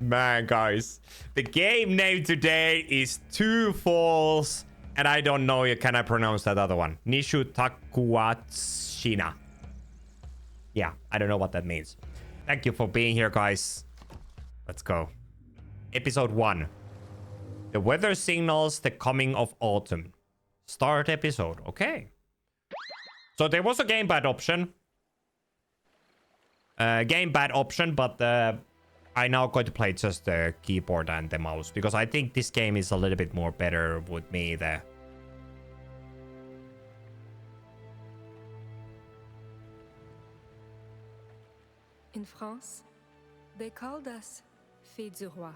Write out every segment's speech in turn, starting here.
Man, guys. The game name today is Two Falls. And I don't know, can I pronounce that other one? Nishu Takuatshina. Yeah, I don't know what that means. Thank you for being here, guys. Let's go. Episode 1. The weather signals the coming of autumn. Start episode. Okay. So there was a gamepad option. But I now going to play just the keyboard and the mouse because I think this game is a little bit more better with me there. In France, they called us Filles du Roi,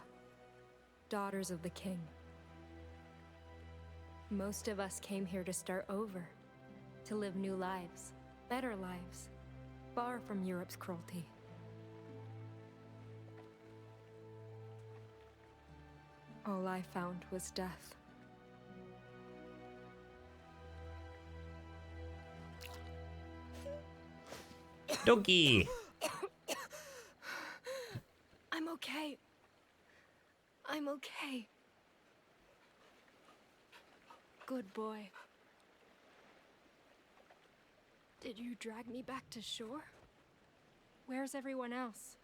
daughters of the king. Most of us came here to start over, to live new lives, better lives, far from Europe's cruelty. All I found was death. Doggy. I'm okay. I'm okay. Good boy. Did you drag me back to shore? Where's everyone else?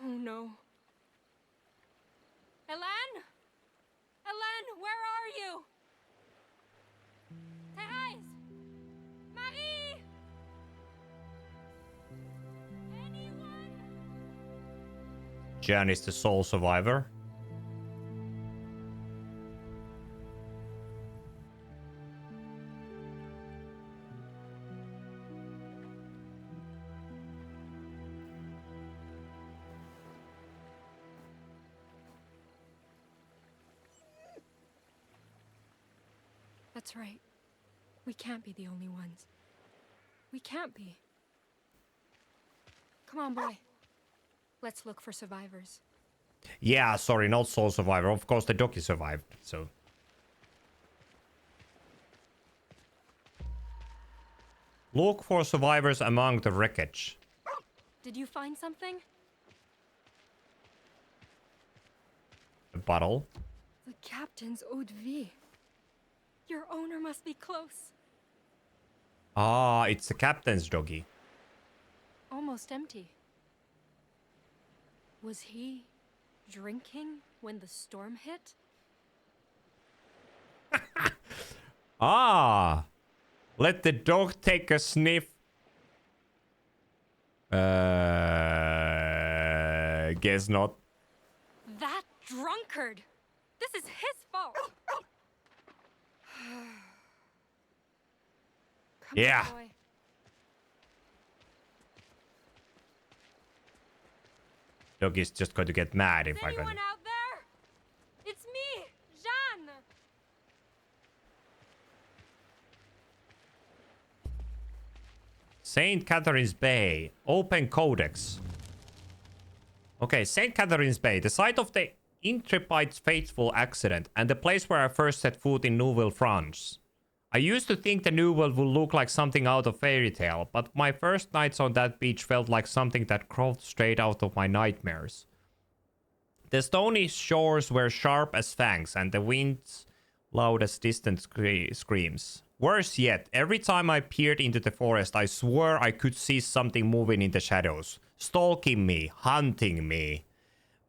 Oh no. Hélène? Hélène, where are you? Thérèse! Marie! Anyone? Jeanne is the sole survivor. That's right. We can't be the only ones. We can't be. Come on, boy. Let's look for survivors. Yeah, sorry, not sole survivor. Of course, the doggy survived, so... Look for survivors among the wreckage. Did you find something? A bottle. The captain's eau de vie. Your owner must be close. Ah, it's the captain's doggy. Almost empty. Was he drinking when the storm hit? Ah! Let the dog take a sniff. Guess not. That drunkard! This is his fault! Come Yeah. on, boy. Dog is just going to get mad if I go. Anyone out there? It's me, Jeanne. St. Catherine's Bay. Open Codex. Okay, St. Catherine's Bay. The site of the Intrepide's fateful accident and the place where I first set foot in Nouvelle France. I used to think the New World would look like something out of fairy tale, but my first nights on that beach felt like something that crawled straight out of my nightmares. The stony shores were sharp as fangs, and the winds loud as distant screams. Worse yet, every time I peered into the forest, I swore I could see something moving in the shadows, stalking me, hunting me.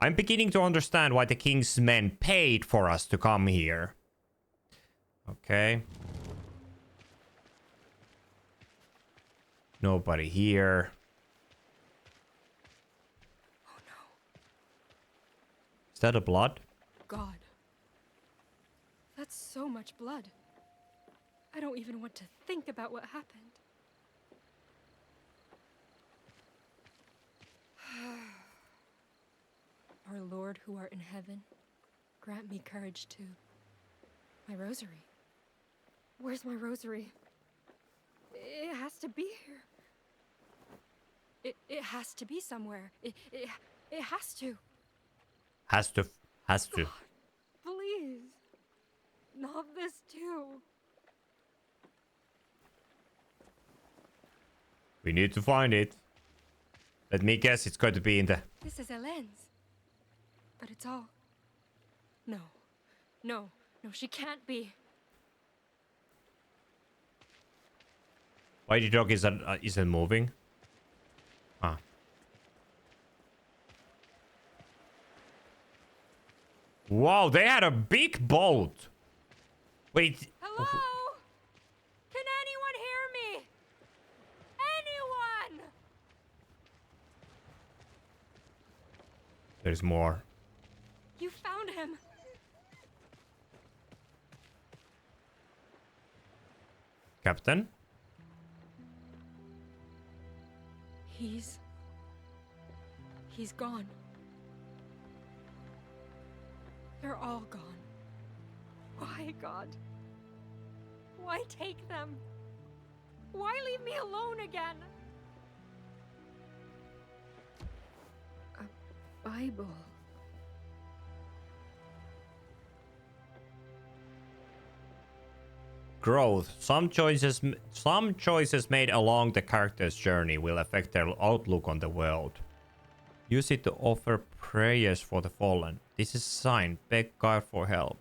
I'm beginning to understand why the king's men paid for us to come here. Okay. Nobody here. Oh no. Is that a blood? God. That's so much blood. I don't even want to think about what happened. Our Lord who art in heaven, grant me courage to... My rosary. Where's my rosary? It has to be here. It has to be somewhere. It has to. Has to. God, please. Not this too. We need to find it. Let me guess, it's going to be in the... This is a lens. But it's all... No. No. No, she can't be. Why the dog isn't moving? Ah. Wow, they had a big boat. Wait. Hello? Can anyone hear me? Anyone? There's more. You found him. Captain? He's gone. They're all gone. Why, God? Why take them? Why leave me alone again? A Bible. Growth. Some choices made along the character's journey will affect their outlook on the world. Use it to offer prayers for the fallen. This is a sign. Beg God for help.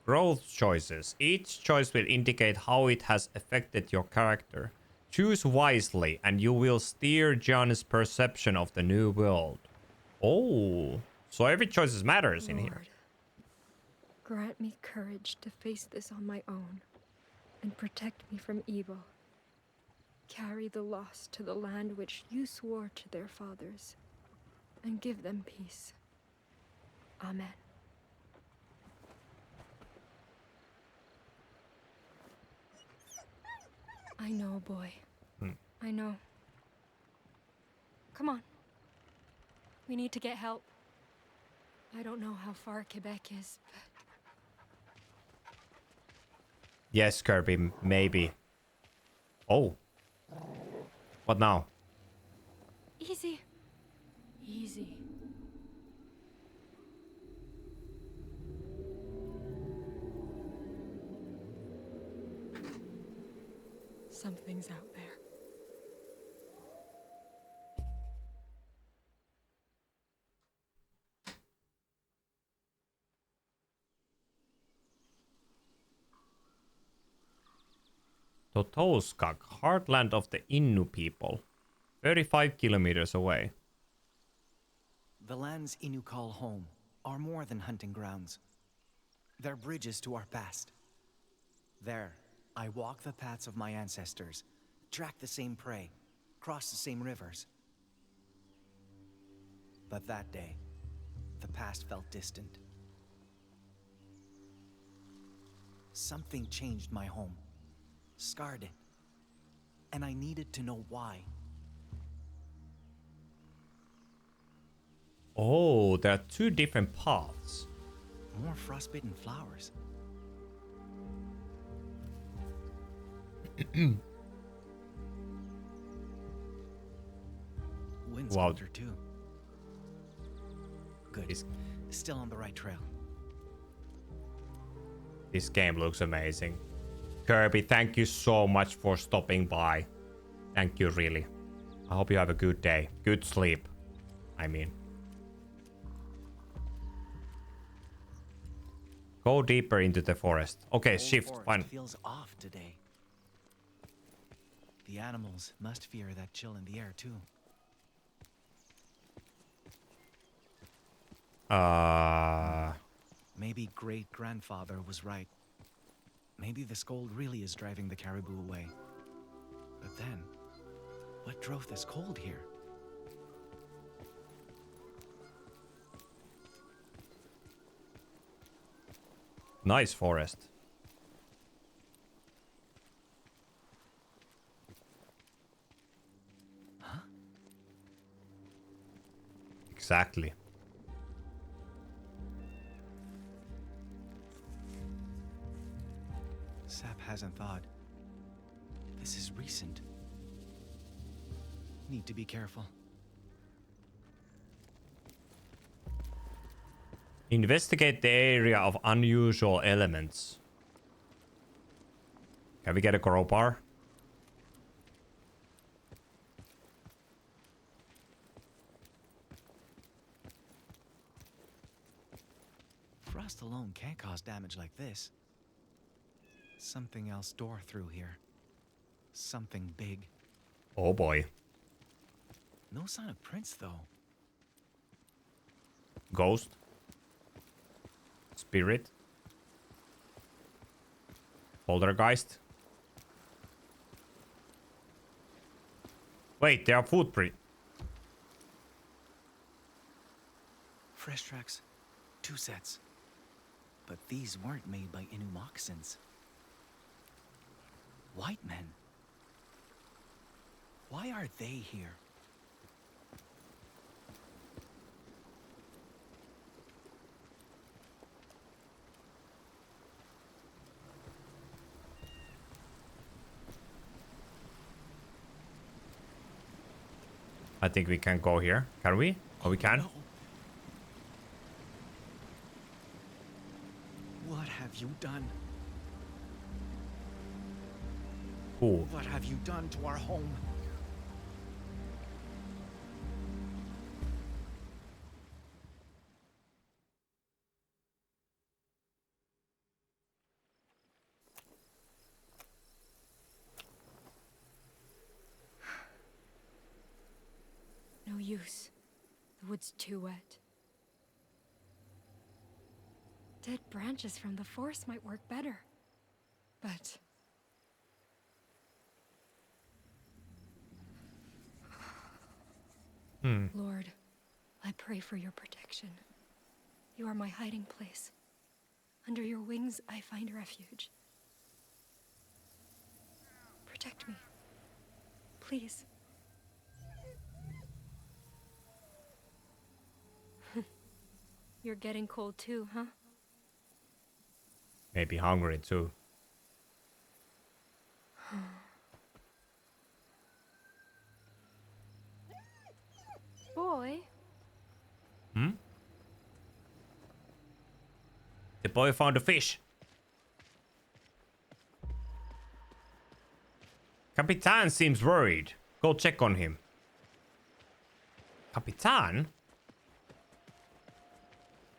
Growth choices. Each choice will indicate how it has affected your character. Choose wisely and you will steer Jeanne's perception of the new world. Oh, so every choice matters in here. Grant me courage to face this on my own and protect me from evil. Carry the lost to the land which you swore to their fathers and give them peace. Amen. I know, boy. I know. Come on. We need to get help. I don't know how far Quebec is, but... Yes, Kirby, maybe. Oh. What now? Easy. Easy. Something's out there. Totoskak, heartland of the Innu people. 35 kilometers away. The lands Innu call home are more than hunting grounds. They're bridges to our past. There, I walk the paths of my ancestors, track the same prey, cross the same rivers. But that day, the past felt distant. Something changed my home, scarred it, and I needed to know why. Oh, there are two different paths. More frostbitten flowers. Wind's Wow. colder too. Good. Still on the right trail. This game looks amazing. Kirby, thank you so much for stopping by. Thank you, really. I hope you have a good day. Good sleep. I mean. Go deeper into the forest. Okay, Old shift. forest Fine. feels off today. The animals must fear that chill in the air too. Maybe great-grandfather was right. Maybe this cold really is driving the caribou away. But then, what drove this cold here? Nice forest. Huh? Exactly. Sap hasn't thawed. This is recent. Need to be careful. Investigate the area of unusual elements. Can we get a crowbar? Frost alone can't cause damage like this. Something else tore through here. Something big. Oh boy. No sign of prints, though. Ghost. Spirit. Poltergeist. Wait, there are footprint. Fresh tracks. 2 sets. But these weren't made by Innu moccasins. White men. Why are they here? I think we can go here. Can we? Oh, we can? No. What have you done? Ooh. What have you done to our home? No use. The wood's too wet. Dead branches from the forest might work better. But... Lord, I pray for your protection. You are my hiding place. Under your wings, I find refuge. Protect me. Please. You're getting cold too, huh? Maybe hungry too. Boy? Hmm? The boy found a fish. Capitan seems worried. Go check on him. Capitan?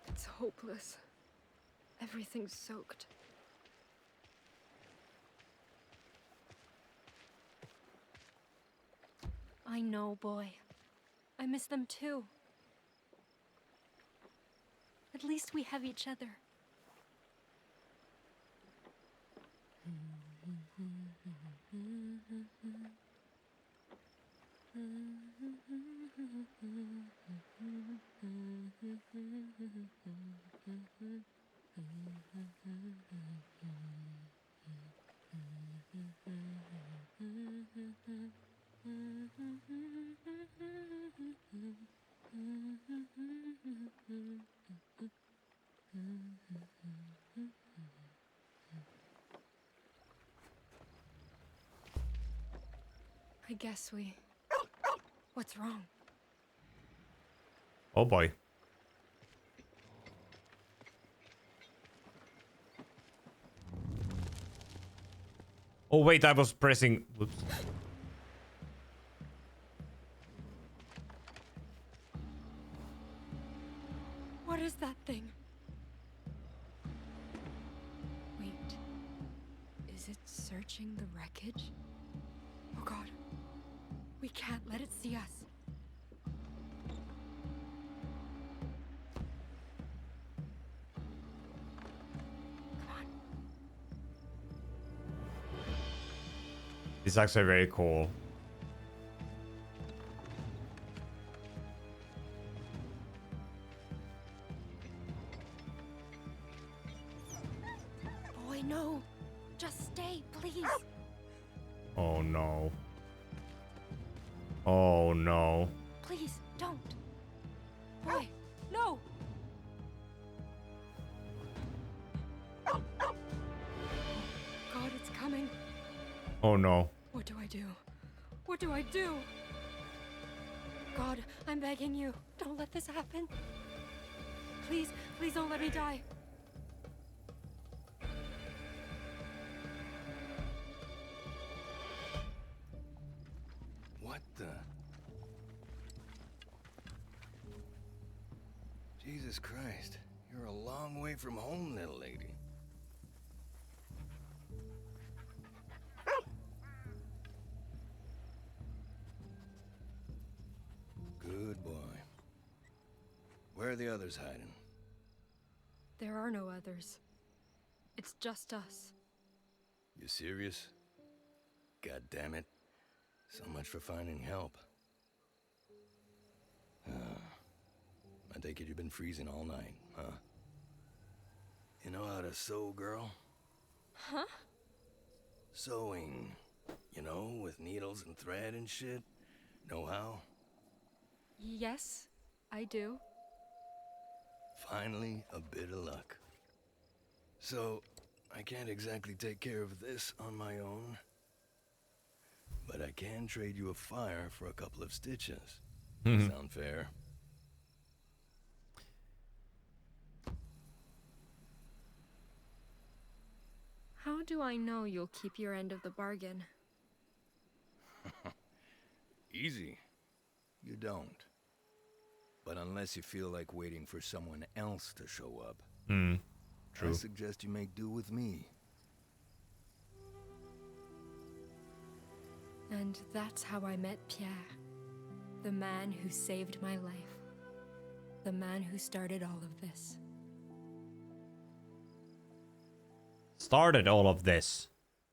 It's hopeless. Everything's soaked. I know, boy. I miss them too. At least we have each other. I guess we... What's wrong? Oh boy. Oh wait, I was pressing... Whoops. What is that thing? Wait. Is it searching the wreckage? Oh god. We can't let it see us. Come on. It's actually very cool. Boy, no. Just stay, please. Oh no. Oh no. Please, don't. Boy, no. God, it's coming. Oh no. What do I do? What do I do? God, I'm begging you. Don't let this happen. Please, please don't let me die. What the? Jesus Christ, you're a long way from home, little lady. Good boy. Where are the others hiding? There are no others. It's just us. You serious? God damn it. So much for finding help. I take it you've been freezing all night, huh? You know how to sew, girl? Huh? Sewing. You know, with needles and thread and shit. Know how? Yes, I do. Finally, a bit of luck. So, I can't exactly take care of this on my own. But I can trade you a fire for a couple of stitches. Sound fair? How do I know you'll keep your end of the bargain? Easy. You don't. But unless you feel like waiting for someone else to show up, True. I suggest you make do with me. And that's how I met Pierre. The man who saved my life. The man who started all of this. Started all of this.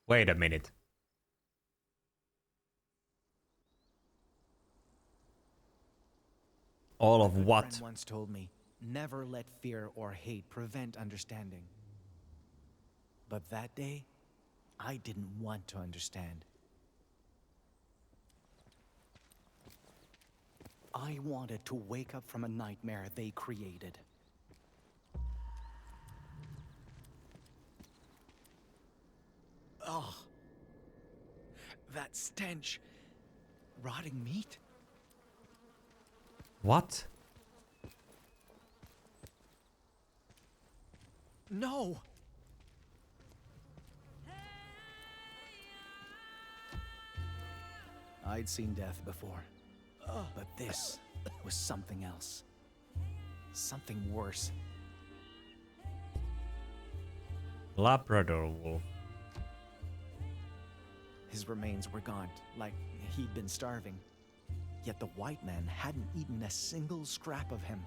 Wait a minute. All of My what? friend once told me, never let fear or hate prevent understanding. But that day, I didn't want to understand. I wanted to wake up from a nightmare they created. Oh, that stench. Rotting meat? What? No! I'd seen death before, but this was something else. Something worse. Labrador wolf. His remains were gaunt, like he'd been starving. Yet the white man hadn't eaten a single scrap of him.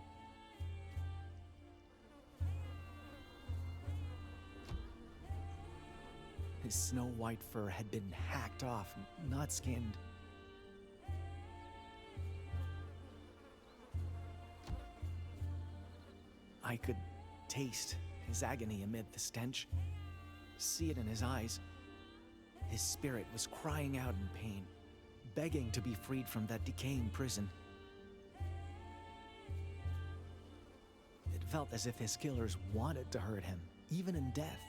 His snow-white fur had been hacked off, not skinned. I could taste his agony amid the stench, see it in his eyes. His spirit was crying out in pain, begging to be freed from that decaying prison. It felt as if his killers wanted to hurt him, even in death.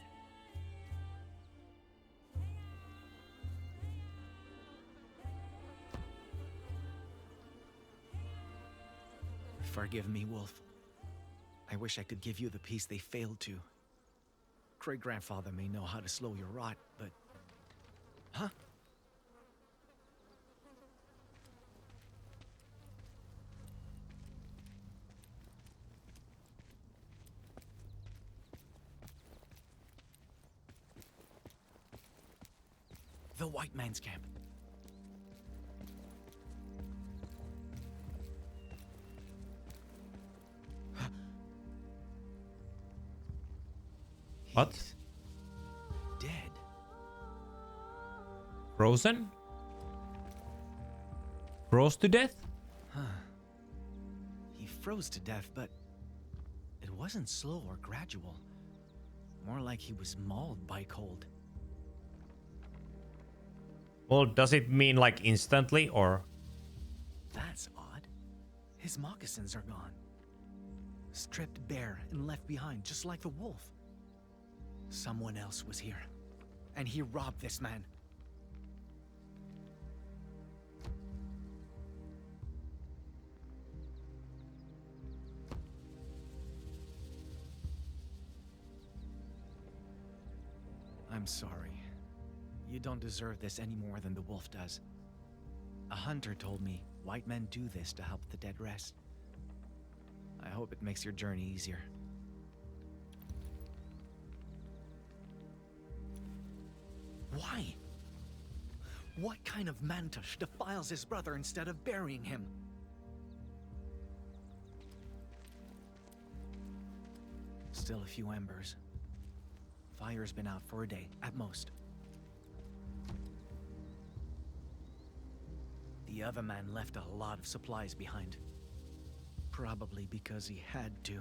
Forgive me, Wolf. I wish I could give you the peace they failed to. Great-grandfather may know how to slow your rot, but... Huh? The white man's camp. What? He's dead. Frozen? Froze to death? He froze to death, but it wasn't slow or gradual. More like he was mauled by cold. Well, does it mean like instantly or? That's odd. His moccasins are gone. Stripped bare and left behind, just like the wolf. Someone else was here, and he robbed this man. I'm sorry. You don't deserve this any more than the wolf does. A hunter told me white men do this to help the dead rest. I hope it makes your journey easier. Why? What kind of mantush defiles his brother instead of burying him? Still a few embers. Fire's been out for a day, at most. The other man left a lot of supplies behind. Probably because he had to.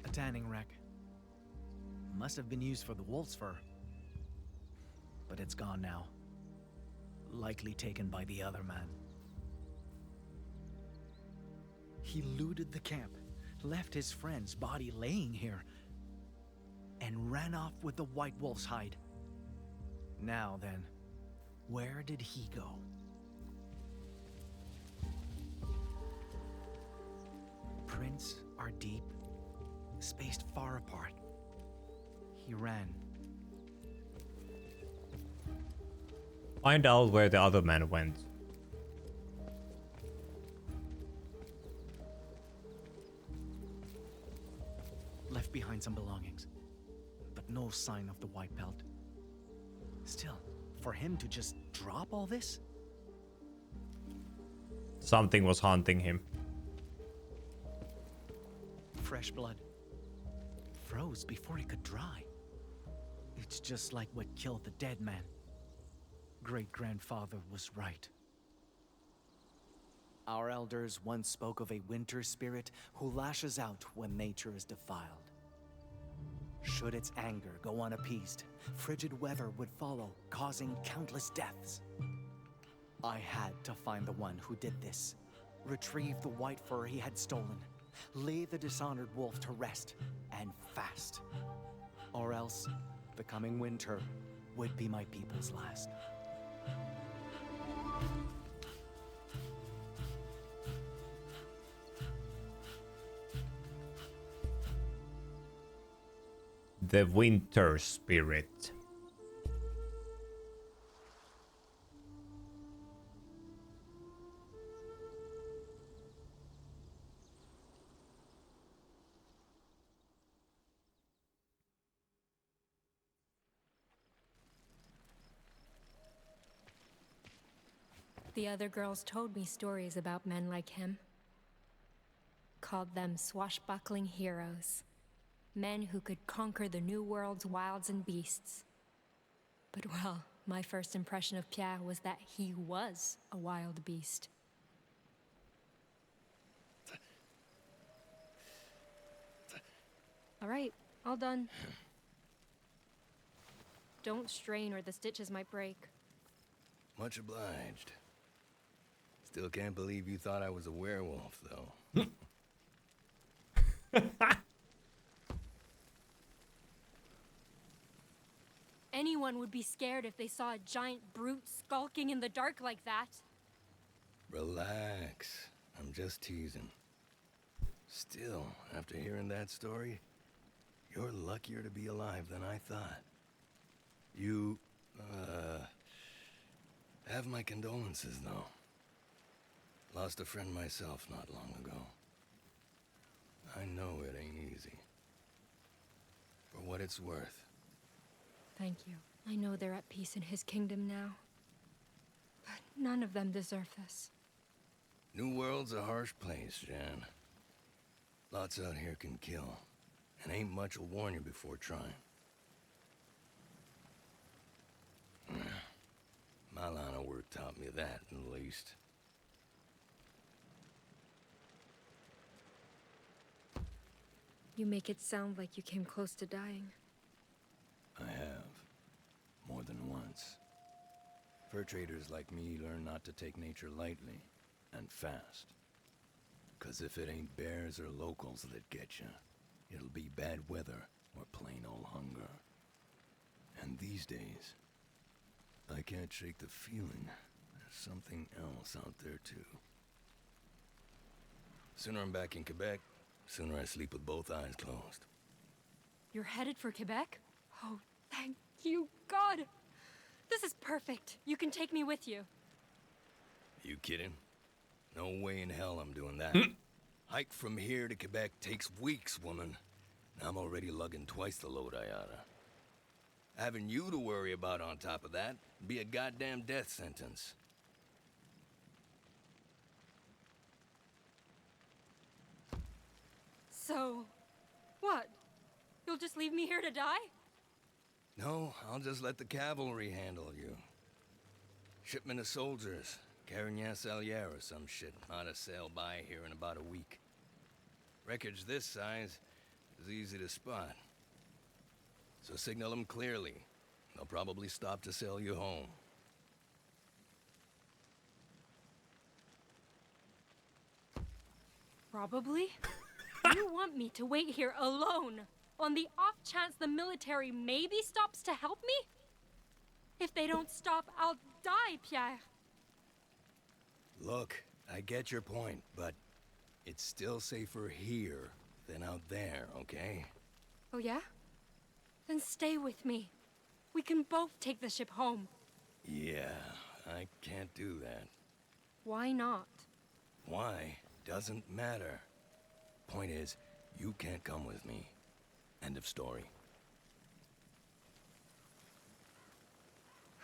A tanning rack. Must have been used for the wolf's fur. But it's gone now. Likely taken by the other man. He looted the camp, left his friend's body laying here, and ran off with the white wolf's hide. Now then, where did he go? Prints are deep, spaced far apart. He ran. Find out where the other man went. Left behind some belongings, but no sign of the white pelt. Still, for him to just drop all this? Something was haunting him. Fresh blood. Froze before it could dry. It's just like what killed the dead man. Great-grandfather was right. Our elders once spoke of a winter spirit who lashes out when nature is defiled. Should its anger go unappeased, frigid weather would follow, causing countless deaths. I had to find the one who did this, retrieve the white fur he had stolen, lay the dishonored wolf to rest, and fast. Or else, the coming winter would be my people's last. The winter spirit. The other girls told me stories about men like him. Called them swashbuckling heroes. Men who could conquer the New World's wilds and beasts. But well, my first impression of Pierre was that he was a wild beast. All right, all done. Don't strain or the stitches might break. Much obliged. Still can't believe you thought I was a werewolf, though. Anyone would be scared if they saw a giant brute skulking in the dark like that. Relax. I'm just teasing. Still, after hearing that story, you're luckier to be alive than I thought. You, have my condolences, though. Lost a friend myself not long ago. I know it ain't easy. For what it's worth. Thank you. I know they're at peace in his kingdom now. But none of them deserve this. New World's a harsh place, Jeanne. Lots out here can kill. And ain't much will warn you before trying. My line of work taught me that, at least. You make it sound like you came close to dying. I have. More than once. Fur traders like me learn not to take nature lightly, and fast. 'Cause if it ain't bears or locals that get you, it'll be bad weather or plain old hunger. And these days, I can't shake the feeling there's something else out there too. Sooner I'm back in Quebec, sooner I sleep with both eyes closed. You're headed for Quebec? Oh, thank you, God! This is perfect. You can take me with you. You kidding? No way in hell I'm doing that. Hike from here to Quebec takes weeks, woman. I'm already lugging twice the load I oughta. Having you to worry about on top of that would be a goddamn death sentence. So, what? You'll just leave me here to die? No, I'll just let the cavalry handle you. Shipment of soldiers, Carignan Salier or some shit, ought to sail by here in about a week. Wreckage this size is easy to spot. So signal them clearly. They'll probably stop to sail you home. Probably. You want me to wait here alone, on the off chance the military maybe stops to help me? If they don't stop, I'll die, Pierre. Look, I get your point, but it's still safer here than out there, okay? Oh yeah? Then stay with me. We can both take the ship home. Yeah, I can't do that. Why not? Why? Doesn't matter. Point is, you can't come with me. End of story.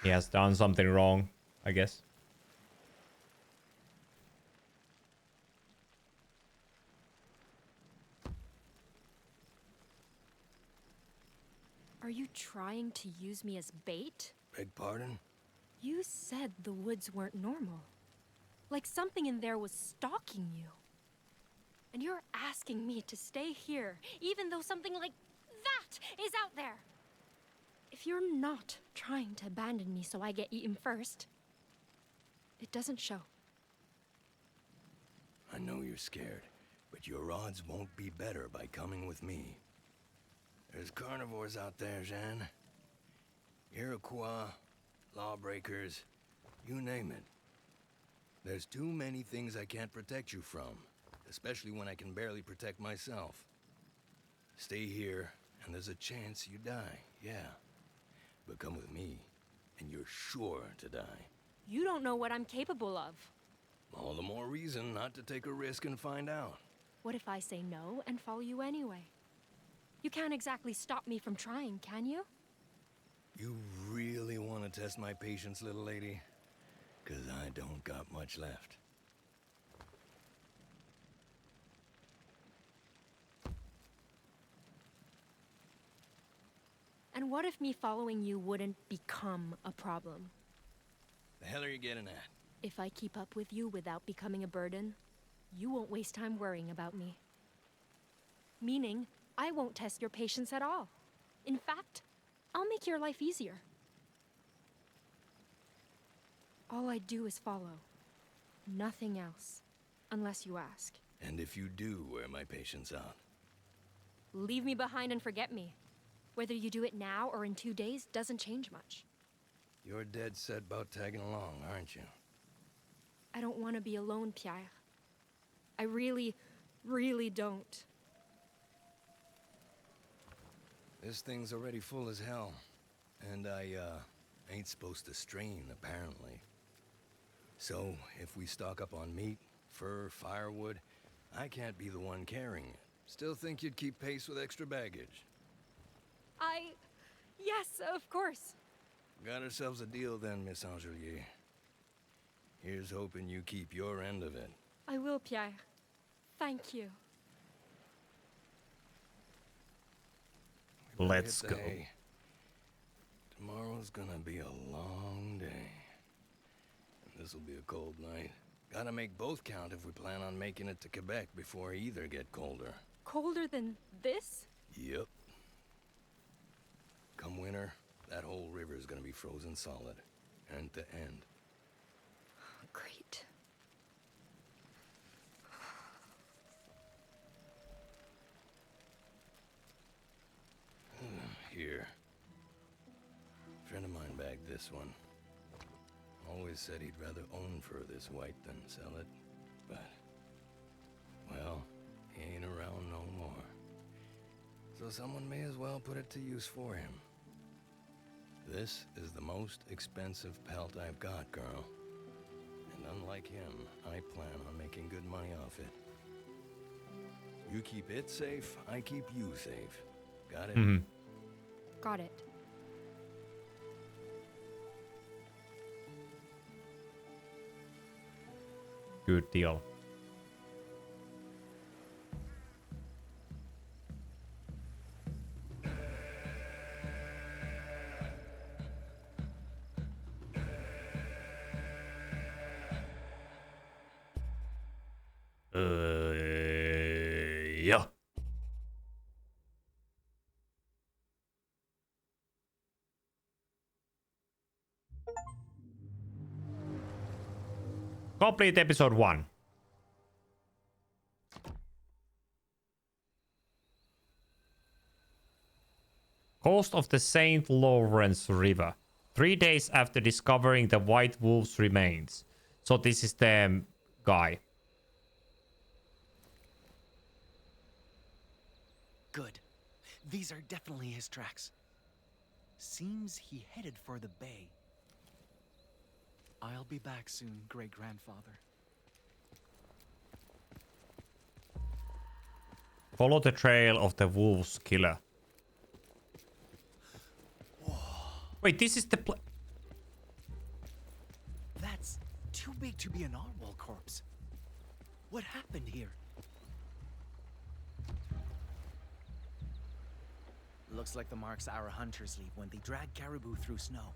He has done something wrong, I guess. Are you trying to use me as bait? Beg pardon? You said the woods weren't normal. Like something in there was stalking you. And you're asking me to stay here, even though something like that is out there. If you're not trying to abandon me so I get eaten first, it doesn't show. I know you're scared, but your odds won't be better by coming with me. There's carnivores out there, Jeanne. Iroquois, lawbreakers, you name it. There's too many things I can't protect you from, especially when I can barely protect myself. Stay here, and there's a chance you die, yeah. But come with me, and you're sure to die. You don't know what I'm capable of. All the more reason not to take a risk and find out. What if I say no and follow you anyway? You can't exactly stop me from trying, can you? You really want to test my patience, little lady? 'Cause I don't got much left. And what if me following you wouldn't become a problem? The hell are you getting at? If I keep up with you without becoming a burden, you won't waste time worrying about me. Meaning, I won't test your patience at all. In fact, I'll make your life easier. All I do is follow. Nothing else. Unless you ask. And if you do wear my patience out? Leave me behind and forget me. Whether you do it now or in 2 days doesn't change much. You're dead set about tagging along, aren't you? I don't want to be alone, Pierre. I really, really don't. This thing's already full as hell. And I, ain't supposed to strain, apparently. So, if we stock up on meat, fur, firewood, I can't be the one carrying it. Still think you'd keep pace with extra baggage? Yes, of course. Got ourselves a deal then, Miss Angelier. Here's hoping you keep your end of it. I will, Pierre. Thank you. We better Let's hit the go. hay. Tomorrow's gonna be a long day. And this'll be a cold night. Gotta make both count if we plan on making it to Quebec before either get colder. Colder than this? Yep. Come winter, that whole river's gonna be frozen solid. End to end. Great. Here. Friend of mine bagged this one. Always said he'd rather own fur this white than sell it. But, well, he ain't around no more. So so someone may as well put it to use for him. This is the most expensive pelt I've got, girl. And unlike him, I plan on making good money off it. You keep it safe, I keep you safe. Got it? Got it. Good deal. Yeah. Complete episode 1. Coast of the St. Lawrence River. 3 days after discovering the White Wolf's remains. So this is the guy. Good. These are definitely his tracks. Seems he headed for the bay. I'll be back soon, great-grandfather. Follow the trail of the wolf's killer. Wait, this is the That's too big to be a narwhal corpse. What happened here? Looks like the marks our hunters leave when they drag caribou through snow.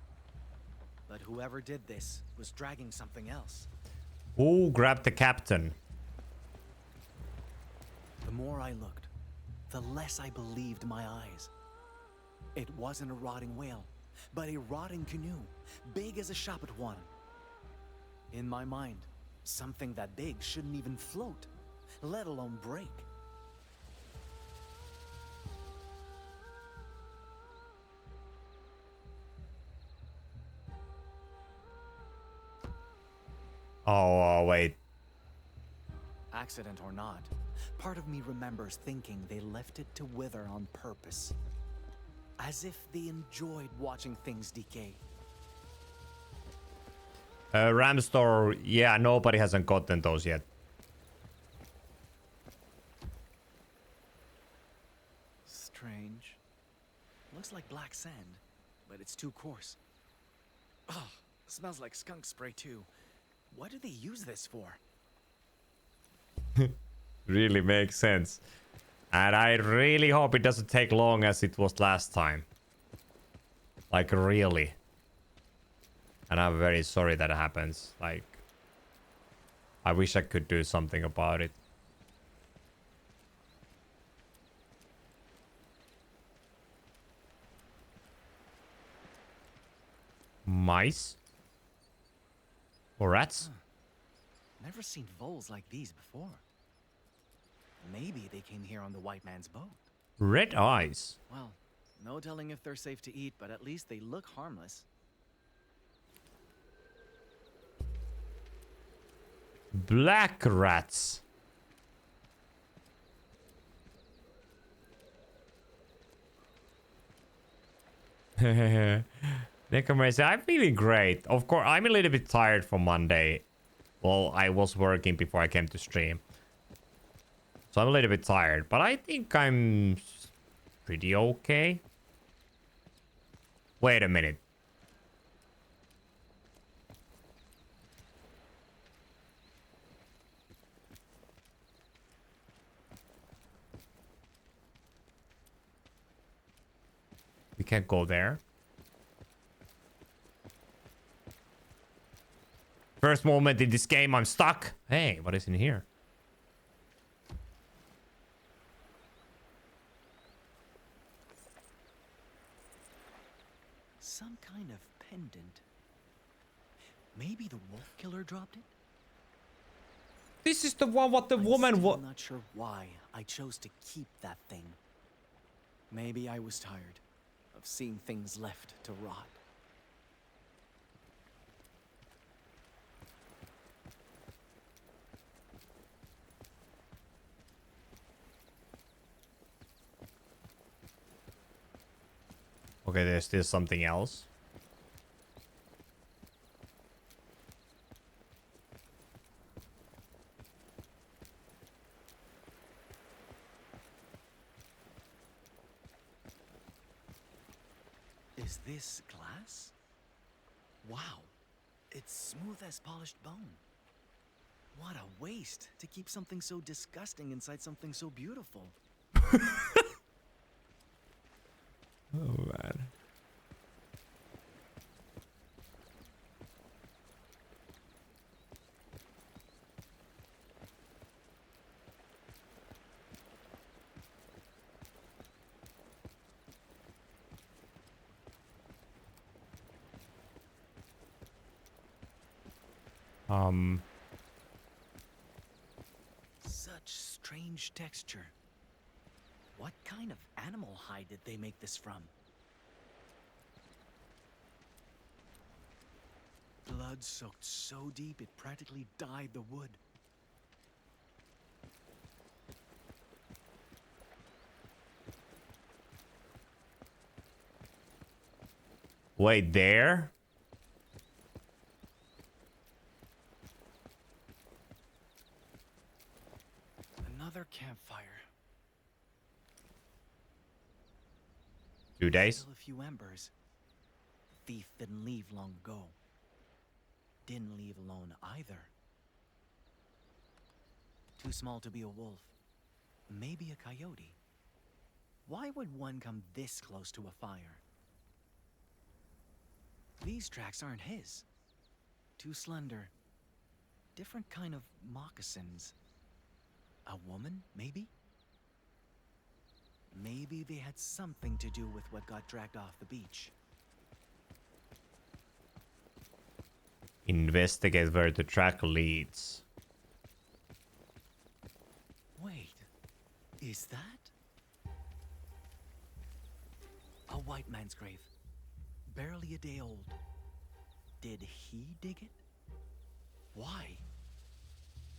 But whoever did this was dragging something else. Who grabbed the captain? The more I looked, the less I believed my eyes. It wasn't a rotting whale, but a rotting canoe, big as a shop at one. In my mind, something that big shouldn't even float, let alone break. Oh, wait. Accident or not, part of me remembers thinking they left it to wither on purpose. As if they enjoyed watching things decay. Ram store, yeah, nobody hasn't gotten those yet. Strange. Looks like black sand, but it's too coarse. Oh, smells like skunk spray too. What do they use this for? Really makes sense. And I really hope it doesn't take long as it was last time. Like, really. And I'm very sorry that happens. Like, I wish I could do something about it. Mice? Or rats? Never seen voles like these before. Maybe they came here on the white man's boat. Red eyes. Well, no telling if they're safe to eat, but at least they look harmless. Black rats. Necromancer, I'm feeling great. Of course, I'm a little bit tired from Monday. Well, I was working before I came to stream. So I'm a little bit tired, but I think I'm pretty okay. Wait a minute. We can't go there. First moment in this game, I'm stuck. Hey, what is in here? Some kind of pendant. Maybe the wolf killer dropped it? This is the one what the woman I'm was. not sure why I chose to keep that thing. Maybe I was tired of seeing things left to rot. Okay, there's still something else. Is this glass? Wow, it's smooth as polished bone. What a waste to keep something so disgusting inside something so beautiful. Oh man. Such strange texture. What kind of animal hide did they make this from? Blood soaked so deep it practically dyed the wood. Wait, there? Another campfire. 2 days? Still a few embers. The thief didn't leave long ago. Didn't leave alone either. Too small to be a wolf. Maybe a coyote. Why would one come this close to a fire? These tracks aren't his. Too slender. Different kind of moccasins. A woman, maybe? Maybe they had something to do with what got dragged off the beach. Investigate where the track leads. Wait, is that? A white man's grave. Barely a day old. Did he dig it? Why?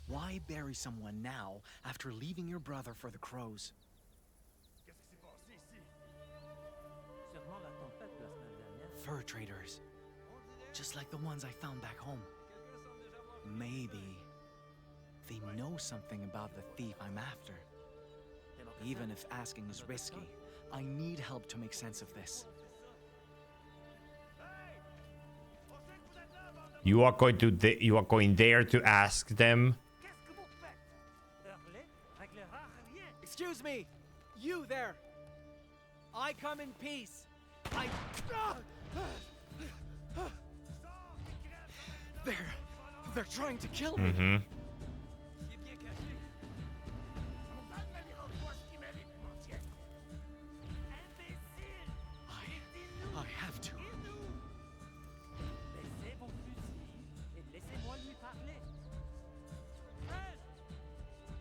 Why bury someone now after leaving your brother for the crows? Fur traders. Just like the ones I found back home. Maybe they know something about the thief I'm after. Even if asking is risky, I need help to make sense of this. You are going there to ask them. Excuse me! You there! I come in peace! They're trying to kill me! Mm-hmm. I have to.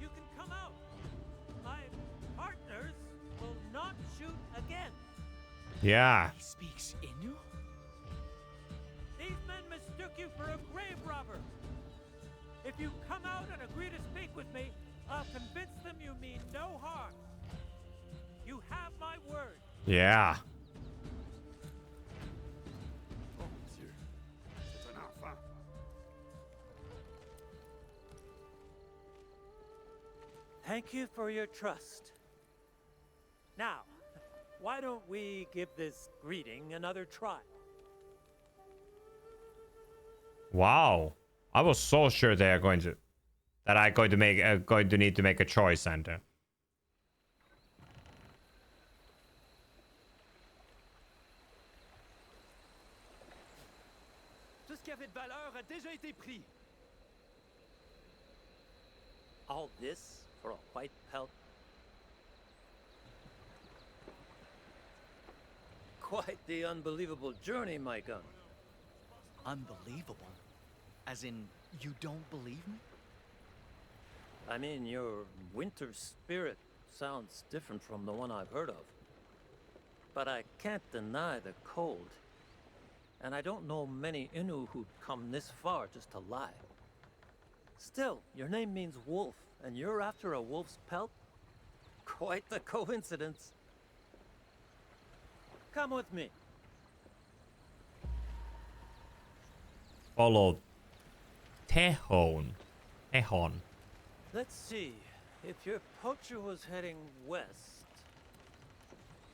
You can come out. My partners will not shoot again. Yeah. He speaks Innu? These men mistook you for a grave robber. If you come out and agree to speak with me, I'll convince them you mean no harm. You have my word. Yeah. Oh, monsieur. C'est un enfant. Thank you for your trust. Now, why don't we give this greeting another try? Wow. I was so sure they are going to need to make a choice, and Tout ce qui avait de valeur a déjà été pris. All this for a white pelt? Quite the unbelievable journey, Maikan. Unbelievable. As in, you don't believe me? I mean, your winter spirit sounds different from the one I've heard of. But I can't deny the cold. And I don't know many Innu who'd come this far just to lie. Still, your name means wolf, and you're after a wolf's pelt? Quite the coincidence. Come with me. follow Tehon. Tehon. Let's see. If your poacher was heading west,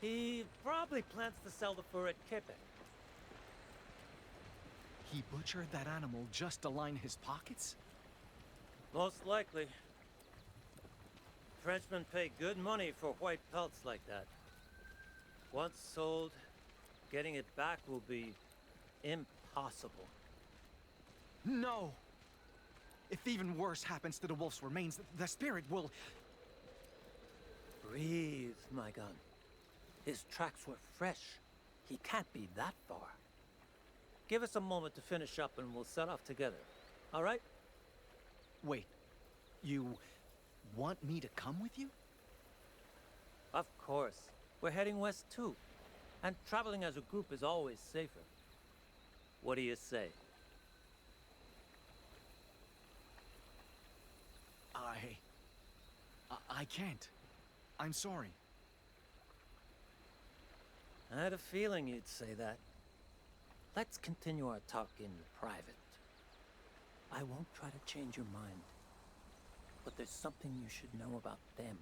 he probably plans to sell the fur at Quebec. He butchered that animal just to line his pockets? Most likely. Frenchmen pay good money for white pelts like that. Once sold, getting it back will be impossible. No! If even worse happens to the wolf's remains, the spirit will... Breathe, Maikan. His tracks were fresh. He can't be that far. Give us a moment to finish up and we'll set off together. All right? Wait, you want me to come with you? Of course. We're heading west too. And traveling as a group is always safer. What do you say? I can't. I'm sorry. I had a feeling you'd say that. Let's continue our talk in private. I won't try to change your mind. But there's something you should know about them.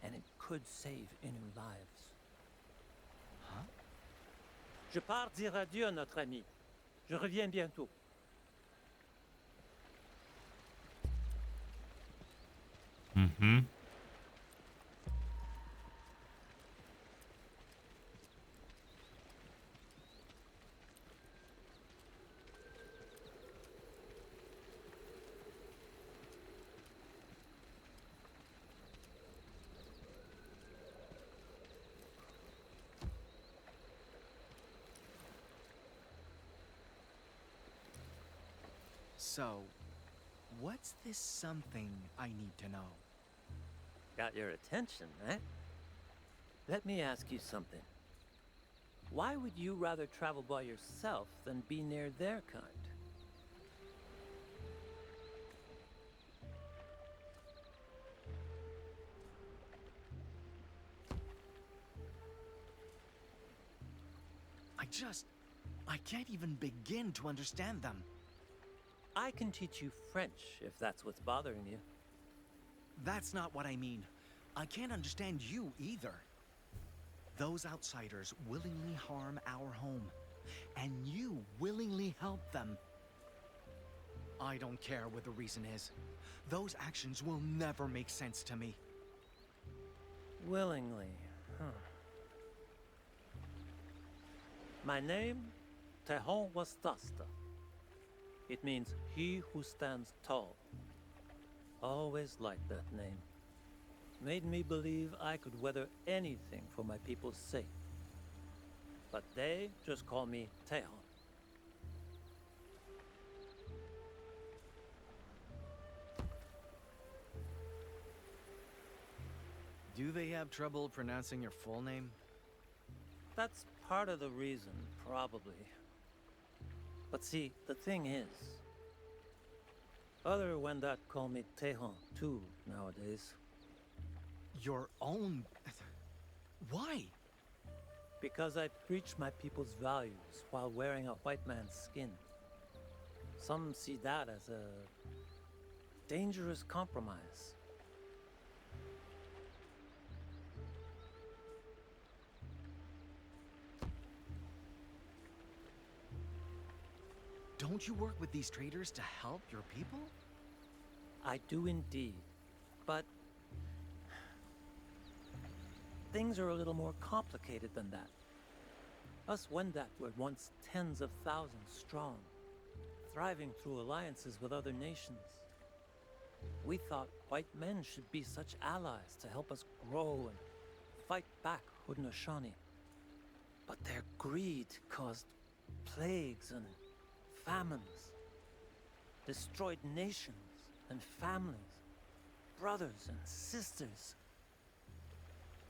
And it could save Innu lives. Huh? Je pars dire adieu à notre ami. Je reviens bientôt. Mm-hmm. So, what's this something I need to know? Got your attention, eh? Let me ask you something. Why would you rather travel by yourself than be near their kind? I can't even begin to understand them. I can teach you French if that's what's bothering you. That's not what I mean. I can't understand you either. Those outsiders willingly harm our home, and you willingly help them. I don't care what the reason is. Those actions will never make sense to me. Willingly, huh? My name, Tehon Wastasta. It means he who stands tall. Always liked that name. Made me believe I could weather anything for my people's sake. But they just call me Tehon. Do they have trouble pronouncing your full name? That's part of the reason, probably. But see, the thing is, other Wendat call me Tehon too nowadays. Your own... Why? Because I preach my people's values while wearing a white man's skin. Some see that as a dangerous compromise. Don't you work with these traders to help your people? I do indeed, but things are a little more complicated than that. Us Wendat were once tens of thousands strong, thriving through alliances with other nations. We thought white men should be such allies to help us grow and fight back Haudenosaunee. But their greed caused plagues and famines, destroyed nations and families, brothers and sisters.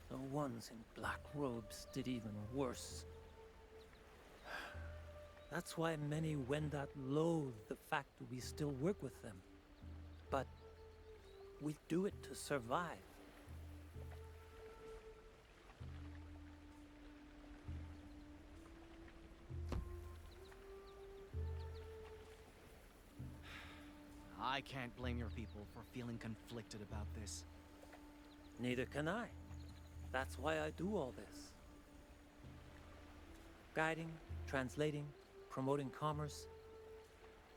The ones in black robes did even worse. That's why many Wendat loathe the fact that we still work with them. But we do it to survive. I can't blame your people for feeling conflicted about this. Neither can I. That's why I do all this. Guiding, translating, promoting commerce.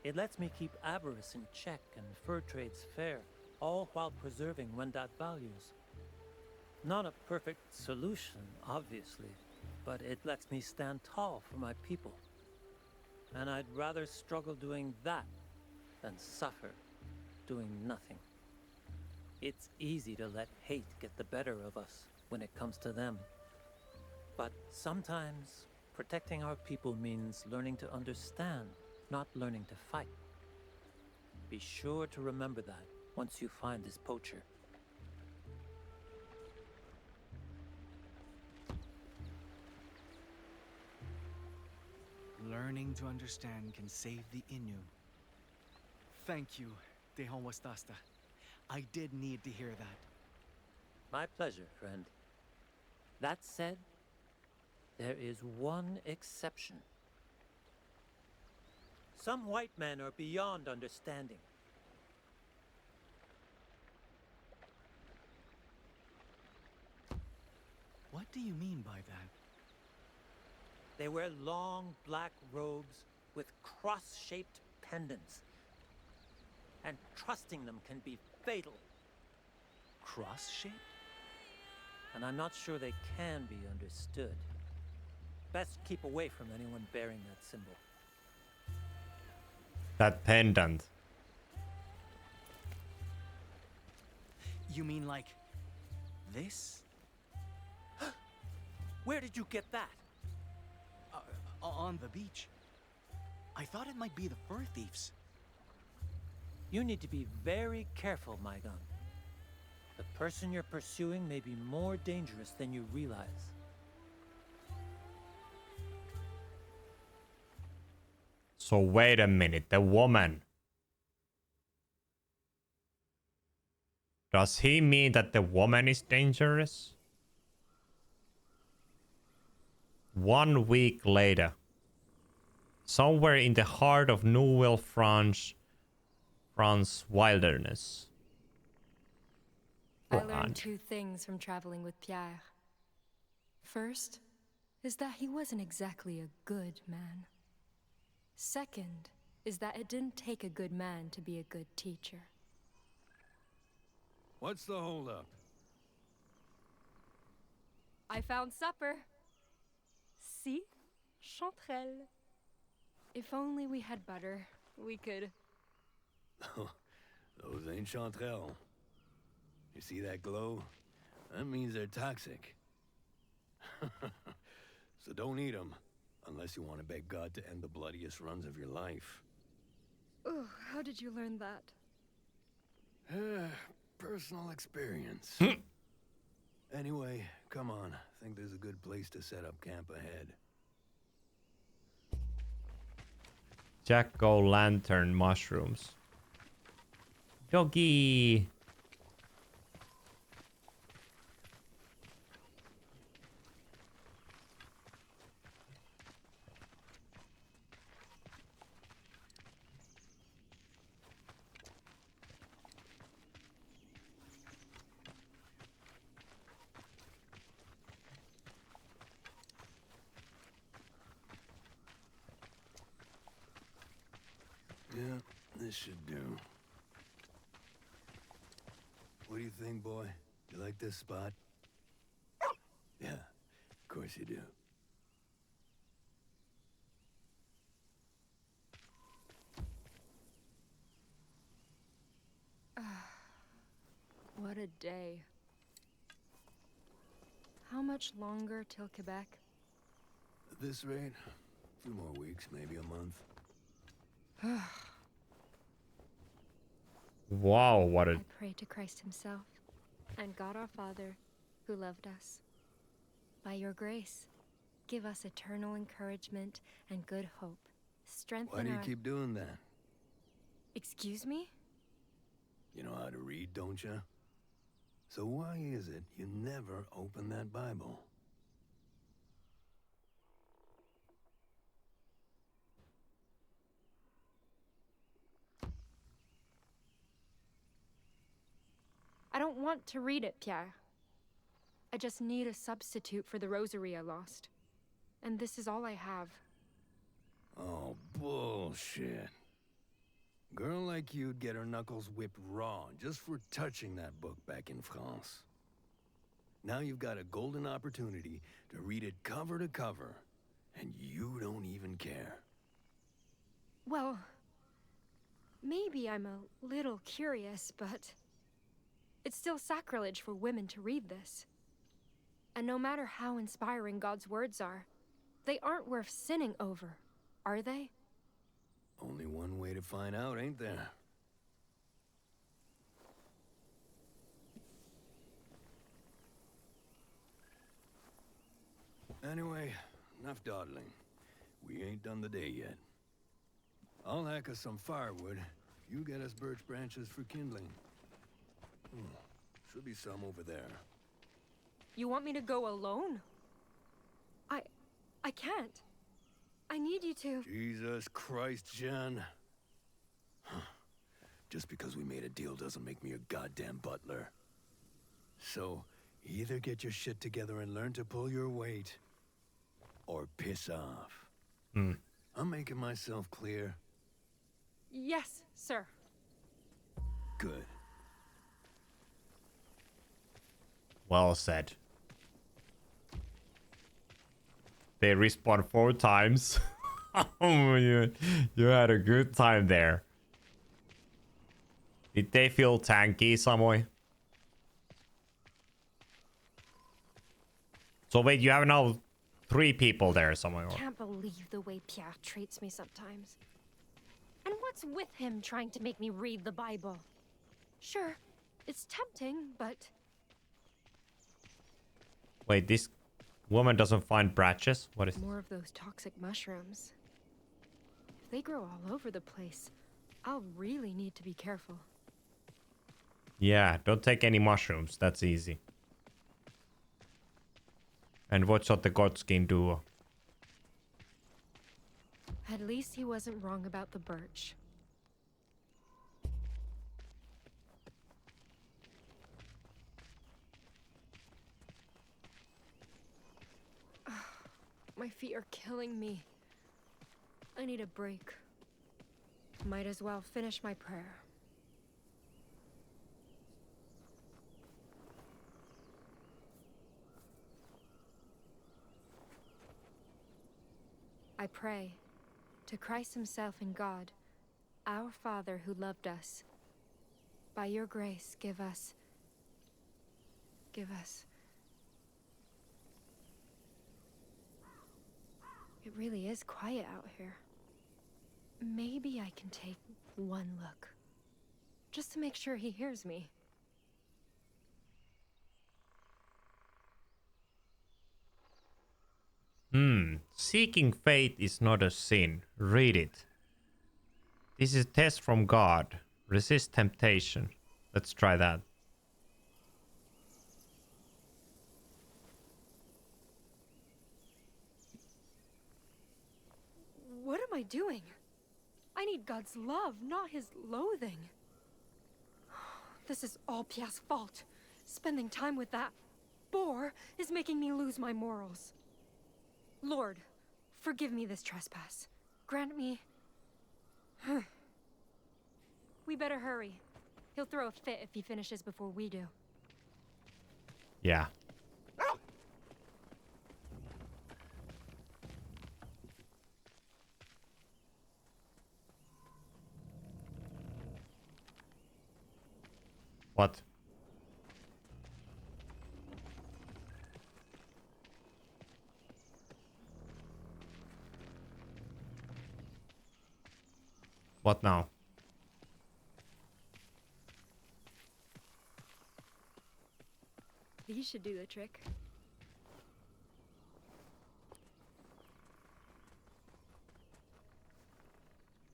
It lets me keep avarice in check and fur trades fair, all while preserving Wendat values. Not a perfect solution, obviously, but it lets me stand tall for my people. And I'd rather struggle doing that than suffer doing nothing. It's easy to let hate get the better of us when it comes to them. But sometimes protecting our people means learning to understand, not learning to fight. Be sure to remember that once you find this poacher. Learning to understand can save the Innu. Thank you, Deivian. I did need to hear that. My pleasure, friend. That said, there is one exception. Some white men are beyond understanding. What do you mean by that? They wear long black robes with cross-shaped pendants. And trusting them can be fatal. Cross-shaped? And I'm not sure they can be understood. Best keep away from anyone bearing that symbol. That pendant. You mean like this? Where did you get that? On the beach. I thought it might be the fur thieves. You need to be very careful, Maikan. The person you're pursuing may be more dangerous than you realize. So wait a minute, the woman. Does he mean that the woman is dangerous? 1 week later, somewhere in the heart of Nouvelle France wilderness. I learned two things from traveling with Pierre. First is that he wasn't exactly a good man. Second is that it didn't take a good man to be a good teacher. What's the holdup? I found supper. See? Chanterelle. If only we had butter, we could... Those ain't chanterelle. You see that glow? That means they're toxic. So don't eat them, unless you want to beg God to end the bloodiest runs of your life. Oh, how did you learn that? Personal experience. Anyway, come on. I think there's a good place to set up camp ahead. Jack-o'-lantern mushrooms. Doggy. Yeah, this should do. What do you think, boy? You like this spot? Yeah, of course you do. What a day. How much longer till Quebec? At this rate, a few more weeks, maybe a month. Wow, what a... I pray to Christ himself and God our Father, who loved us. By your grace, give us eternal encouragement and good hope. Strengthen Why do you our... keep doing that? Excuse me? You know how to read, don't you? So why is it you never open that Bible? I don't want to read it, Pierre. I just need a substitute for the rosary I lost. And this is all I have. Oh, bullshit. Girl like you'd get her knuckles whipped raw just for touching that book back in France. Now you've got a golden opportunity to read it cover to cover, and you don't even care. Well, maybe I'm a little curious, but it's still sacrilege for women to read this. And no matter how inspiring God's words are, they aren't worth sinning over, are they? Only one way to find out, ain't there? Anyway, enough dawdling. We ain't done the day yet. I'll hack us some firewood. You get us birch branches for kindling. Should be some over there. You want me to go alone? I can't. I need you to. Jesus Christ, Jeanne. Just because we made a deal doesn't make me a goddamn butler. So, either get your shit together and learn to pull your weight, or piss off. I'm making myself clear. Yes, sir. Good. Well said. They respawn 4 times. Oh, you had a good time there. Did they feel tanky, Samoy? So wait, you have now 3 people there, Samoy. Can't believe the way Pierre treats me sometimes. And what's with him trying to make me read the Bible? Sure, it's tempting, but... Wait, this woman doesn't find branches? What is... More of those toxic mushrooms. If they grow all over the place, I'll really need to be careful. Yeah, don't take any mushrooms. That's easy. And watch out the Godskin duo. At least he wasn't wrong about the birch. My feet are killing me. I need a break. Might as well finish my prayer. I pray to Christ himself and God, our Father who loved us. By your grace, give us. It really is quiet out here. Maybe I can take one look, just to make sure he hears me. Seeking faith is not a sin. Read it. This is a test from God. Resist temptation. Let's try that. What am I doing? I need God's love, not his loathing. This is all Pierre's fault. Spending time with that bore is making me lose my morals. Lord, forgive me this trespass. Grant me... We better hurry. He'll throw a fit if he finishes before we do. Yeah. What? What now? These should do the trick.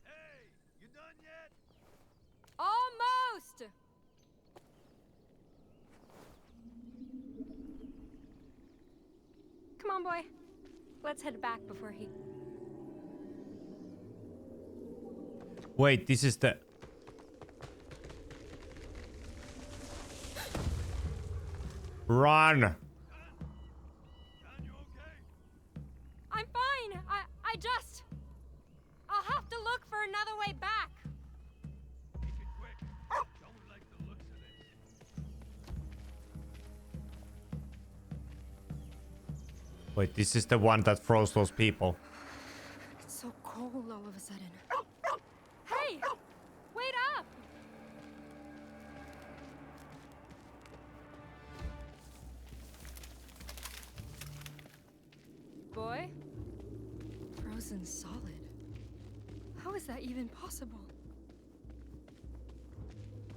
Hey, you done yet? Almost! Come on, boy. Let's head back before he... Wait, this is the... Run! Jeanne, you okay? I'm fine. I'll have to look for another way back. Make it quick. Don't like the looks of this. Wait, this is the one that froze those people. It's so cold all of a sudden. Hey! Wait up! Boy? Frozen solid. How is that even possible?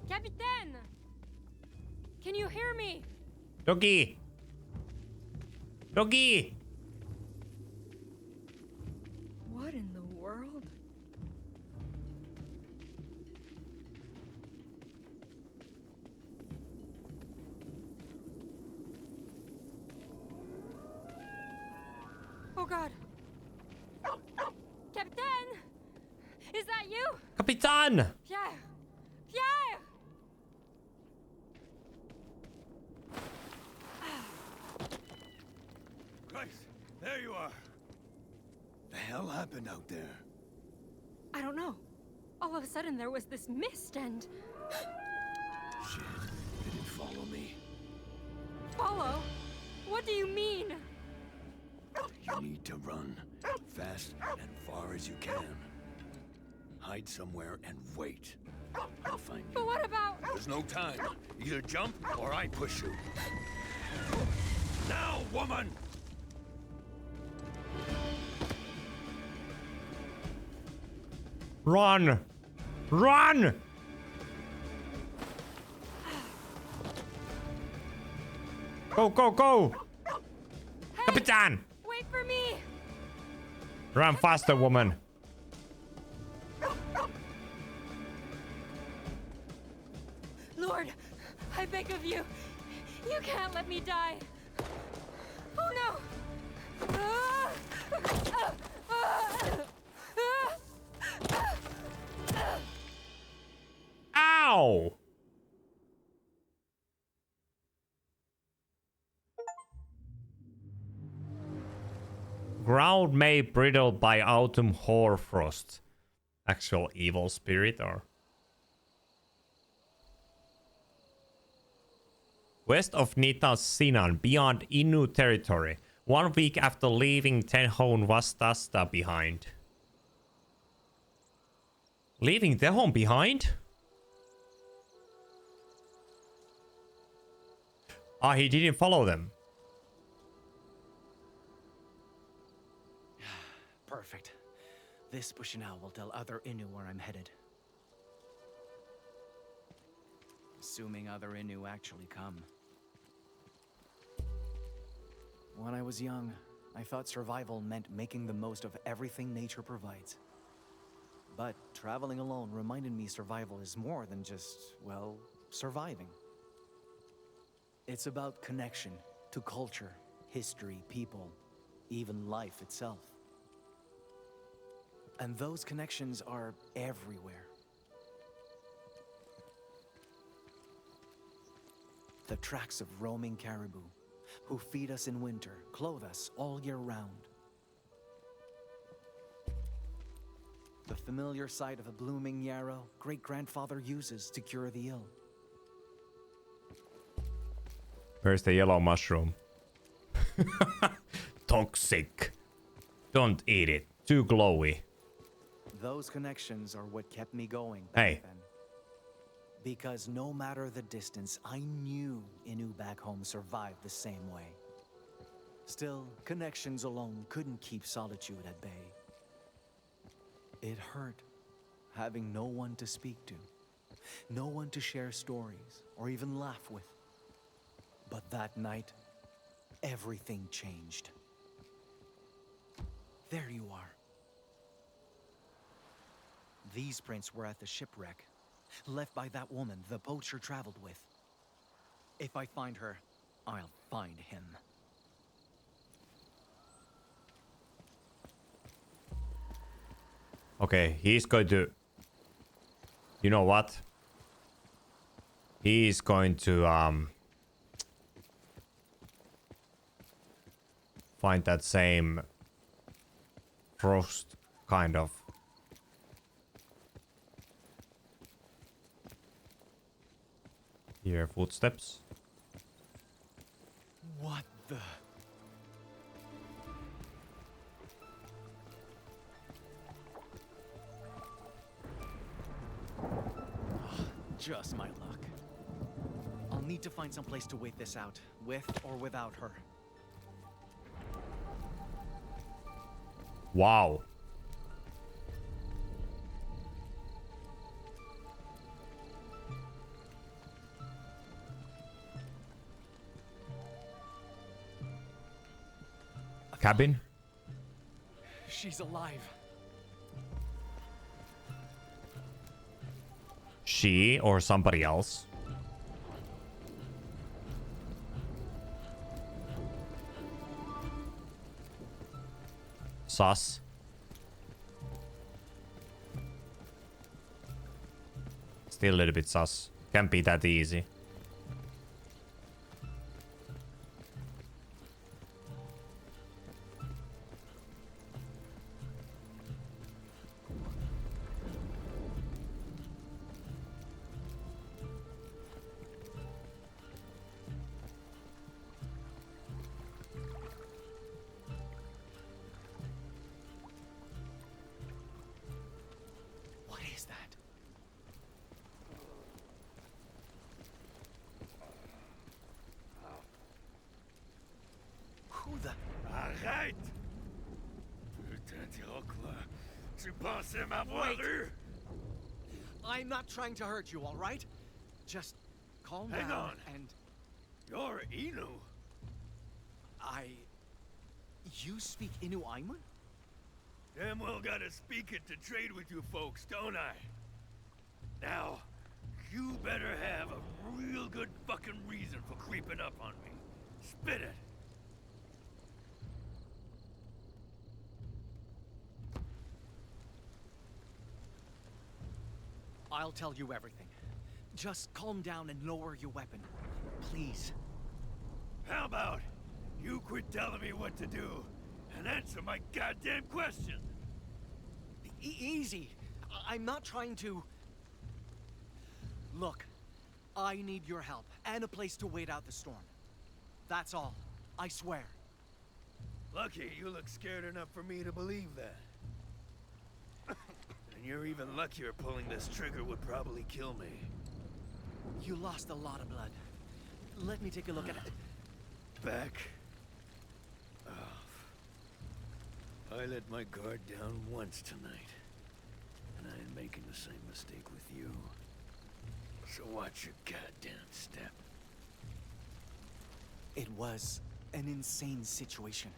Capitaine! Can you hear me? Doggy! Doggy! What in the world? Oh God. Capitaine! Is that you? Capitan! Pierre! Pierre! Christ, there you are. The hell happened out there? I don't know. All of a sudden there was this mist and... Shit, did it follow me? Follow? What do you mean? You need to run, fast and far as you can. Hide somewhere and wait. I'll find But you. what about... There's no time. Either jump or I push you. Now, woman! Run! Run! Go, go, go! Hey, Capitan! wait for me! Run faster, woman. Lord, I beg of you. You can't let me die. Oh no! Ow! Ground made brittle by autumn hoarfrost. Actual evil spirit or... West of Sinan, beyond Innu territory. 1 week after leaving Tenhon Vastasta behind. Leaving Tenhon behind? Ah, he didn't follow them. Perfect. This Bushinao will tell other Innu where I'm headed. Assuming other Innu actually come. When I was young, I thought survival meant making the most of everything nature provides. But traveling alone reminded me survival is more than just, well, surviving. It's about connection to culture, history, people, even life itself. And those connections are everywhere. The tracks of roaming caribou, who feed us in winter, clothe us all year round. The familiar sight of a blooming yarrow great-grandfather uses to cure the ill. Where's the yellow mushroom? Toxic. Don't eat it. Too glowy. Those connections are what kept me going back Hey. then. Because no matter the distance, I knew Innu back home survived the same way. Still, connections alone couldn't keep solitude at bay. It hurt, having no one to speak to, no one to share stories or even laugh with. But that night, everything changed. There you are. These prints were at the shipwreck, left by that woman the poacher traveled with. If I find her, I'll find him. Okay, he's going to... You know what? He's going to, find that same frost kind of. Here, footsteps. What the? Just my luck. I'll need to find some place to wait this out, with or without her. Wow. Cabin? She's alive. She or somebody else? Sus. Still a little bit sus. Can't be that easy. What is that? Who the? Arrête! Putain d'Iroquois. Tu pensais m'avoir eu? I'm not trying to hurt you, all right? Just calm Hang down on. and You're Innu. You speak Innu Aimun? Damn well gotta speak it to trade with you folks, don't I? Now, you better have a real good fucking reason for creeping up on me. Spit it. I'll tell you everything. Just calm down and lower your weapon. Please. How about you quit telling me what to do and answer my goddamn question? Easy. I'm not trying to... Look, I need your help and a place to wait out the storm. That's all. I swear. Lucky you look scared enough for me to believe that. And you're even luckier pulling this trigger would probably kill me. You lost a lot of blood. Let me take a look at it. Back off. I let my guard down once tonight, and I ain't making the same mistake with you. So watch your goddamn step. It was an insane situation.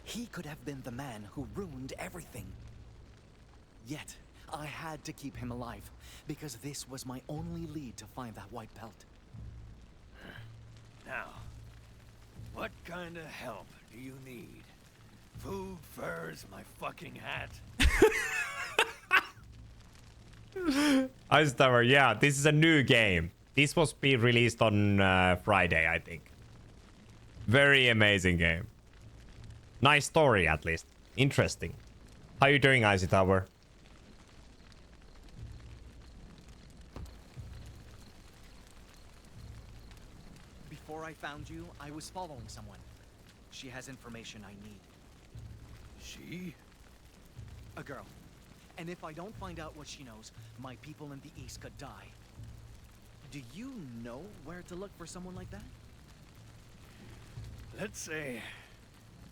He could have been the man who ruined everything. Yet, I had to keep him alive, because this was my only lead to find that white pelt. Now, what kind of help do you need? Food, furs, my fucking hat? Ice Tower, yeah, this is a new game. This was be released on Friday, I think. Very amazing game. Nice story, at least. Interesting. How you doing, Icy Tower? Before I found you, I was following someone. She has information I need. She? A girl. And if I don't find out what she knows, my people in the East could die. Do you know where to look for someone like that? Let's say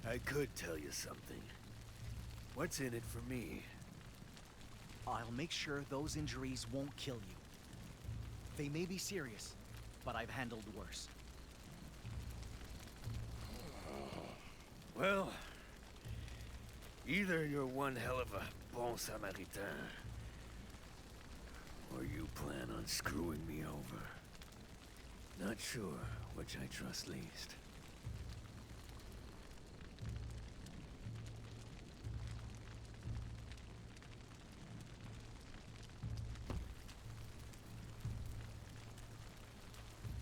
I could tell you something. What's in it for me? I'll make sure those injuries won't kill you. They may be serious, but I've handled worse. Well, either you're one hell of a bon Samaritain, or you plan on screwing me over. Not sure which I trust least.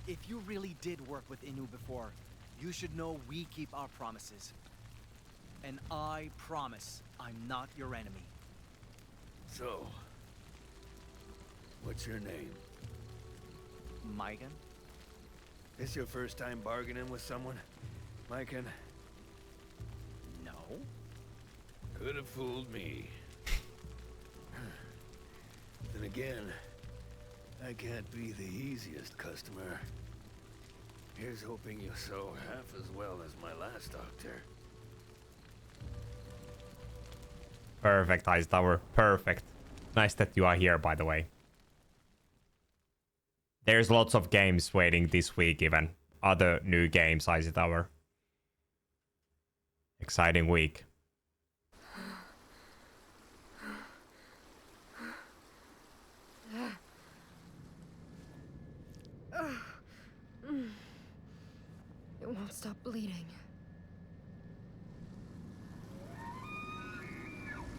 If you really did work with Innu before, you should know we keep our promises. And I promise I'm not your enemy. So, what's your name? Maikan? This your first time bargaining with someone, Maikan? No. Could have fooled me. Then again, I can't be the easiest customer. Here's hoping you sew half as well as my last doctor. Perfect, Ice Tower. Perfect. Nice that you are here, by the way. There's lots of games waiting this week, even. Other new games, Ice Tower. Exciting week. It won't stop bleeding.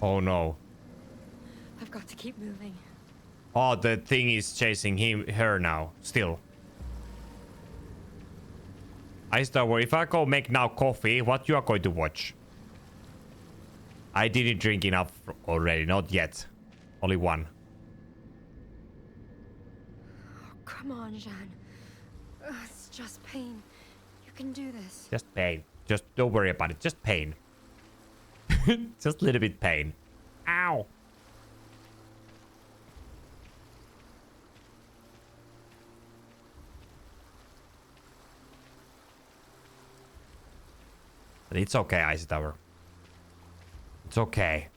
Oh no. I've got to keep moving. Oh, the thing is chasing her now, still. Ice Tower, if I go make now coffee, what you are going to watch? I didn't drink enough already, not yet. Only one. Oh, come on, Jeanne. It's just pain. You can do this. Just pain. Just don't worry about it. Just pain. Just a little bit pain. Ow. But it's okay, Ice Tower. It's okay.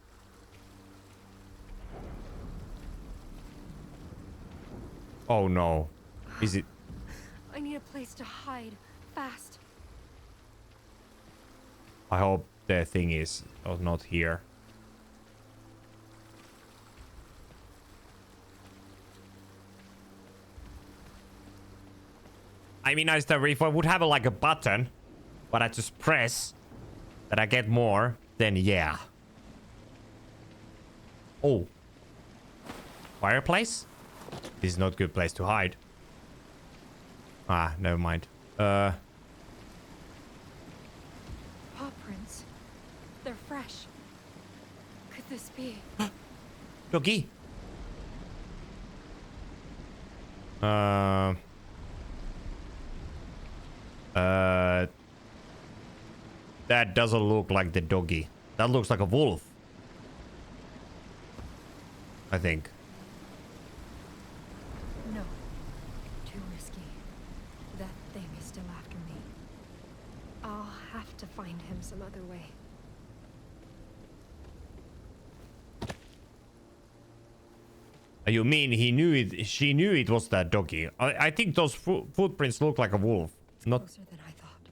Oh no. Is it? I need a place to hide. Fast. I hope the thing is not here. I mean, Ice Tower, if I would have like a button, but I just press that I get more, then yeah. Oh. Fireplace? This is not a good place to hide. Ah, never mind. Paw prints. They're fresh. Could this be? Doggy. That doesn't look like the doggy. That looks like a wolf. I think. No. Too risky. That thing is still after me. I'll have to find him some other way. You mean he knew it? She knew it was that doggy. I think those footprints look like a wolf. Not. Closer than I thought.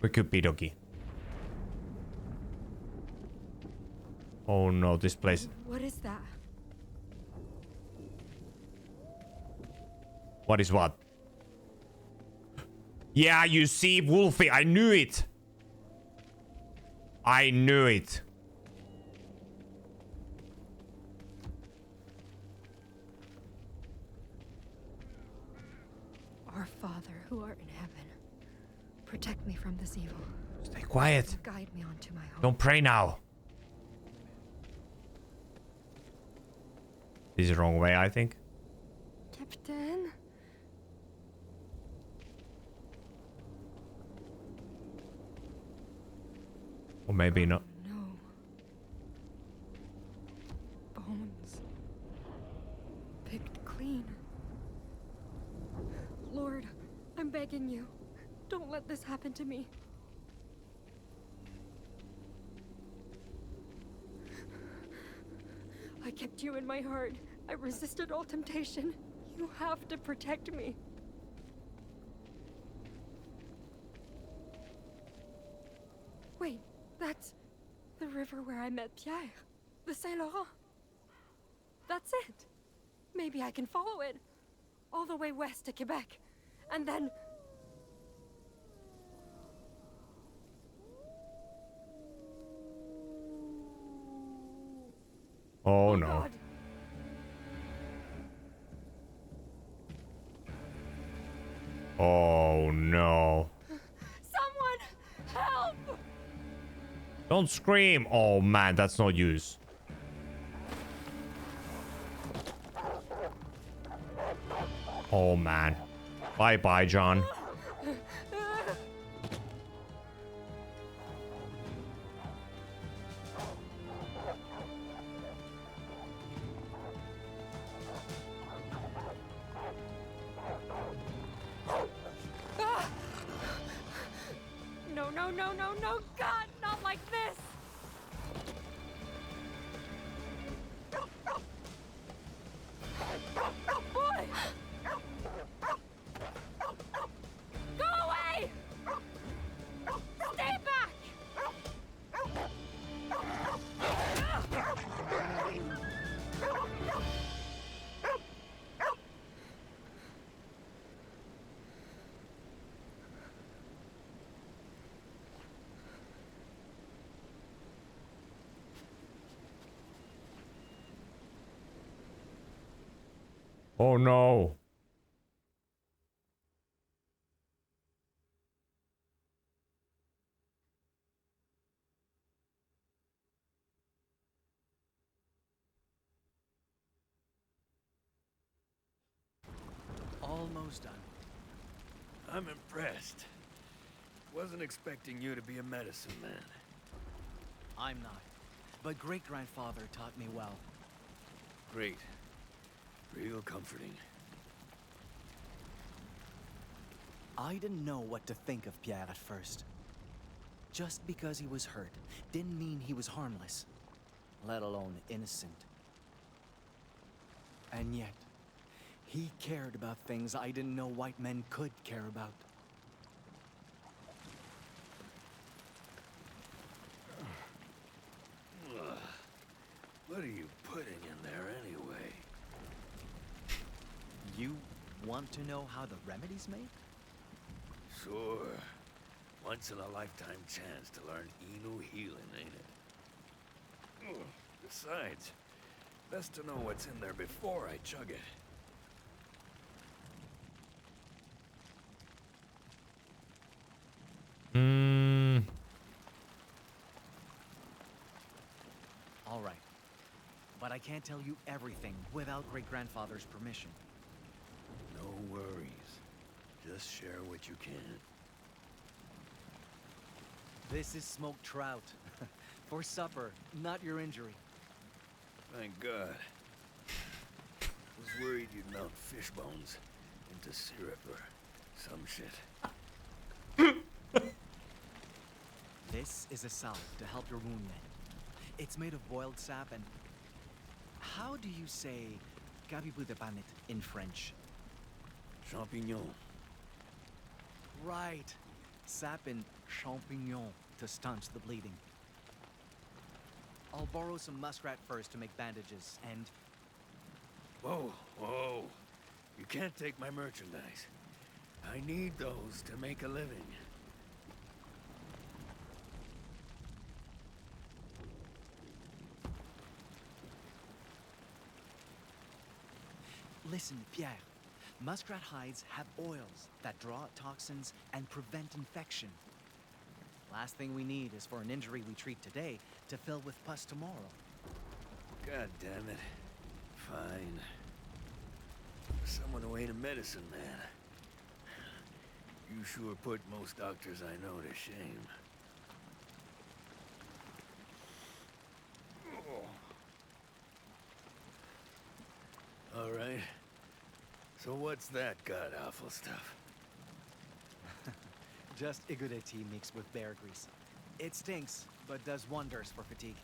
It could be doggy. Oh no, this place. What is that? What is what? Yeah, you see, Wolfie, I knew it. I knew it. Our Father who art in heaven, protect me from this evil. Stay quiet. Guide me onto my home. Don't pray now. This is the wrong way, I think. Captain? Or maybe not. No. Bones. Picked clean. Lord, I'm begging you. Don't let this happen to me. I kept you in my heart. I resisted all temptation. You have to protect me. Wait, that's the river where I met Pierre. The Saint Laurent. That's it. Maybe I can follow it. All the way west to Quebec. And then... Oh no. God. Oh no. Someone help! Don't scream. Oh man, that's no use. Oh man. Bye bye, John. No, no, no, no, no, God, not like this! Boy! Go away! Stay back! Oh no. Almost done. I'm impressed. Wasn't expecting you to be a medicine man. I'm not. But great-grandfather taught me well. Great. Real comforting. I didn't know what to think of Pierre at first. Just because he was hurt didn't mean he was harmless, let alone innocent. And yet, he cared about things I didn't know white men could care about. What are you putting in there anyway? You want to know how the remedy's made? Sure. Once in a lifetime chance to learn Innu healing, ain't it? Besides, best to know what's in there before I chug it. All right. But I can't tell you everything without great-grandfather's permission. No worries. Just share what you can. This is smoked trout. For supper, not your injury. Thank God. Was worried you'd melt fish bones into syrup or some shit. This is a salve to help your wound mend. It's made of boiled sap and... How do you say "gabibu de banit" in French? Champignon. Right. Sap and champignon to staunch the bleeding. I'll borrow some muskrat furs to make bandages, and... Whoa, whoa. You can't take my merchandise. I need those to make a living. Listen, Pierre. Muskrat hides have oils that draw out toxins and prevent infection. Last thing we need is for an injury we treat today to fill with pus tomorrow. God damn it. Fine. For someone who ain't a medicine man, you sure put most doctors I know to shame. All right. So what's that god-awful stuff? Just Igure tea mixed with bear grease. It stinks, but does wonders for fatigue.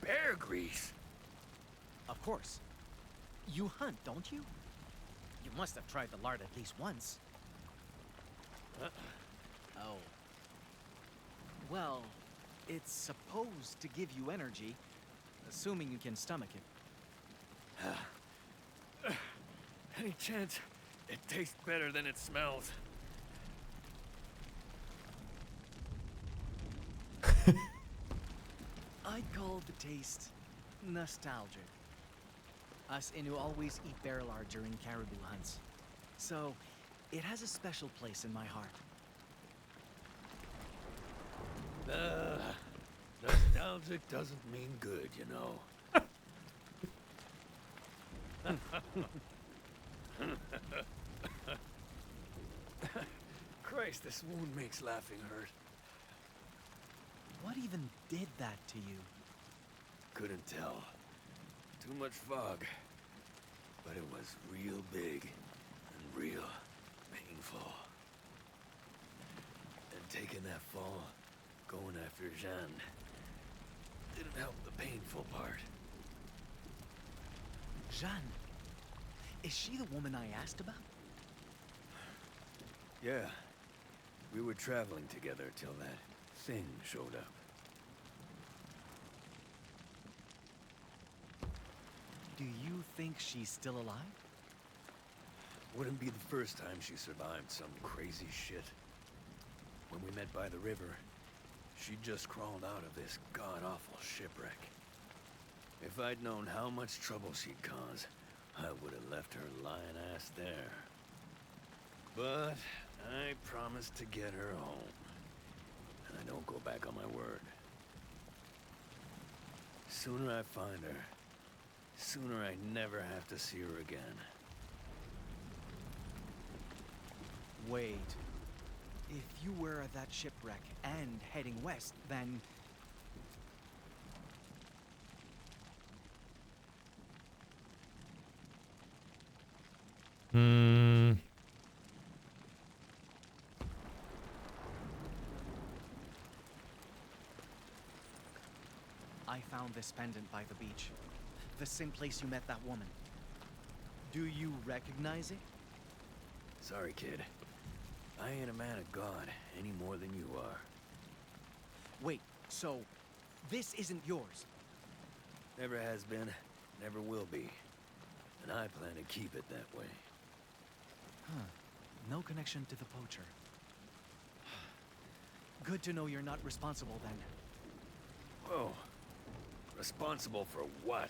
Bear grease? Of course. You hunt, don't you? You must have tried the lard at least once. Oh. Well, it's supposed to give you energy, assuming you can stomach it. Any chance it tastes better than it smells? I'd call the taste nostalgic. Us Innu always eat bear lard during caribou hunts, so it has a special place in my heart. Nostalgic doesn't mean good, you know. Christ, this wound makes laughing hurt. What even did that to you? Couldn't tell. Too much fog. But it was real big and real painful. And taking that fall, going after Jeanne, didn't help the painful part. Jeanne? Is she the woman I asked about? Yeah. We were traveling together till that thing showed up. Do you think she's still alive? Wouldn't be the first time she survived some crazy shit. When we met by the river, she just crawled out of this god-awful shipwreck. If I'd known how much trouble she'd cause, I would have left her lying ass there. But I promised to get her home. And I don't go back on my word. Sooner I find her, sooner I never have to see her again. Wait. If you were at that shipwreck and heading west, then... I found this pendant by the beach. The same place you met that woman. Do you recognize it? Sorry, kid. I ain't a man of God any more than you are. Wait, so this isn't yours? Never has been, never will be. And I plan to keep it that way. Huh. No connection to the poacher. Good to know you're not responsible then. Whoa. Responsible for what?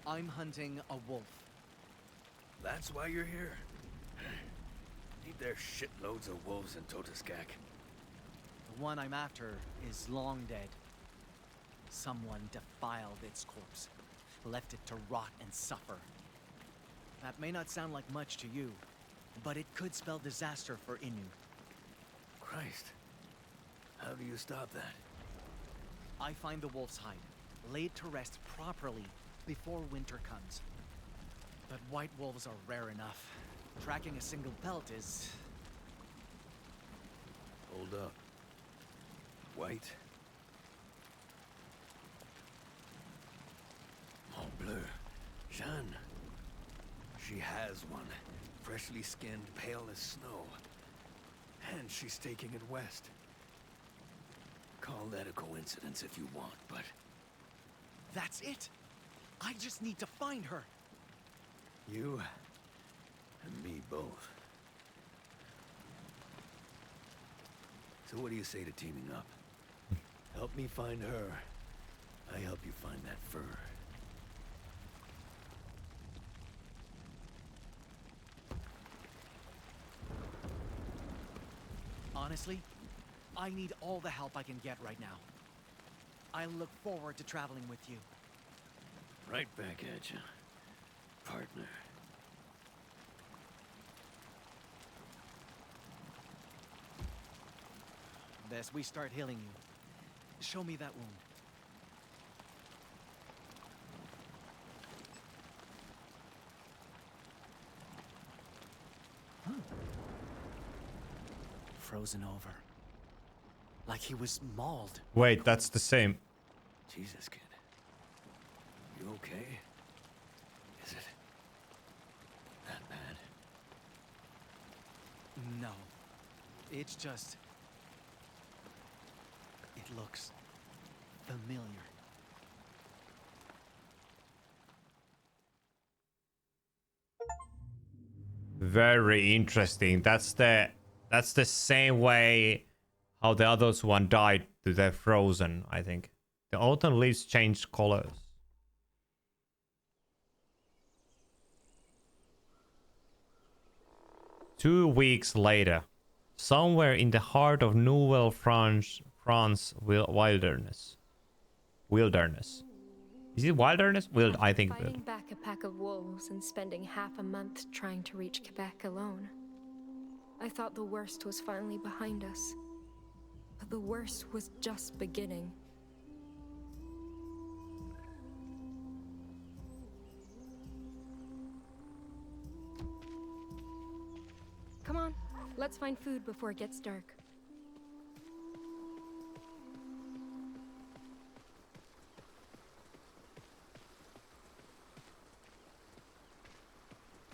I'm hunting a wolf. That's why you're here? Ain't there shitloads of wolves in Totoskak? The one I'm after is long dead. Someone defiled its corpse, left it to rot and suffer. That may not sound like much to you, but it could spell disaster for Innu. Christ. How do you stop that? I find the wolf's hide, laid to rest properly before winter comes. But white wolves are rare enough. Tracking a single pelt is... Hold up. White? Mon bleu. Jeanne. She has one. Freshly skinned, pale as snow. And she's taking it west. Call that a coincidence if you want, but... That's it! I just need to find her! You and me both. So what do you say to teaming up? Help me find her. I help you find that fur. Honestly, I need all the help I can get right now. I look forward to traveling with you. Right back at you, partner. Best we start healing you. Show me that wound. Frozen over. Like he was mauled. Wait, that's the same. Jesus, kid. You okay? Is it that bad? No. It's just... It looks familiar. Very interesting. That's the same way how the others one died to the frozen, I think. The autumn leaves change colors. 2 weeks later, somewhere in the heart of Nouvelle France wilderness. Wilderness. Is it wilderness? I think Fighting back a pack of wolves and spending half a month trying to reach Quebec alone, I thought the worst was finally behind us. But the worst was just beginning. Come on, let's find food before it gets dark.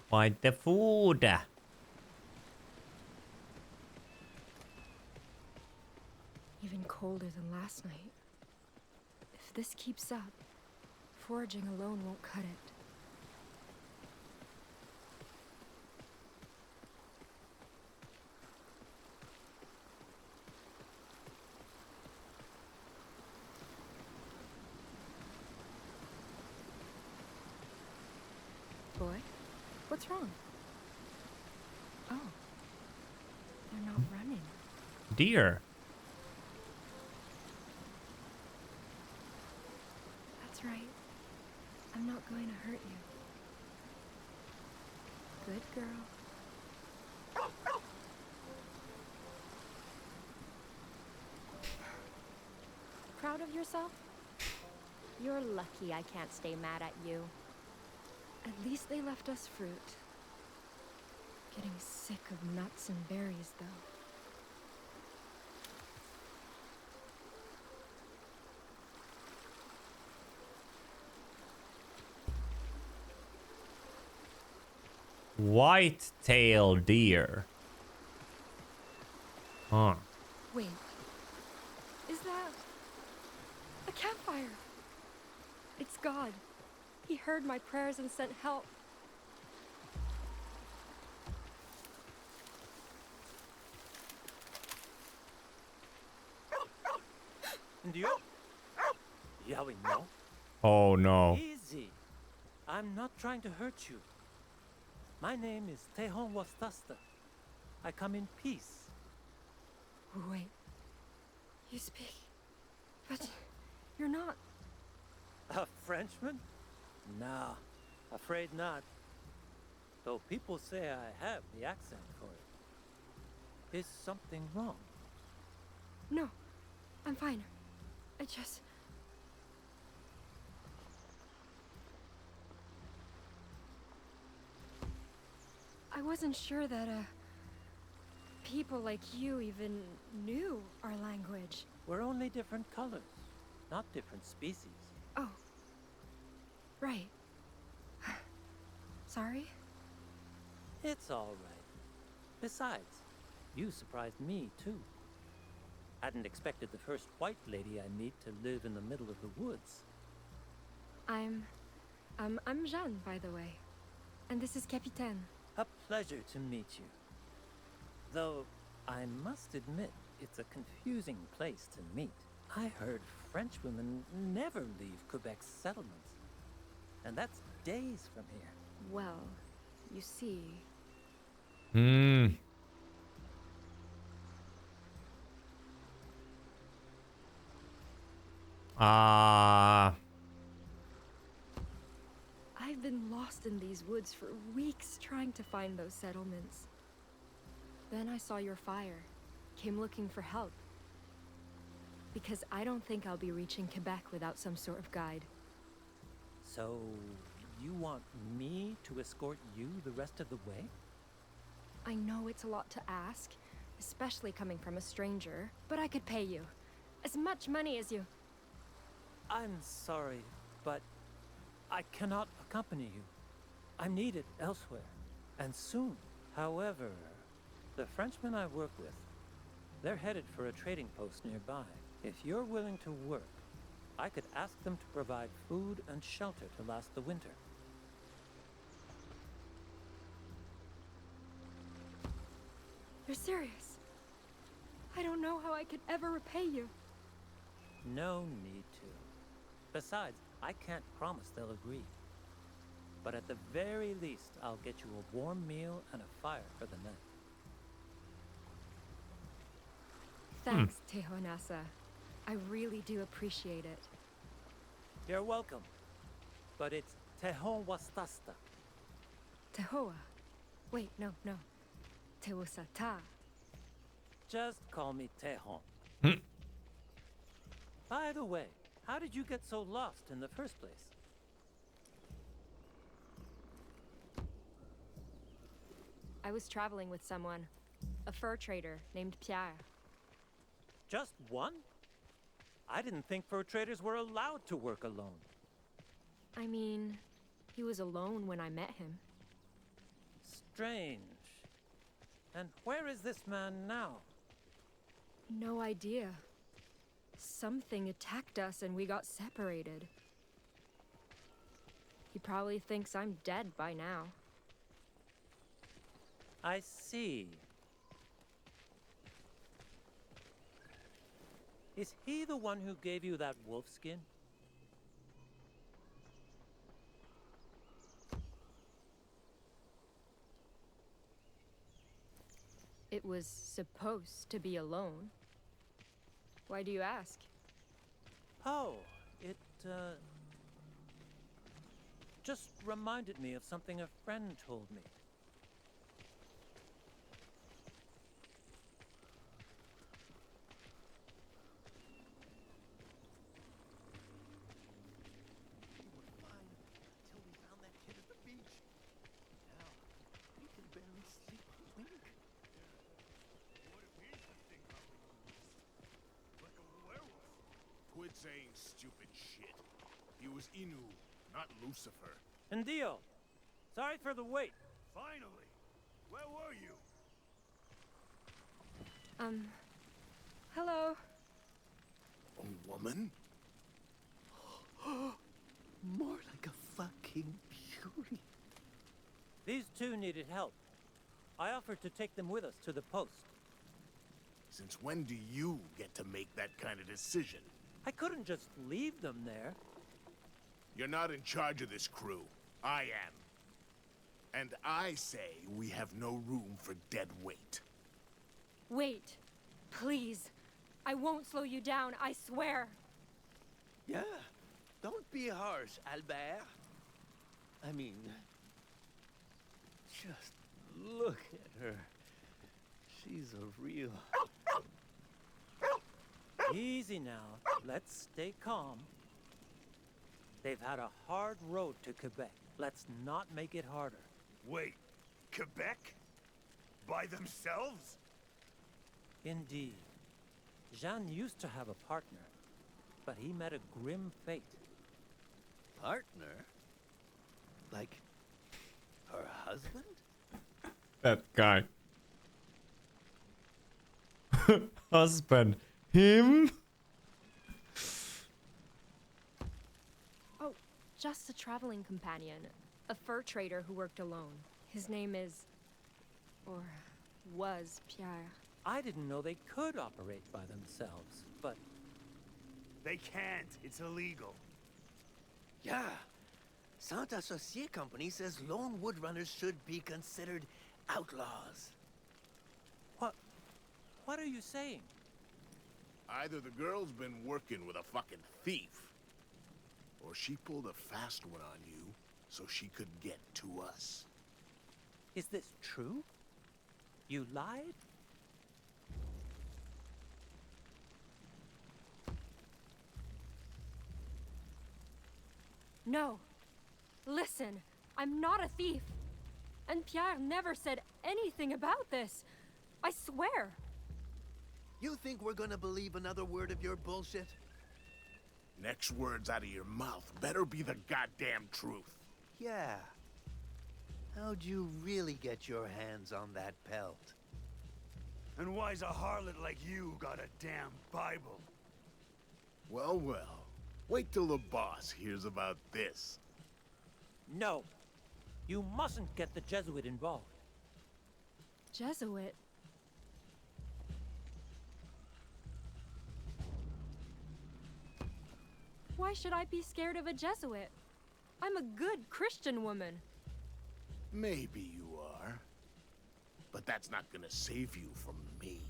Find the food. Even colder than last night. If this keeps up, foraging alone won't cut it. Boy, what's wrong? Oh, they're not running. Deer. That's right. I'm not going to hurt you. Good girl. Proud of yourself? You're lucky I can't stay mad at you. At least they left us fruit. Getting sick of nuts and berries, though. White-tailed deer. Huh. Wait. Is that a campfire? It's God. He heard my prayers and sent help. And you? Yeah, we know. Oh no. Easy. I'm not trying to hurt you. My name is Tehon Wastasta. I come in peace. Wait. You speak. But you're not. A Frenchman? Nah, afraid not. Though people say I have the accent for it. Is something wrong? No. I'm fine. I just. I wasn't sure that, people like you even knew our language. We're only different colors, not different species. Oh. Right. Sorry? It's all right. Besides, you surprised me, too. Hadn't expected the first white lady I meet to live in the middle of the woods. I'm Jeanne, by the way. And this is Capitaine. A pleasure to meet you. Though, I must admit, it's a confusing place to meet. I heard French women never leave Quebec's settlements. And that's days from here. Well, you see. I've been lost in these woods for weeks trying to find those settlements. Then I saw your fire. Came looking for help. Because I don't think I'll be reaching Quebec without some sort of guide. So, you want me to escort you the rest of the way? I know it's a lot to ask, especially coming from a stranger, but I could pay you. As much money as you... I'm sorry, but I cannot accompany you. I'm needed elsewhere, and soon. However, the Frenchmen I work with, they're headed for a trading post nearby. If you're willing to work, I could ask them to provide food and shelter to last the winter. You're serious? I don't know how I could ever repay you. No need to. Besides, I can't promise they'll agree. But at the very least, I'll get you a warm meal and a fire for the night. Thanks, Tehonasa. I really do appreciate it. You're welcome. But it's Tehon Wastasta. Tehoa. Wait, no. Teosata. Just call me Tehon. Hmm. By the way, how did you get so lost in the first place? I was traveling with someone, a fur trader named Pierre. Just one? I didn't think fur traders were allowed to work alone. I mean, he was alone when I met him. Strange. And where is this man now? No idea. Something attacked us and we got separated. He probably thinks I'm dead by now. I see. Is he the one who gave you that wolf skin? It was supposed to be alone. Why do you ask? Oh, it, just reminded me of something a friend told me. Quit saying stupid shit. He was Innu, not Lucifer. And Dio, sorry for the wait. Finally! Where were you? Hello? A woman? More like a fucking beauty. These two needed help. I offered to take them with us to the post. Since when do you get to make that kind of decision? I couldn't just leave them there. You're not in charge of this crew. I am. And I say we have no room for dead weight. Wait. Please. I won't slow you down, I swear. Yeah, don't be harsh, Albert. I mean, just look at her. She's a real... Easy now. Let's stay calm. They've had a hard road to Quebec. Let's not make it harder. Wait, Quebec? By themselves? Indeed. Jeanne used to have a partner, but he met a grim fate. Partner? Like, her husband? That guy. Husband. Him? Oh, just a traveling companion. A fur trader who worked alone. His name is... or was Pierre. I didn't know they could operate by themselves, but They can't. It's illegal. Yeah. Saint Associé Company says lone woodrunners should be considered outlaws. what are you saying? Either the girl's been working with a fucking thief, or she pulled a fast one on you so she could get to us. Is this true? You lied? No. Listen, I'm not a thief. And Pierre never said anything about this. I swear. You think we're gonna believe another word of your bullshit? Next words out of your mouth better be the goddamn truth. Yeah. How'd you really get your hands on that pelt? And why's a harlot like you got a damn Bible? Well, well. Wait till the boss hears about this. No. You mustn't get the Jesuit involved. Jesuit? Why should I be scared of a Jesuit? I'm a good Christian woman. Maybe you are. But that's not gonna save you from me.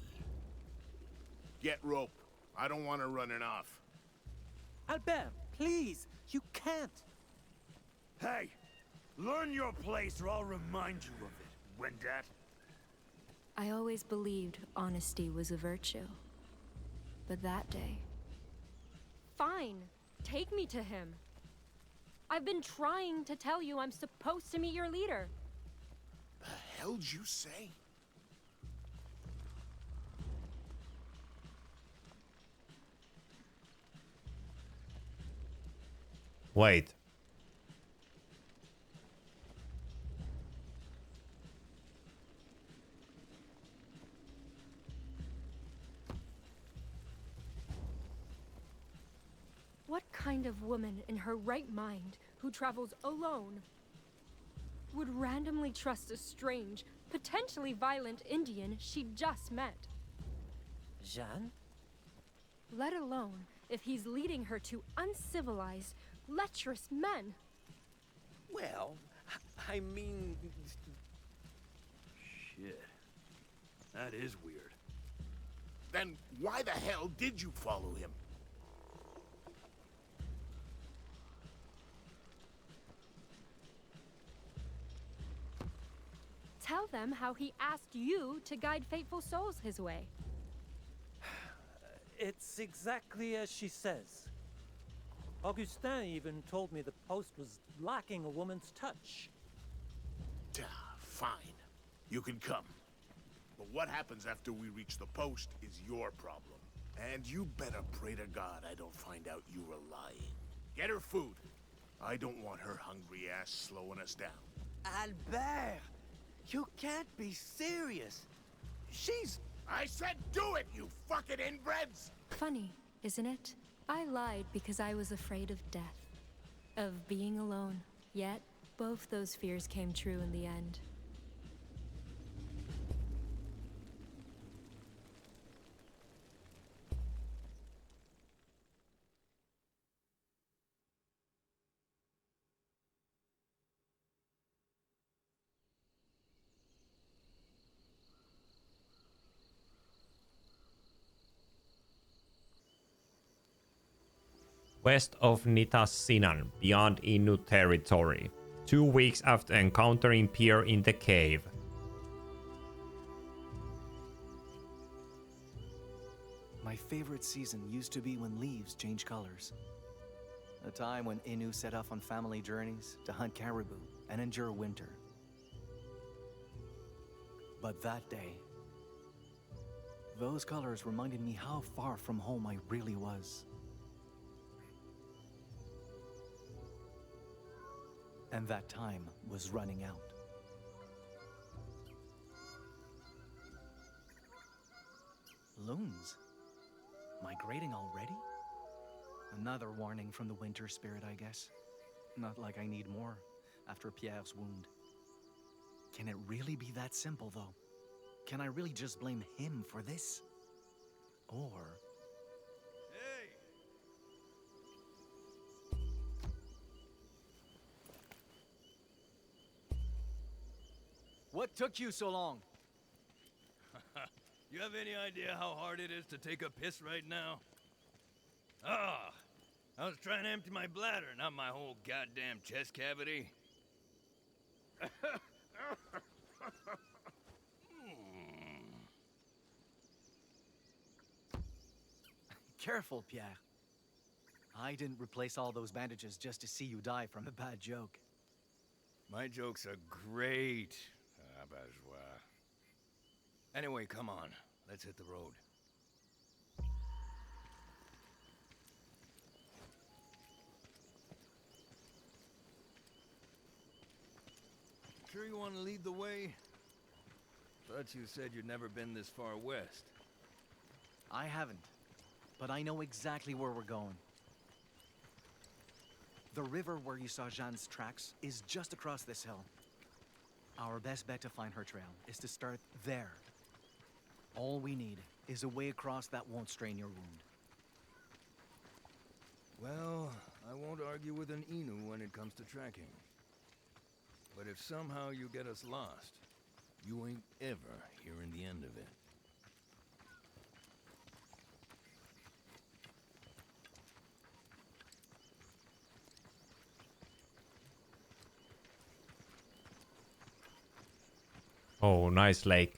Get rope. I don't want her running off. Albert, please, you can't. Hey, learn your place or I'll remind you of it, Wendat. I always believed honesty was a virtue. But that day... Fine. Take me to him. I've been trying to tell you I'm supposed to meet your leader. The hell'd you say? Wait. What kind of woman in her right mind who travels alone would randomly trust a strange, potentially violent Indian she just met? Jeanne? Let alone if he's leading her to uncivilized, lecherous men. Well, I mean... Shit. That is weird. Then why the hell did you follow him? Tell them how he asked you to guide faithful souls his way. It's exactly as she says. Augustin even told me the post was lacking a woman's touch. Fine. You can come. But what happens after we reach the post is your problem. And you better pray to God I don't find out you were lying. Get her food. I don't want her hungry ass slowing us down. Albert! You can't be serious. She's... I said do it, you fucking inbreds! Funny, isn't it? I lied because I was afraid of death. Of being alone. Yet, both those fears came true in the end. West of Nitassinan, beyond Innu territory. 2 weeks after encountering Pierre in the cave. My favorite season used to be when leaves change colors. A time when Innu set off on family journeys to hunt caribou and endure winter. But that day, those colors reminded me how far from home I really was. And that time was running out. Loons? Migrating already? Another warning from the winter spirit, I guess. Not like I need more after Pierre's wound. Can it really be that simple, though? Can I really just blame him for this? Or... Hey! What took you so long? You have any idea how hard it is to take a piss right now? Ah, I was trying to empty my bladder, not my whole goddamn chest cavity. Careful, Pierre. I didn't replace all those bandages just to see you die from a bad joke. My jokes are great. Bourgeois. Anyway, come on. Let's hit the road. Sure you want to lead the way? Thought you said you'd never been this far west. I haven't, but I know exactly where we're going. The river where you saw Jeanne's tracks is just across this hill. Our best bet to find her trail is to start there. All we need is a way across that won't strain your wound. Well, I won't argue with an Innu when it comes to tracking. But if somehow you get us lost, you ain't ever hearing the end of it. Oh, nice lake.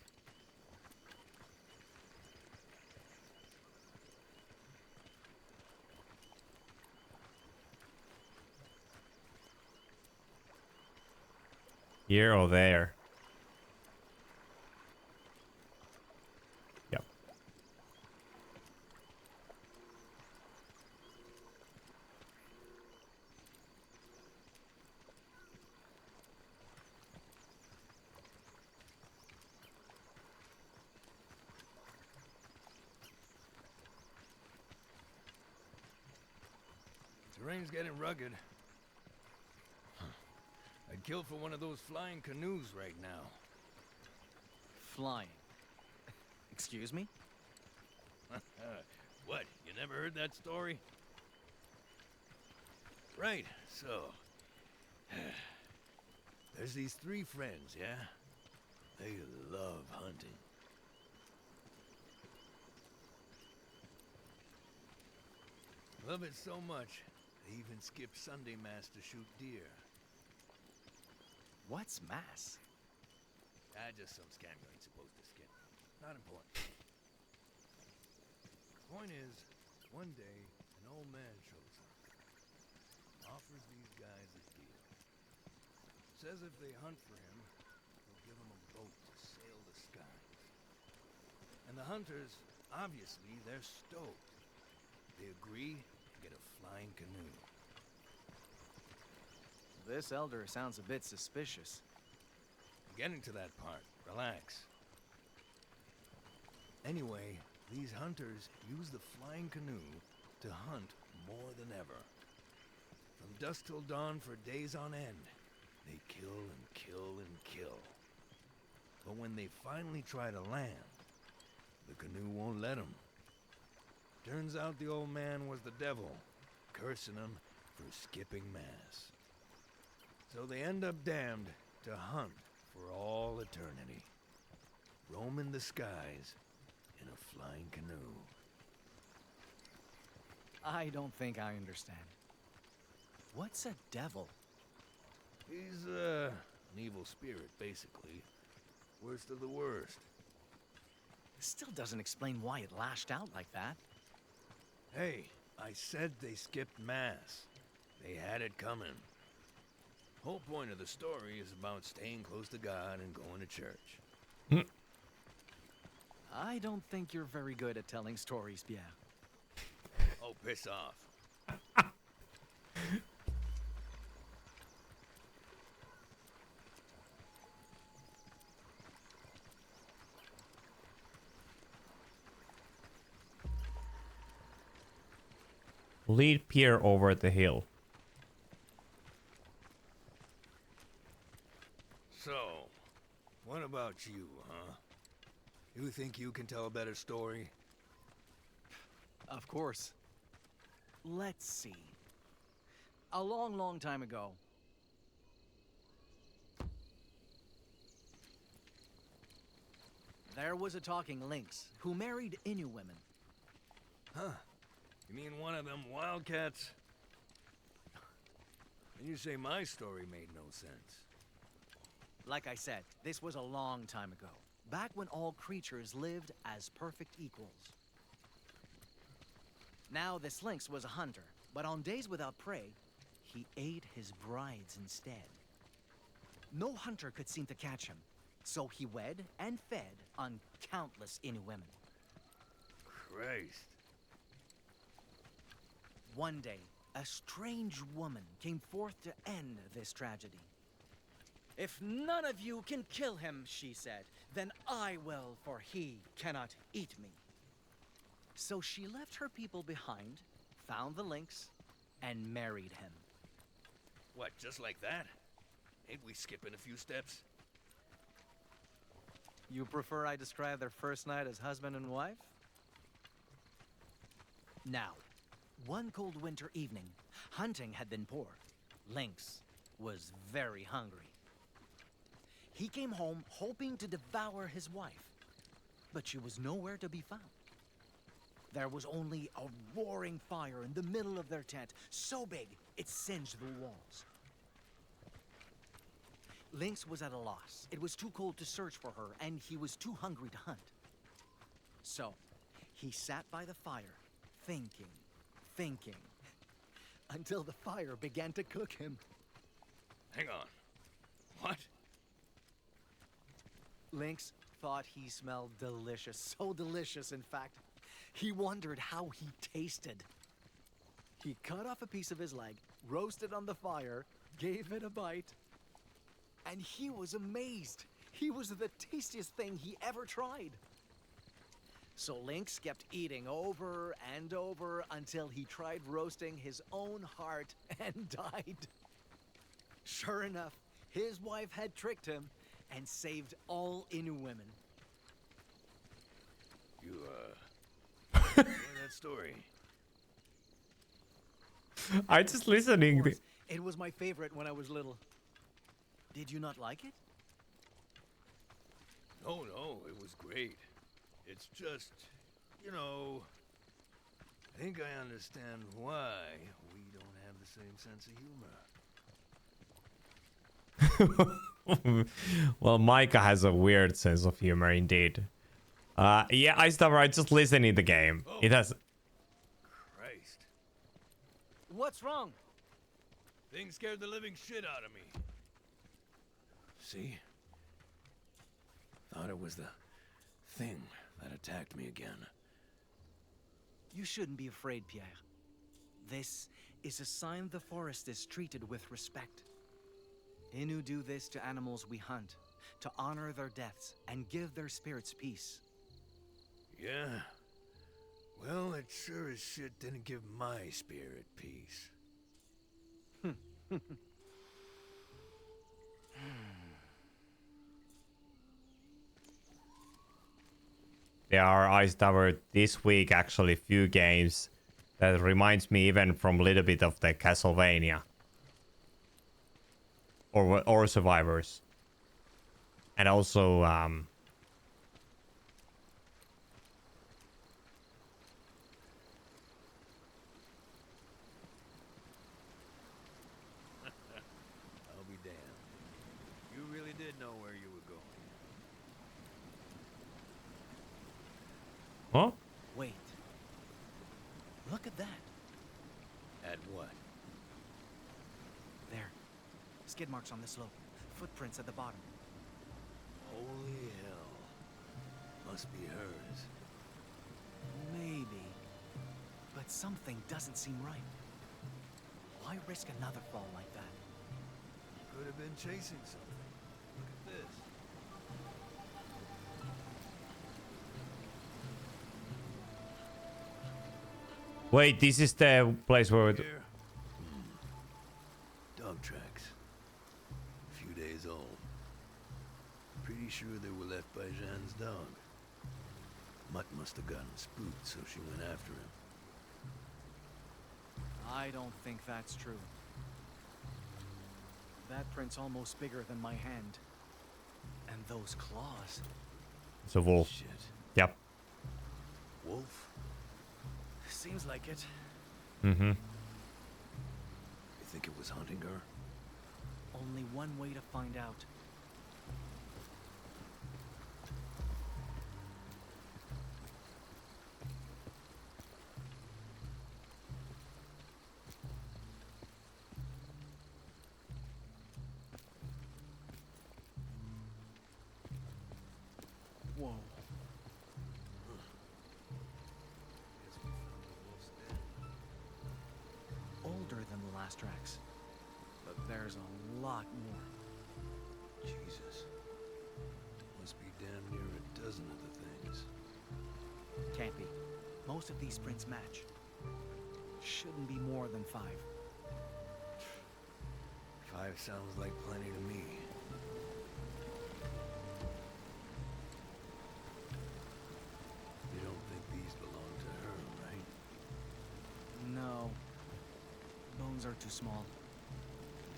Here or there? Yep. Terrain's getting rugged. I'd kill for one of those flying canoes right now. Flying. Excuse me? What, you never heard that story? Right, so... There's these three friends, yeah? They love hunting. Love it so much, they even skip Sunday Mass to shoot deer. What's Mass? Just some scam you ain't supposed to skip. Not important. Point is, one day, an old man shows up. Offers these guys a deal. Says if they hunt for him, he'll give them a boat to sail the skies. And the hunters, obviously, they're stoked. They agree to get a flying canoe. This elder sounds a bit suspicious. Getting to that part. Relax. Anyway, these hunters use the flying canoe to hunt more than ever. From dusk till dawn for days on end, they kill and kill and kill. But when they finally try to land, the canoe won't let them. Turns out the old man was the devil, cursing them for skipping Mass. So they end up damned to hunt for all eternity, roaming the skies in a flying canoe. I don't think I understand. What's a devil? He's, an evil spirit, basically. Worst of the worst. Still doesn't explain why it lashed out like that. Hey, I said they skipped Mass. They had it coming. Whole point of the story is about staying close to God and going to church. I don't think you're very good at telling stories, Pierre. Oh, piss off. Lead Pierre over the hill. So, what about you, huh? You think you can tell a better story? Of course. Let's see. A long, long time ago. There was a talking lynx who married Innu women. Huh. You mean one of them wildcats? And you say my story made no sense. Like I said, this was a long time ago. Back when all creatures lived as perfect equals. Now, this lynx was a hunter, but on days without prey, he ate his brides instead. No hunter could seem to catch him, so he wed and fed on countless Innu women. Christ. One day, a strange woman came forth to end this tragedy. "If none of you can kill him," she said, "then I will, for he cannot eat me." So she left her people behind, found the lynx, and married him. What, just like that? Ain't we skipping a few steps? You prefer I describe their first night as husband and wife? Now, one cold winter evening, hunting had been poor. Lynx was very hungry. He came home hoping to devour his wife, but she was nowhere to be found. There was only a roaring fire in the middle of their tent, so big it singed the walls. Lynx was at a loss. It was too cold to search for her, and he was too hungry to hunt. So, he sat by the fire, thinking, until the fire began to cook him. Hang on. What? Lynx thought he smelled delicious, so delicious, in fact. He wondered how he tasted. He cut off a piece of his leg, roasted on the fire, gave it a bite, and he was amazed. He was the tastiest thing he ever tried. So Lynx kept eating over and over until he tried roasting his own heart and died. Sure enough, his wife had tricked him and saved all Innu women. You, hear that story? I just listening. Of course, it was my favorite when I was little. Did you not like it? No, it was great. It's just, you know, I think I understand why we don't have the same sense of humor. Well, Micah has a weird sense of humor indeed. Yeah, Ice Tower, I just listening the game. Oh. It has. Christ. What's wrong? Thing scared the living shit out of me. See? Thought it was the thing that attacked me again. You shouldn't be afraid, Pierre. This is a sign the forest is treated with respect. Innu do this to animals we hunt, to honor their deaths and give their spirits peace. Yeah? Well, it sure as shit didn't give my spirit peace. There are Ice Tower this week actually few games that reminds me even from a little bit of the Castlevania or Survivors, and also I'll be damned. You really did know where you were going. huh? Wait. Look at that. At what? There. Skid marks on the slope. Footprints at the bottom. Holy hell. Must be hers. Maybe. But something doesn't seem right. Why risk another fall like that? Could have been chasing something. Look at this. Wait, this is the place where Here. Dog tracks. A few days old. Pretty sure they were left by Jeanne's dog. Mutt must have gotten spooked, so she went after him. I don't think that's true. That print's almost bigger than my hand. And those claws. it's a wolf. Shit. Yep. Wolf? Seems like it. Mm-hmm. You think it was hunting her? Only one way to find out. Whoa. Guess we found the wolf's den. Older than the last tracks. But there's a lot more. Jesus. Must be damn near a dozen of the things. Can't be. Most of these prints match. Shouldn't be more than 5. 5 sounds like plenty to me. You don't think these belong to her, right? No. Bones are too small.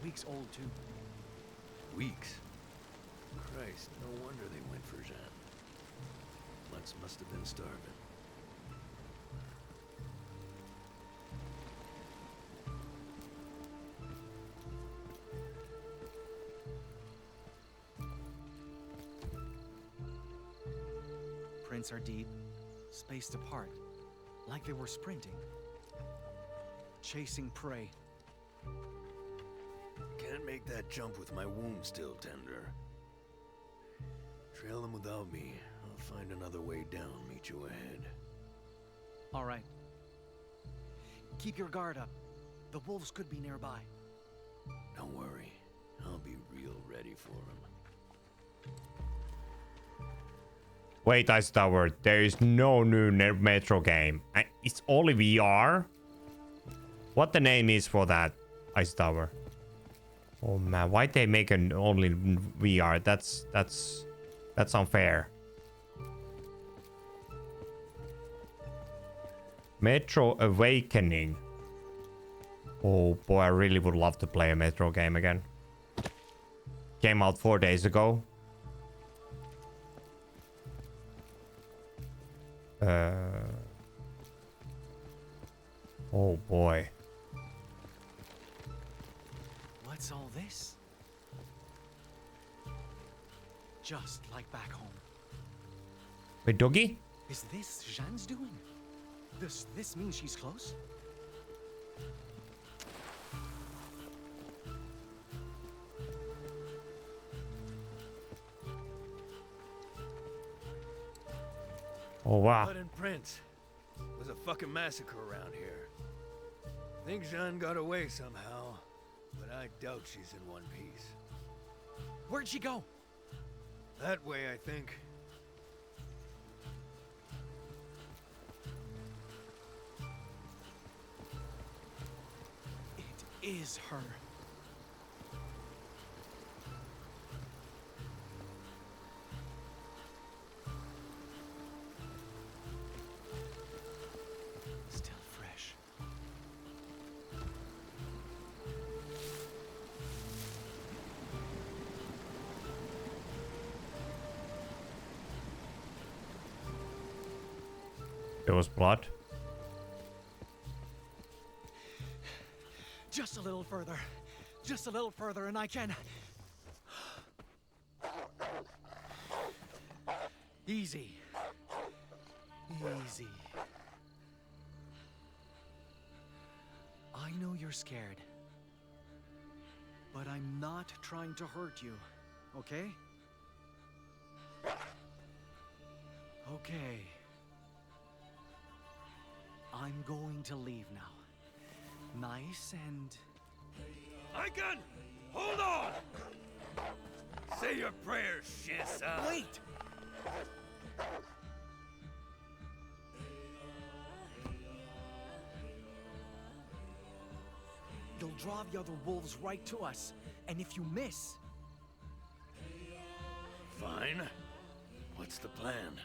Weeks old, too. Weeks? Christ, no wonder they went for Jeanne. Mutts must have been starving. footprints are deep, spaced apart, like they were sprinting. Chasing prey. Can't make that jump with my wound still tender. Trail them without me. I'll find another way down, meet you ahead. All right. Keep your guard up. The wolves could be nearby. Don't worry. I'll be real ready for them. Wait, Ice Tower. There is no new Metro game. It's only VR? What the name is for that, Ice Tower? Oh man, why'd they make an only VR? That's unfair. Metro Awakening. Oh boy, I really would love to play a Metro game again. Came out 4 days ago. Oh boy. What's all this? Just like back home. Wait, doggy? Is this Jeanne's doing? Does this mean she's close? Oh wow. Blood and print. Was a fucking massacre around here. Think Jeanne got away somehow, but I doubt she's in one piece. Where'd she go? That way, I think. It is her. Still fresh. There was blood. Just a little further. Just a little further and I can... Easy. Easy. I know you're scared. But I'm not trying to hurt you, okay? Okay. I'm going to leave now. Nice and... Maikan! Hold on! Say your prayers, Shisa! Wait! You'll draw the other wolves right to us, and if you miss... Fine. What's the plan?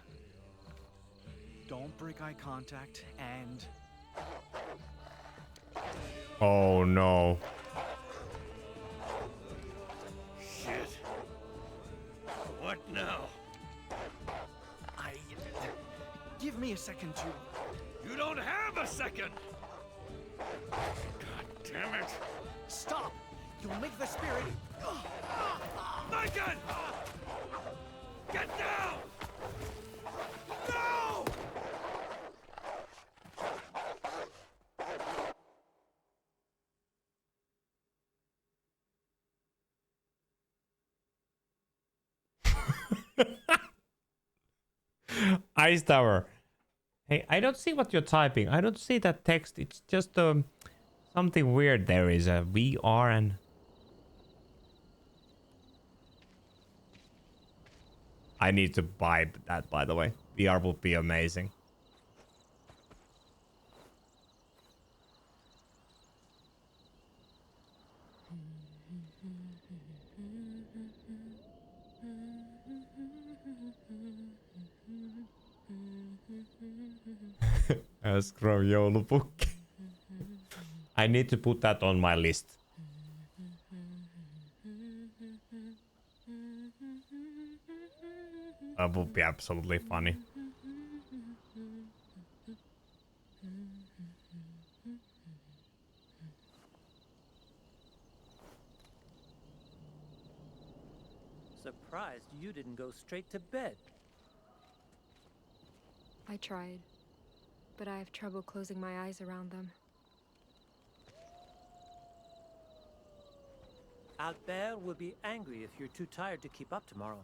Don't break eye contact, and... Oh no. Shit. What now? Give me a second to... You don't have a second! God damn it! Stop! You'll make the spirit... Maikan! Get down! No! Ice Tower. Hey, I don't see what you're typing. I don't see that text. It's just something weird. There is a VR and... I need to buy that, by the way. VR would be amazing. Scroll joulupukki. I need to put that on my list. That would be absolutely funny. Surprised you didn't go straight to bed. I tried, but I have trouble closing my eyes around them. Albert will be angry if you're too tired to keep up tomorrow.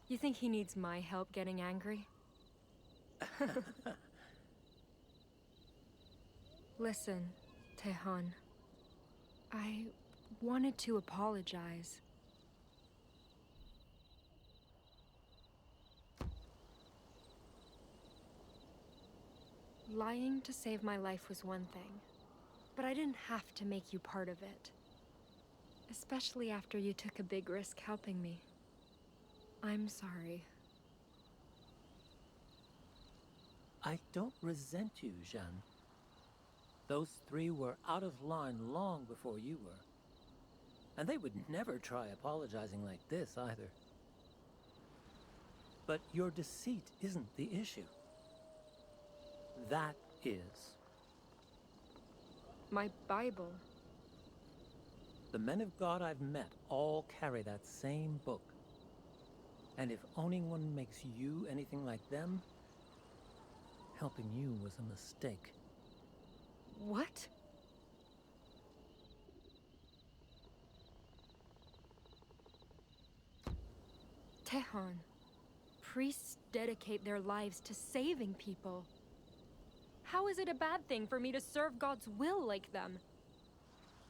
You think he needs my help getting angry? Listen, Tehan. I wanted to apologize. Lying to save my life was one thing, but I didn't have to make you part of it. Especially after you took a big risk helping me. I'm sorry. I don't resent you, Jeanne. Those three were out of line long before you were. And they would never try apologizing like this either. But your deceit isn't the issue. That is. My Bible. The men of God I've met all carry that same book. And if owning one makes you anything like them, helping you was a mistake. What? Tehan, priests dedicate their lives to saving people. How is it a bad thing for me to serve God's will like them?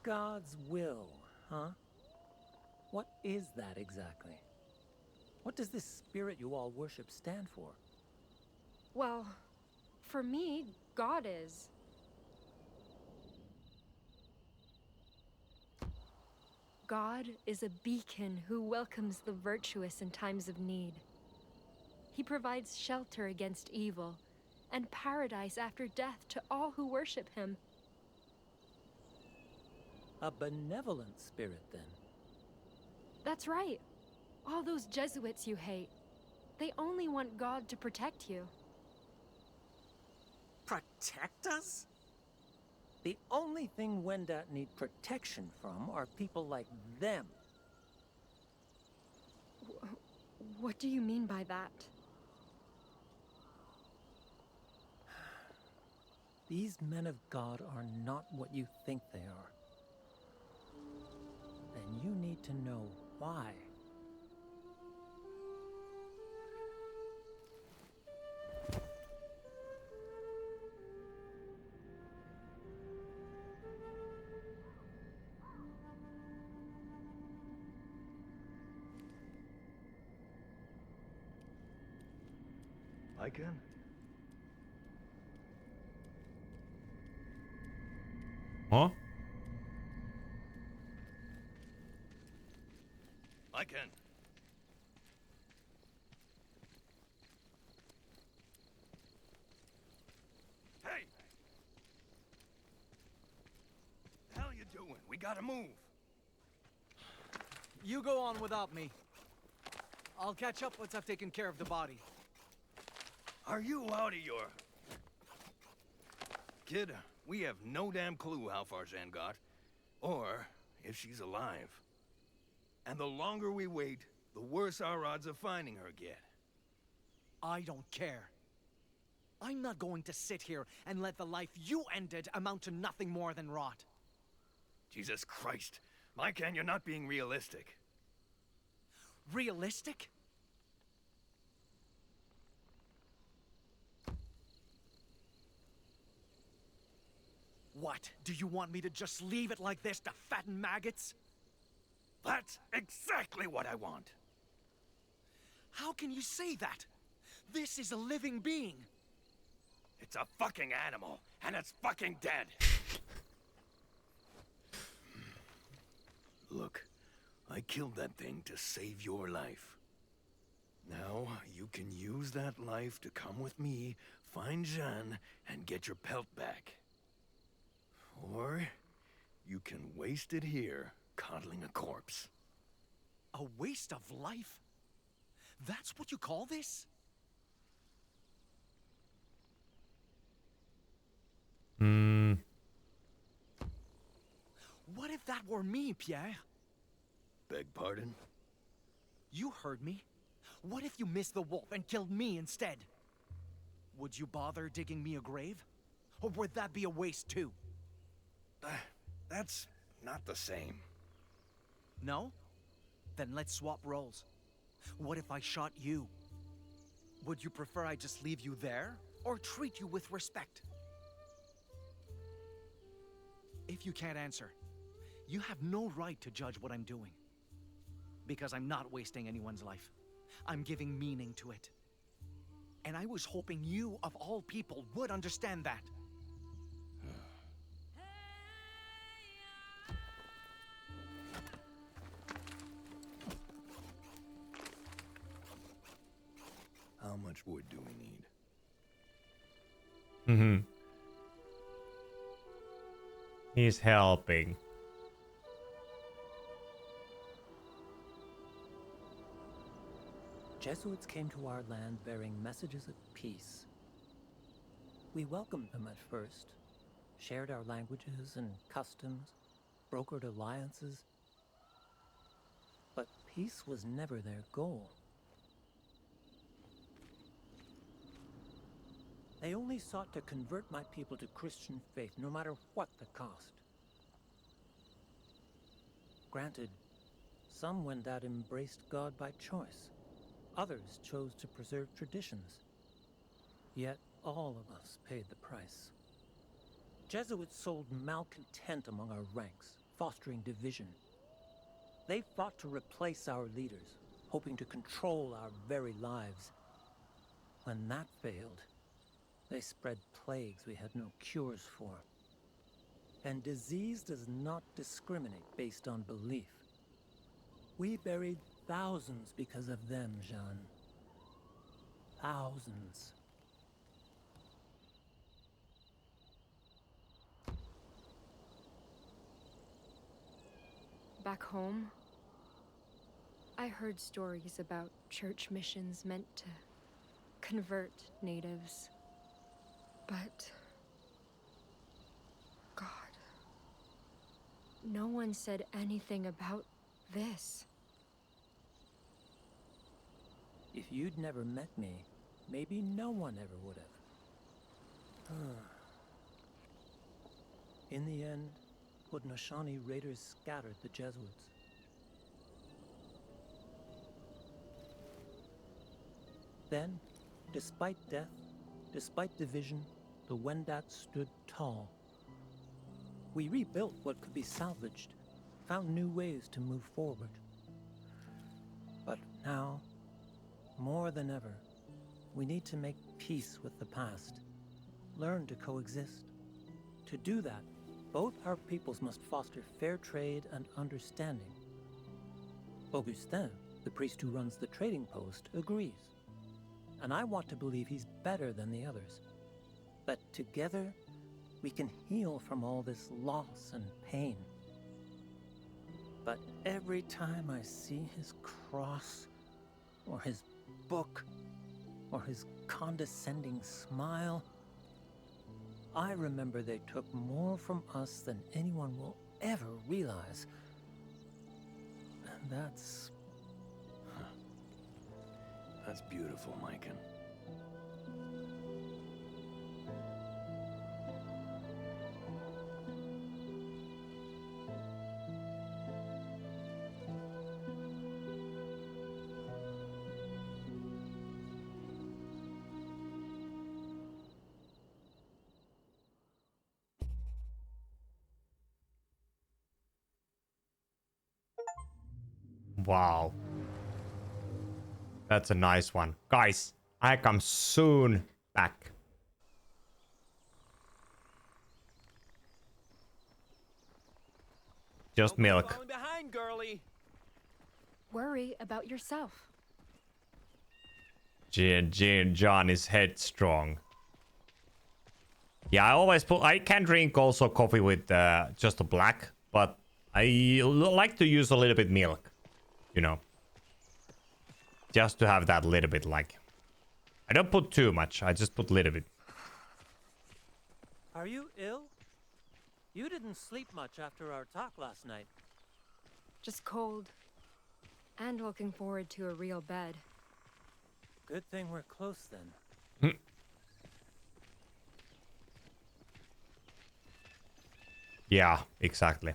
God's will, huh? What is that exactly? What does this spirit you all worship stand for? Well, for me, God is. God is a beacon who welcomes the virtuous in times of need. He provides shelter against evil and paradise after death to all who worship him. A benevolent spirit, then. That's right. All those Jesuits you hate, they only want God to protect you. Protect us? The only thing Wendat need protection from are people like them. What do you mean by that? These men of God are not what you think they are. And you need to know why. Maikan? Huh? Maikan! Hey! The hell you doing? We gotta move. You go on without me. I'll catch up once I've taken care of the body. Are you out of your... Kid, we have no damn clue how far Jeanne got, or if she's alive. And the longer we wait, the worse our odds of finding her get. I don't care. I'm not going to sit here and let the life you ended amount to nothing more than rot. Jesus Christ. Maikan, you're not being realistic. Realistic? What? Do you want me to just leave it like this to fatten maggots? That's exactly what I want. How can you say that? This is a living being. It's a fucking animal, and it's fucking dead. Look, I killed that thing to save your life. Now, you can use that life to come with me, find Jeanne, and get your pelt back. Or, you can waste it here, coddling a corpse. A waste of life? That's what you call this? What if that were me, Pierre? Beg pardon? You heard me. What if you missed the wolf and killed me instead? Would you bother digging me a grave? Or would that be a waste too? That's not the same. No? Then let's swap roles. What if I shot you? Would you prefer I just leave you there, or treat you with respect? If you can't answer, you have no right to judge what I'm doing. Because I'm not wasting anyone's life. I'm giving meaning to it. And I was hoping you, of all people, would understand that. How much wood do we need? He's helping. Jesuits came to our land bearing messages of peace. We welcomed them at first, shared our languages and customs, brokered alliances. But peace was never their goal. They only sought to convert my people to Christian faith, no matter what the cost. Granted, some went that embraced God by choice. Others chose to preserve traditions. Yet all of us paid the price. Jesuits sowed malcontent among our ranks, fostering division. They fought to replace our leaders, hoping to control our very lives. When that failed, they spread plagues we had no cures for. And disease does not discriminate based on belief. We buried thousands because of them, Jeanne. Thousands. Back home, I heard stories about church missions meant to convert natives. But God, no one said anything about this. If you'd never met me, maybe no one ever would have. In the end, Haudenosaunee raiders scattered the Jesuits. Then, despite death, despite division, the Wendat stood tall. We rebuilt what could be salvaged, found new ways to move forward. But now, more than ever, we need to make peace with the past, learn to coexist. To do that, both our peoples must foster fair trade and understanding. Augustin, the priest who runs the trading post, agrees. And I want to believe he's better than the others. That together, we can heal from all this loss and pain. But every time I see his cross, or his book, or his condescending smile, I remember they took more from us than anyone will ever realize. And that's... That's beautiful, Maikan. Wow. That's a nice one. Guys, I come soon back. Just milk. Falling behind, girly. Worry about yourself. John is headstrong. Yeah, I can drink also coffee with just a black, but I like to use a little bit milk, you know. Just to have that little bit, like, I don't put too much, I just put a little bit. Are you ill? You didn't sleep much after our talk last night. Just cold. And looking forward to a real bed. Good thing we're close then. Yeah, exactly.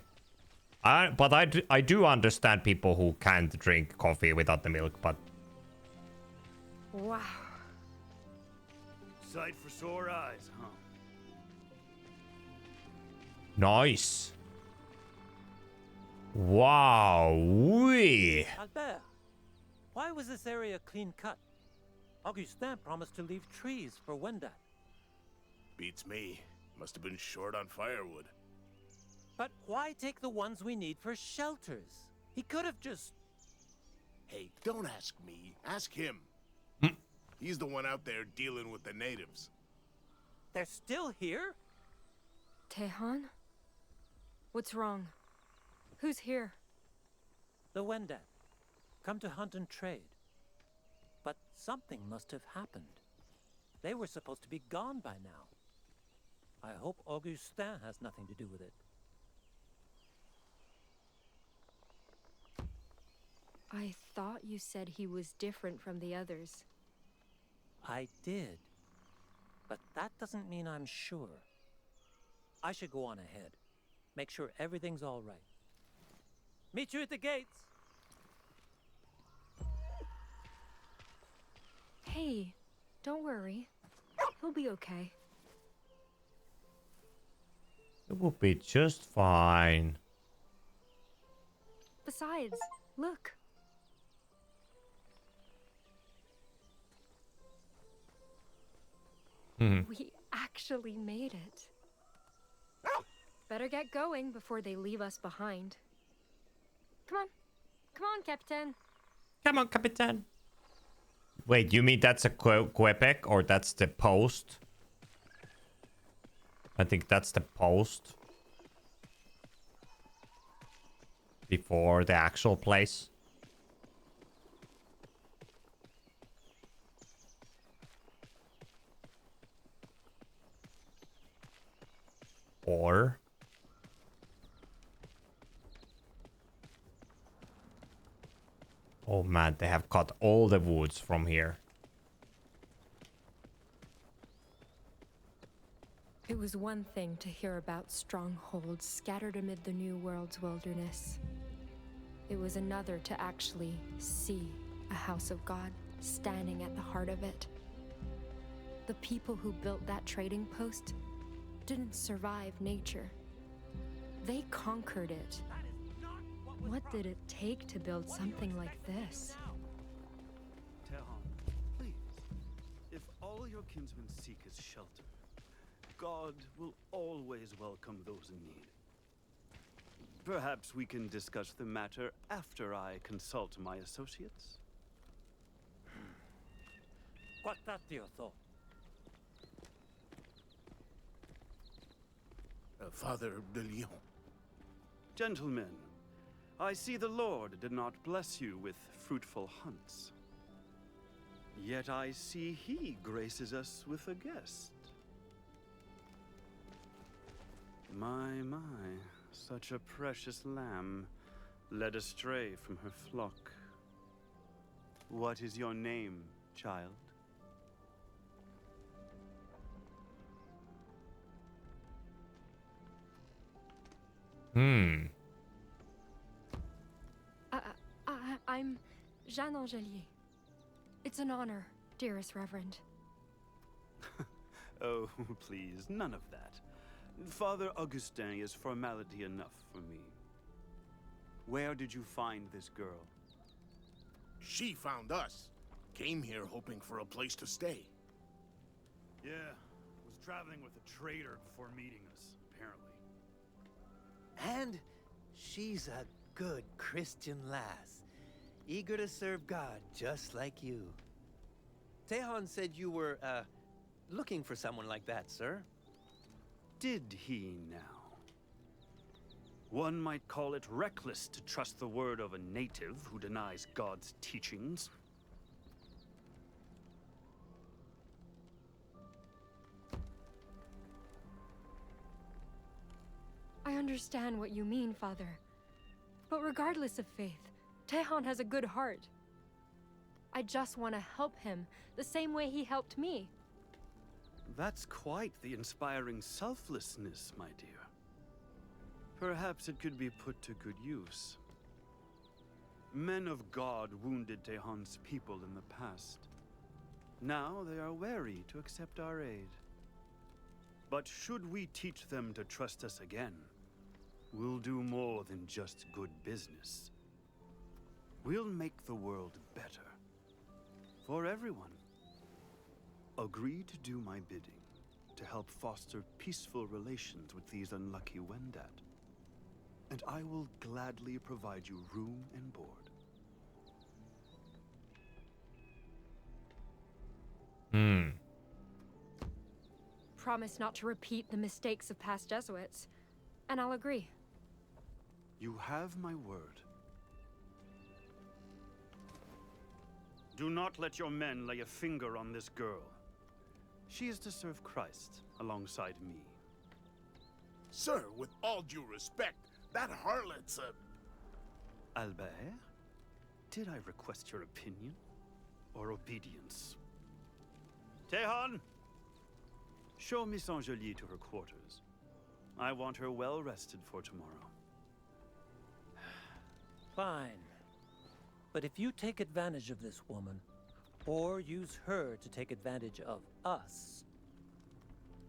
I do understand people who can't drink coffee without the milk, but Wow. Sight for sore eyes, huh? nice. Wow. Wee. Albert, why was this area clean cut? Augustin promised to leave trees for Wendat. Beats me. Must have been short on firewood. But why take the ones we need for shelters? He could have just... Hey, don't ask me. Ask him. He's the one out there dealing with the natives. They're still here? Tehan? What's wrong? Who's here? The Wendat. Come to hunt and trade. But something must have happened. They were supposed to be gone by now. I hope Augustin has nothing to do with it. I thought you said he was different from the others. I did. But that doesn't mean I'm sure. I should go on ahead. Make sure everything's all right. Meet you at the gates! Hey, don't worry. He'll be okay. It will be just fine. Besides, look. We actually made it. Better get going before they leave us behind. Come on. Come on, Captain. Come on, Capitan. Wait, you mean that's a Quebec or that's the post? I think that's the post. Before the actual place. Or... oh man, they have cut all the woods from here. It was one thing to hear about strongholds scattered amid the New World's wilderness. It was another to actually see a house of God standing at the heart of it. The people who built that trading post didn't survive nature. They conquered it. What did it take to build something like this? Tehan, please. If all your kinsmen seek is shelter, God will always welcome those in need. Perhaps we can discuss the matter after I consult my associates. Quattatio tho. Father de Lyon. Gentlemen, I see the Lord did not bless you with fruitful hunts. Yet I see he graces us with a guest. My, such a precious lamb, led astray from her flock. What is your name, child? I'm Jeanne Angelier. It's an honor, dearest Reverend. Oh, please, none of that. Father Augustin is formality enough for me. Where did you find this girl? She found us. Came here hoping for a place to stay. Yeah, was traveling with a trader before meeting us, apparently. And she's a good Christian lass, eager to serve God just like you. Tehan said you were, looking for someone like that, sir. Did he now? One might call it reckless to trust the word of a native who denies God's teachings. I understand what you mean, Father. But regardless of faith, Tehan has a good heart. I just want to help him, the same way he helped me. That's quite the inspiring selflessness, my dear. Perhaps it could be put to good use. Men of God wounded Tehon's people in the past. Now they are wary to accept our aid. But should we teach them to trust us again, we'll do more than just good business. We'll make the world better. For everyone. Agree to do my bidding, to help foster peaceful relations with these unlucky Wendat. And I will gladly provide you room and board. Promise not to repeat the mistakes of past Jesuits, and I'll agree. You have my word. Do not let your men lay a finger on this girl. She is to serve Christ alongside me. Sir, with all due respect, that harlot's a... Albert, did I request your opinion or obedience? Tehon, show Miss Angelique to her quarters. I want her well rested for tomorrow. Fine. But if you take advantage of this woman, or use her to take advantage of us...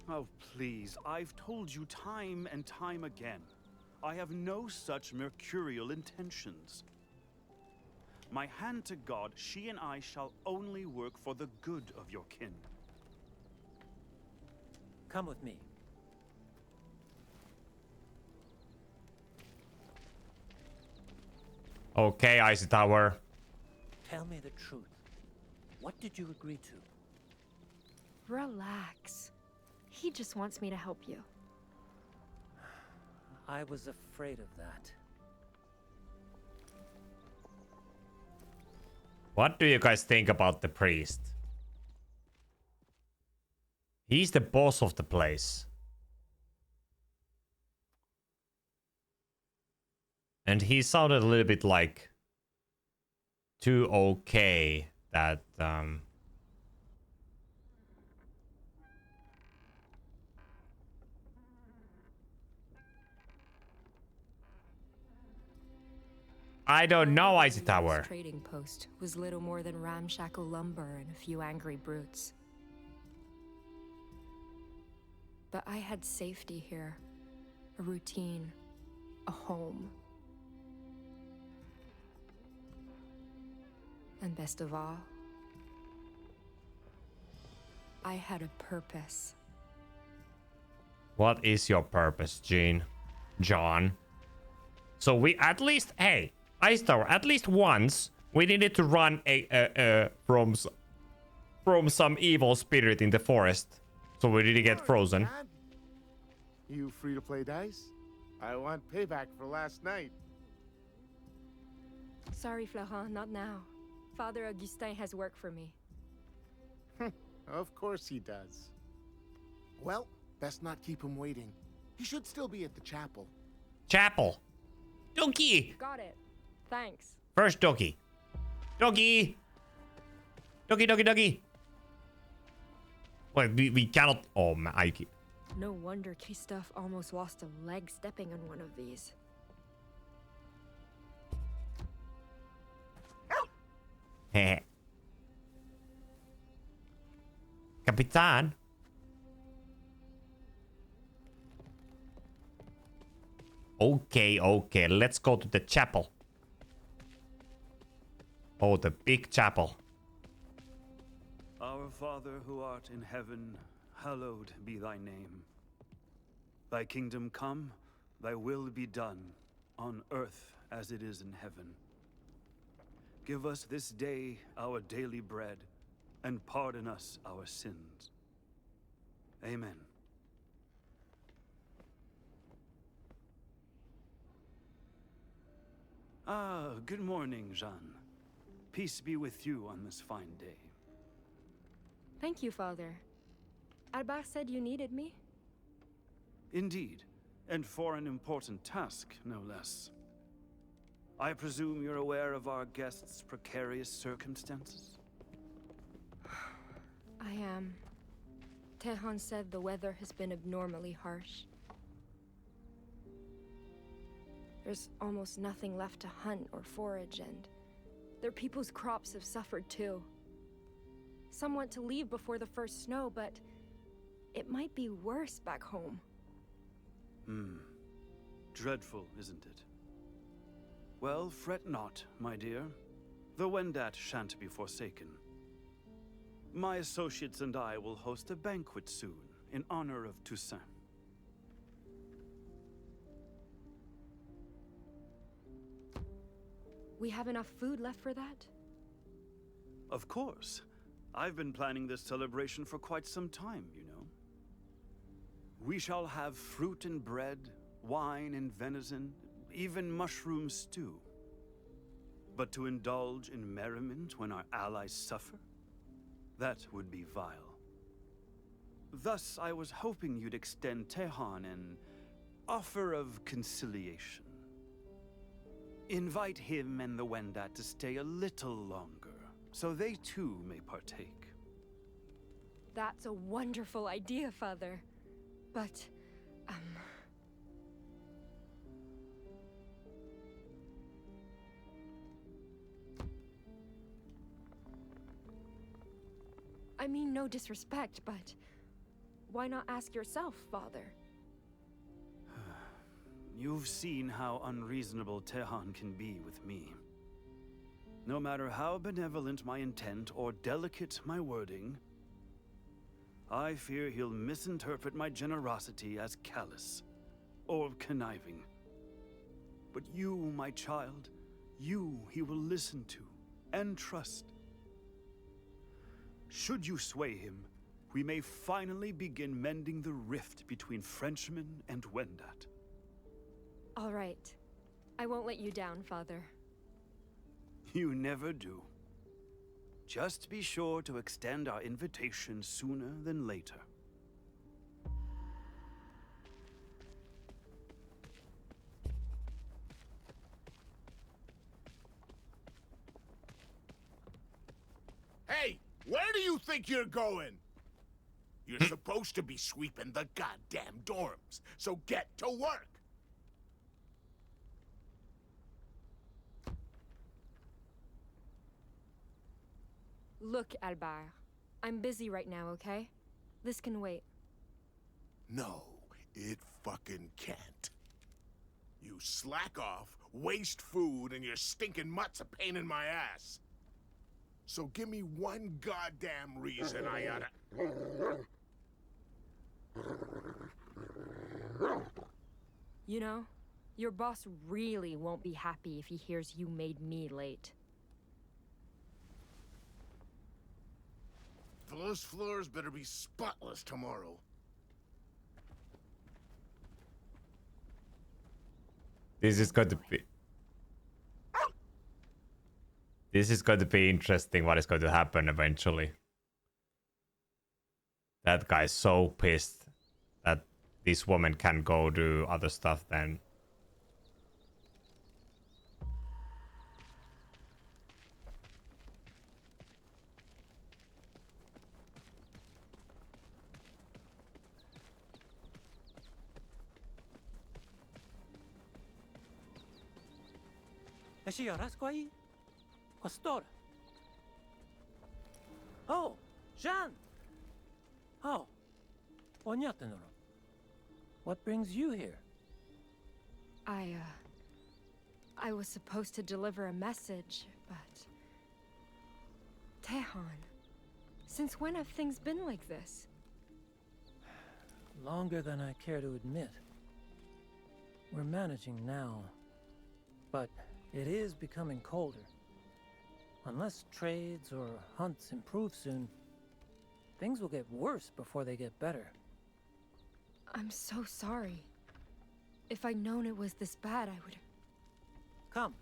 Oh, please, I've told you time and time again. I have no such mercurial intentions. My hand to God, she and I shall only work for the good of your kin. Come with me. Okay, Icy Tower. Tell me the truth. What did you agree to? Relax. He just wants me to help you. I was afraid of that. What do you guys think about the priest? He's the boss of the place. And he sounded a little bit like too okay that I don't know, Icy Tower. This trading post was little more than ramshackle lumber and a few angry brutes. But I had safety here, a routine, a home. And best of all, I had a purpose. What is your purpose, Jeanne? John? So we at least, hey, Ice Tower, at least once we needed to run from some evil spirit in the forest, so we didn't get frozen. You free to play dice? I want payback for last night. Sorry, Florent, not now. Father Augustin has work for me. Of course he does. Well, best not keep him waiting. He should still be at the chapel. Chapel. Donkey. Got it. Thanks. First doggy. Doggy. Doggy, doggy, doggy. Well, we cannot. Oh, my. No wonder Christophe almost lost a leg stepping on one of these. Capitan. Okay, let's go to the chapel. Oh, the big chapel. Our Father who art in heaven, hallowed be thy name. Thy kingdom come, thy will be done, on earth as it is in heaven. Give us this day our daily bread, and pardon us our sins. Amen. Ah, good morning, Jeanne. Peace be with you on this fine day. Thank you, Father. Albert said you needed me? Indeed, and for an important task, no less. I presume you're aware of our guest's precarious circumstances? I am. Tehan said the weather has been abnormally harsh. There's almost nothing left to hunt or forage, and their people's crops have suffered too. Some want to leave before the first snow, but it might be worse back home. Dreadful, isn't it? Well, fret not, my dear. The Wendat shan't be forsaken. My associates and I will host a banquet soon, in honor of Toussaint. We have enough food left for that? Of course. I've been planning this celebration for quite some time, you know. We shall have fruit and bread, wine and venison, even mushroom stew. But to indulge in merriment when our allies suffer? That would be vile. Thus, I was hoping you'd extend Tehan an offer of conciliation. Invite him and the Wendat to stay a little longer, so they too may partake. That's a wonderful idea, Father. But, I mean, no disrespect, but why not ask yourself, Father? You've seen how unreasonable Tehan can be with me. No matter how benevolent my intent or delicate my wording, I fear he'll misinterpret my generosity as callous or conniving. But you, my child, you he will listen to and trust. Should you sway him, we may finally begin mending the rift between Frenchmen and Wendat. All right. I won't let you down, Father. You never do. Just be sure to extend our invitation sooner than later. Hey, where do you think you're going? You're supposed to be sweeping the goddamn dorms, so get to work! Look, Albert. I'm busy right now, okay? This can wait. No, it fucking can't. You slack off, waste food, and your stinking mutt's a pain in my ass. So give me one goddamn reason I oughta... You know, your boss really won't be happy if he hears you made me late. Those floors better be spotless tomorrow. This is going to be... This is going to be interesting what is going to happen eventually. That guy's so pissed that this woman can go do other stuff then. Questore. Oh, Jeanne! Oh, Onyatenoro. What brings you here? I was supposed to deliver a message, but... Tehan, since when have things been like this? Longer than I care to admit. We're managing now, but it is becoming colder. Unless trades or hunts improve soon, things will get worse before they get better. I'm so sorry. If I'd known it was this bad, I would... Come,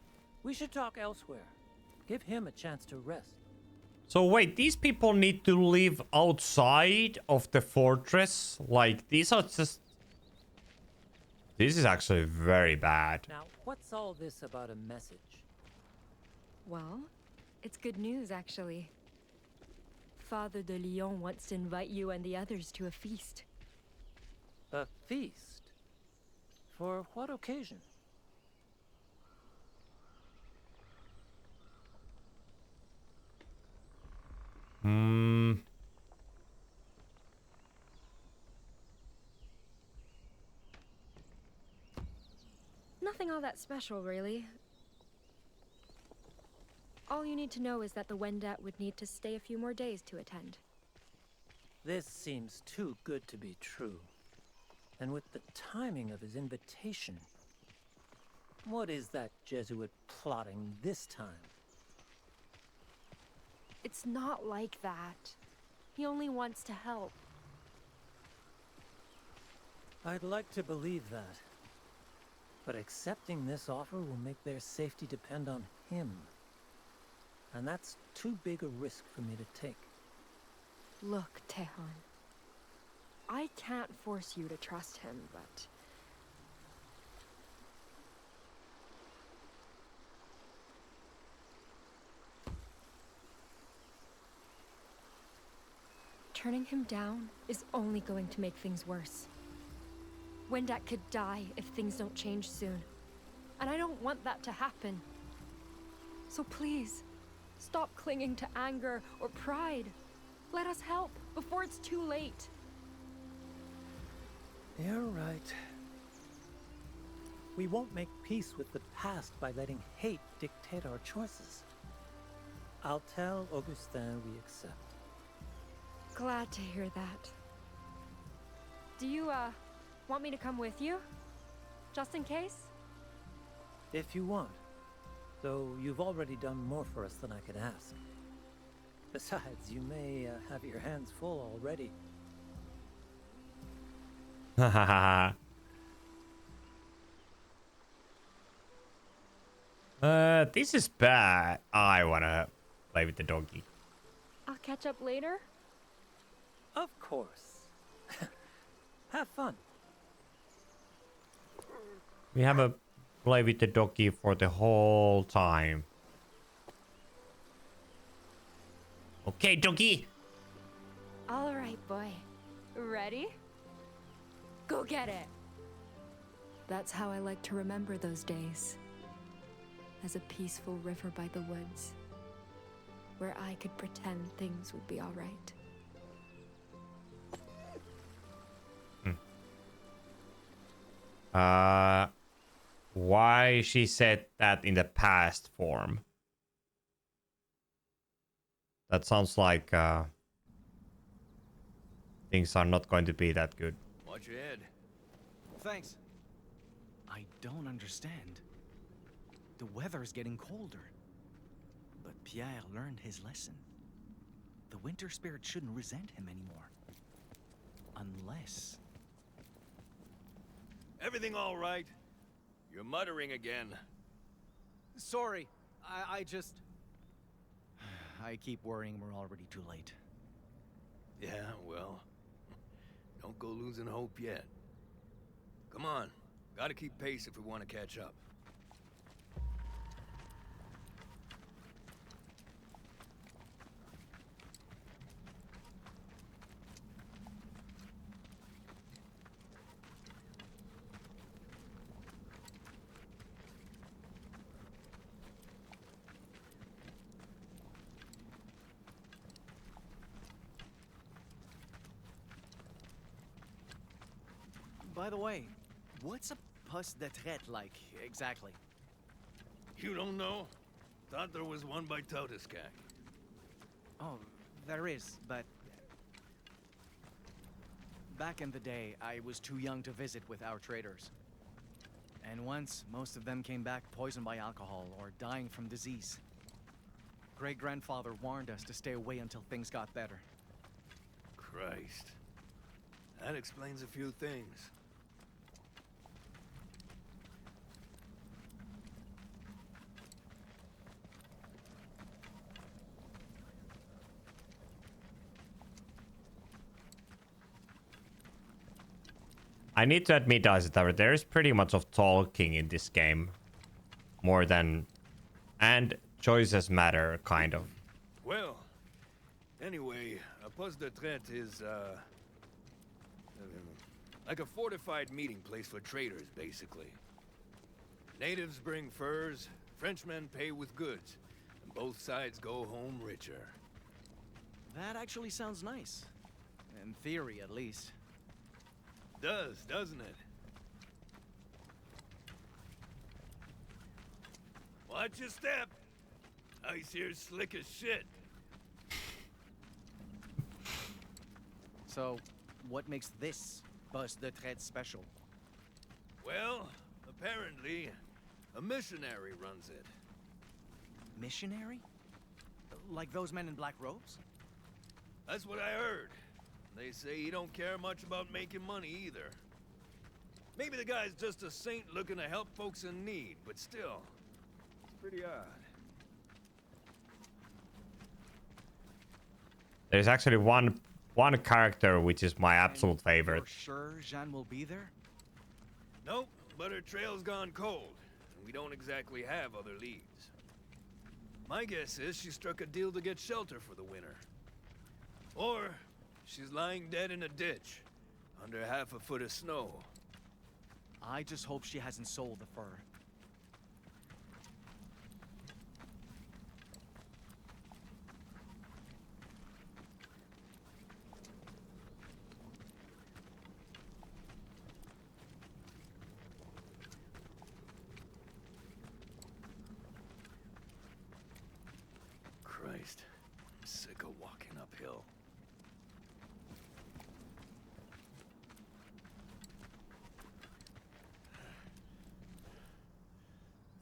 we should talk elsewhere. Give him a chance to rest. So wait, these people need to live outside of the fortress? Like, these are just... This is actually very bad. Now, what's all this about a message? Well, it's good news, actually. Father de Lyon wants to invite you and the others to a feast. A feast? For what occasion? Nothing all that special, really. All you need to know is that the Wendat would need to stay a few more days to attend. This seems too good to be true. And with the timing of his invitation, what is that Jesuit plotting this time? It's not like that. He only wants to help. I'd like to believe that. But accepting this offer will make their safety depend on him. And that's too big a risk for me to take. Look, Tehan. I can't force you to trust him, but... turning him down is only going to make things worse. Wendat could die if things don't change soon. And I don't want that to happen. So please, stop clinging to anger or pride. Let us help before it's too late. You're right. We won't make peace with the past by letting hate dictate our choices. I'll tell Augustin we accept. Glad to hear that. Do you, want me to come with you? Just in case? If you want. Though you've already done more for us than I could ask. Besides, you may have your hands full already. This is bad. I wanna play with the doggy. I'll catch up later. Of course. Have fun. We have a play with the doggy for the whole time. Okay, doggy. All right, boy. Ready? Go get it. That's how I like to remember those days. As a peaceful river by the woods, where I could pretend things would be all right. Why she said that in the past form? That sounds like things are not going to be that good. Watch your head. Thanks. I don't understand. The weather's getting colder. But Pierre learned his lesson. The winter spirit shouldn't resent him anymore. Unless... Everything all right? You're muttering again. Sorry, I just... I keep worrying we're already too late. Yeah, well, don't go losing hope yet. Come on, gotta keep pace if we want to catch up. By the way, what's a puss de traite like, exactly? You don't know? Thought there was one by Totiskak. Oh, there is, but... Back in the day, I was too young to visit with our traders. And once, most of them came back poisoned by alcohol or dying from disease. Great-grandfather warned us to stay away until things got better. Christ. That explains a few things. I need to admit, Isaac, there is pretty much of talking in this game. More than... And choices matter, kind of. Well, Anyway, a poste de traite is, like a fortified meeting place for traders, basically. Natives bring furs, Frenchmen pay with goods, and both sides go home richer. That actually sounds nice. In theory, at least. Does, doesn't it? Watch your step. Ice here's slick as shit. So, what makes this poste de traite special? Well, apparently, a missionary runs it. Missionary? Like those men in black robes? That's what I heard. They say he don't care much about making money either. Maybe the guy's just a saint looking to help folks in need, but still, it's pretty odd. There's actually one character which is my absolute favorite. You're sure Jeanne will be there? Nope, but her trail's gone cold, and we don't exactly have other leads. My guess is she struck a deal to get shelter for the winter. Or she's lying dead in a ditch, under half a foot of snow. I just hope she hasn't sold the fur. Christ, I'm sick of walking uphill.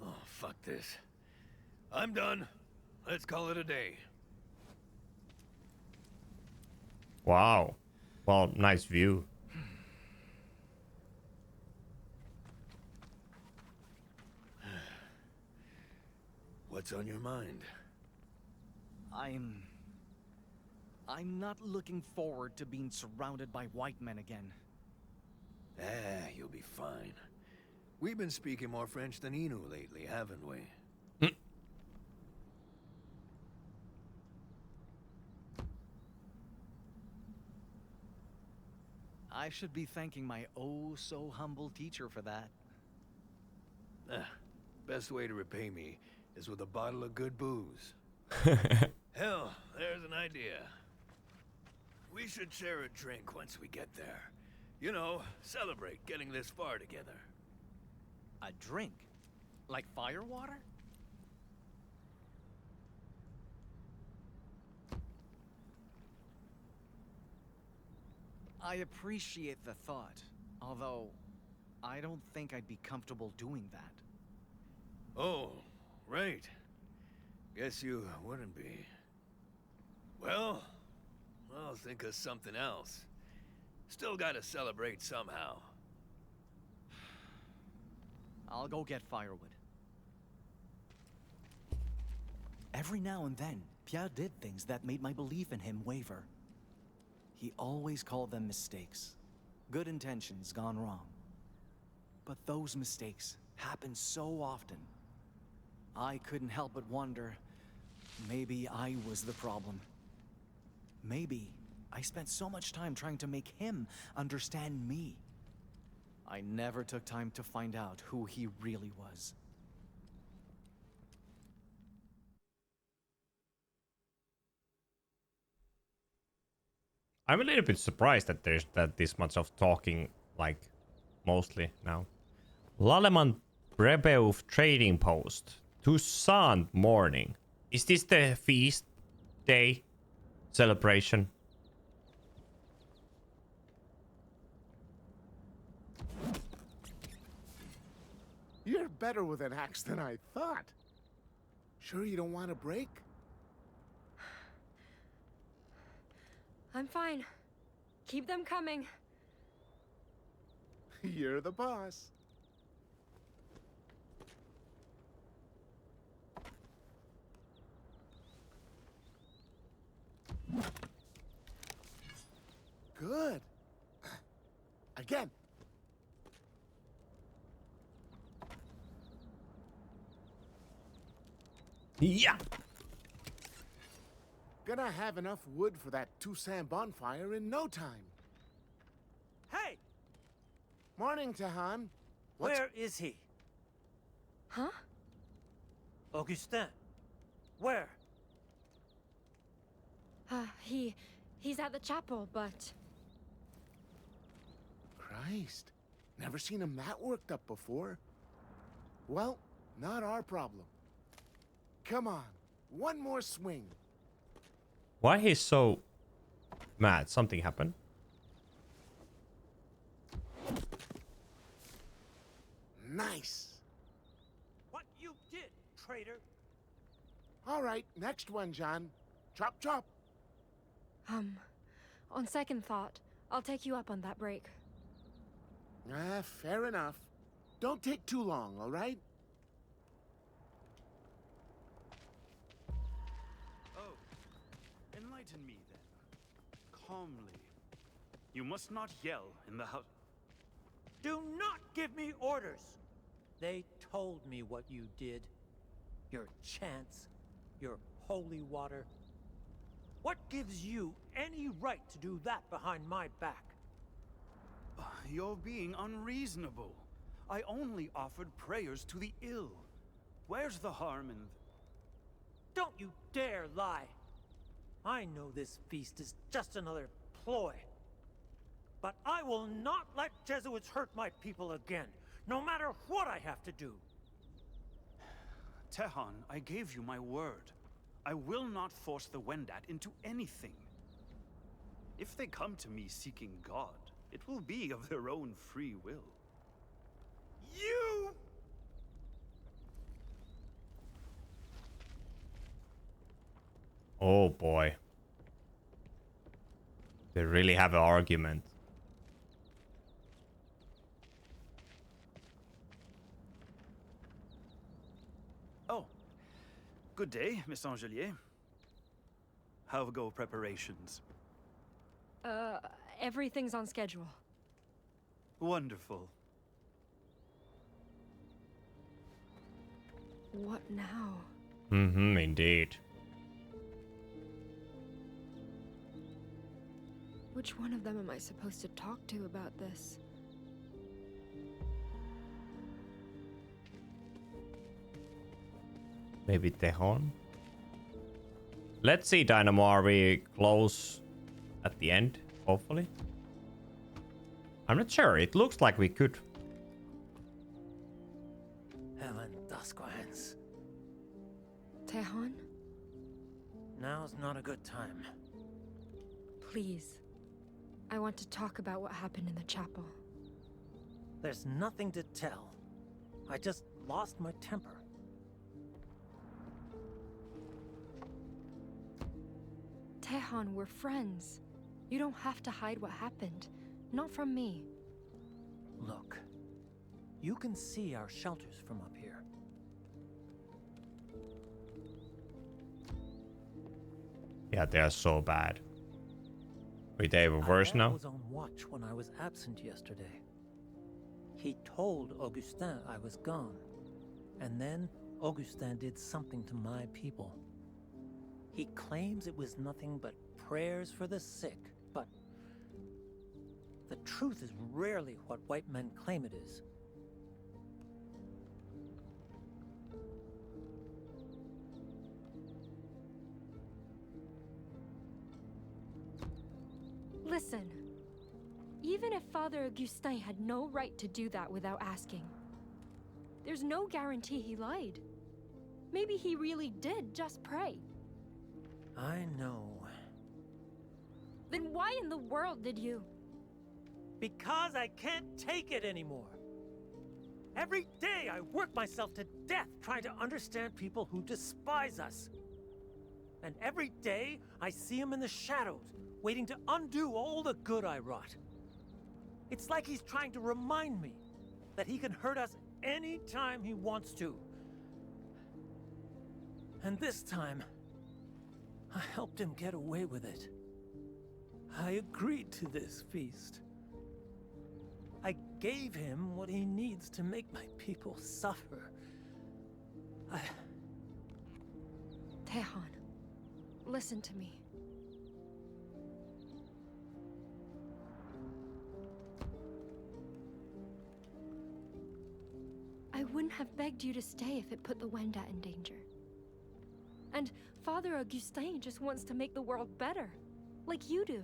Oh, fuck this. I'm done. Let's call it a day. Wow. Well, nice view. What's on your mind? I'm not looking forward to being surrounded by white men again. You'll be fine. We've been speaking more French than Innu lately, haven't we? I should be thanking my oh-so-humble teacher for that. Best way to repay me is with a bottle of good booze. Hell, there's an idea. We should share a drink once we get there. You know, celebrate getting this far together. A drink? Like firewater? I appreciate the thought, although I don't think I'd be comfortable doing that. Oh, right. Guess you wouldn't be. Well, I'll think of something else. Still gotta celebrate somehow. I'll go get firewood. Every now and then, Pierre did things that made my belief in him waver. He always called them mistakes. Good intentions gone wrong. But those mistakes happen so often. I couldn't help but wonder, maybe I was the problem. Maybe I spent so much time trying to make him understand me. I never took time to find out who he really was. I'm a little bit surprised that there's this much of talking, like, mostly now. Laleman Brebeuf trading post. Toussaint morning. Is this the feast day celebration? You're better with an axe than I thought. Sure you don't want a break? I'm fine. Keep them coming. You're the boss. Good. Again. Yeah. Gonna have enough wood for that Toussaint bonfire in no time. Hey! Morning, Tehan. Where is he? Huh? Augustin. Where? He's at the chapel, but... Christ. Never seen him that worked up before. Well, not our problem. Come on. One more swing. Why he's so mad? Something happened. Nice. What you did, traitor? All right, next one, Jeanne. Chop, chop. On second thought, I'll take you up on that break. Fair enough. Don't take too long, all right? Oh, enlighten me then. Calmly. You must not yell in the house. Do not give me orders! They told me what you did. Your chants, your holy water. What gives you any right to do that behind my back? You're being unreasonable. I only offered prayers to the ill. Where's the harm in... Don't you dare lie! I know this feast is just another ploy. But I will not let Jesuits hurt my people again, no matter what I have to do. Tehan, I gave you my word. I will not force the Wendat into anything. If they come to me seeking God, it will be of their own free will. You! Oh boy. They really have an argument. Oh, good day, Miss Angelier. How go preparations? Everything's on schedule. Wonderful. What now? Mm-hmm, indeed. Which one of them am I supposed to talk to about this? Maybe Tejon? Let's see, Dynamo. Are we close at the end? Hopefully. I'm not sure. It looks like we could. Helen Dusquans. Tehan? Now's not a good time. Please. I want to talk about what happened in the chapel. There's nothing to tell. I just lost my temper. Tehan, we're friends. You don't have to hide what happened. Not from me. Look, you can see our shelters from up here. Yeah, they're so bad. Wait, they were worse now? I was on watch when I was absent yesterday. He told Augustin I was gone. And then Augustin did something to my people. He claims it was nothing but prayers for the sick, but the truth is rarely what white men claim it is. Listen. Even if Father Augustin had no right to do that without asking, there's no guarantee he lied. Maybe he really did just pray. I know. Then why in the world did you? Because I can't take it anymore. Every day I work myself to death trying to understand people who despise us. And every day I see him in the shadows, waiting to undo all the good I wrought. It's like he's trying to remind me that he can hurt us any time he wants to. And this time, I helped him get away with it. I agreed to this feast. I gave him what he needs to make my people suffer. Tehan, listen to me. I wouldn't have begged you to stay if it put the Wendat in danger. And Father Augustin just wants to make the world better, like you do.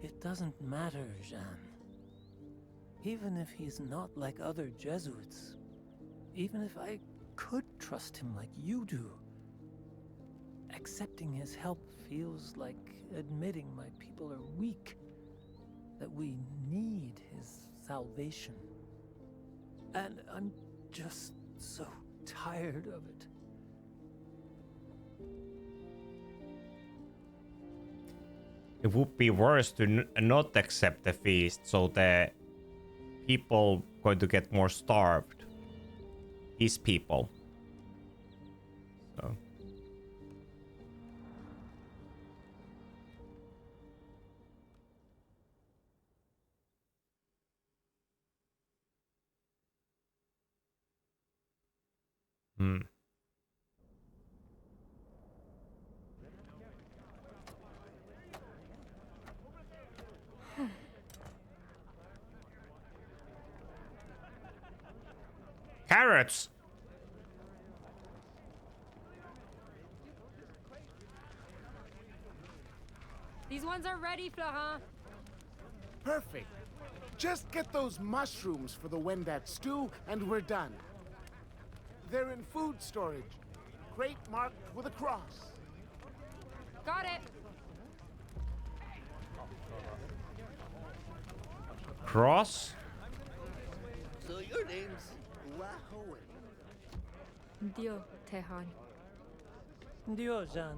It doesn't matter, Jeanne. Even if he's not like other Jesuits, even if I could trust him like you do, accepting his help feels like admitting my people are weak, that we need his salvation. And I'm just so tired of it. It would be worse to not accept the feast, so the people going to get more starved. His people. So. Hmm. Carrots! These ones are ready, Florent. Perfect. Just get those mushrooms for the Wendat stew, and we're done. They're in food storage. Crate marked with a cross. Got it. Cross? So your name's Wahoe. Dio, Tehan. Dio, Jeanne.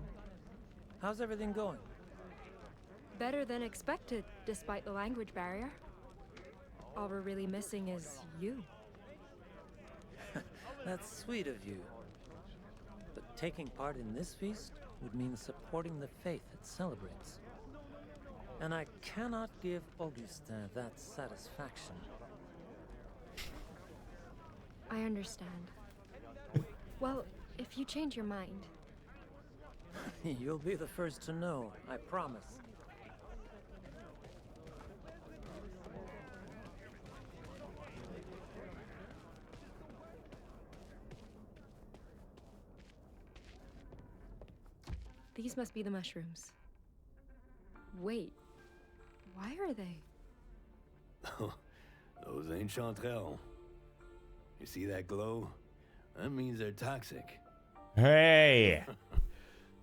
How's everything going? Better than expected, despite the language barrier. All we're really missing is you. That's sweet of you. But taking part in this feast would mean supporting the faith it celebrates. And I cannot give Augustin that satisfaction. I understand. Well, if you change your mind. You'll be the first to know, I promise. These must be the mushrooms. Wait, why are they? Those ain't chanterelles. You see that glow? That means they're toxic. Hey!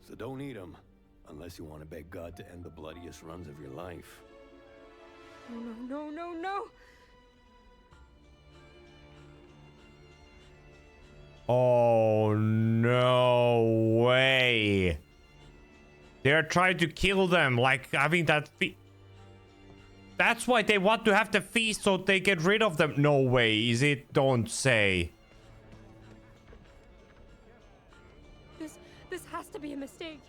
So don't eat them, unless you want to beg God to end the bloodiest runs of your life. No, no, no, no, no! Oh, no way. They're trying to kill them, like having that That's why they want to have the feast, so they get rid of them. No way, is it? Don't say. This has to be a mistake.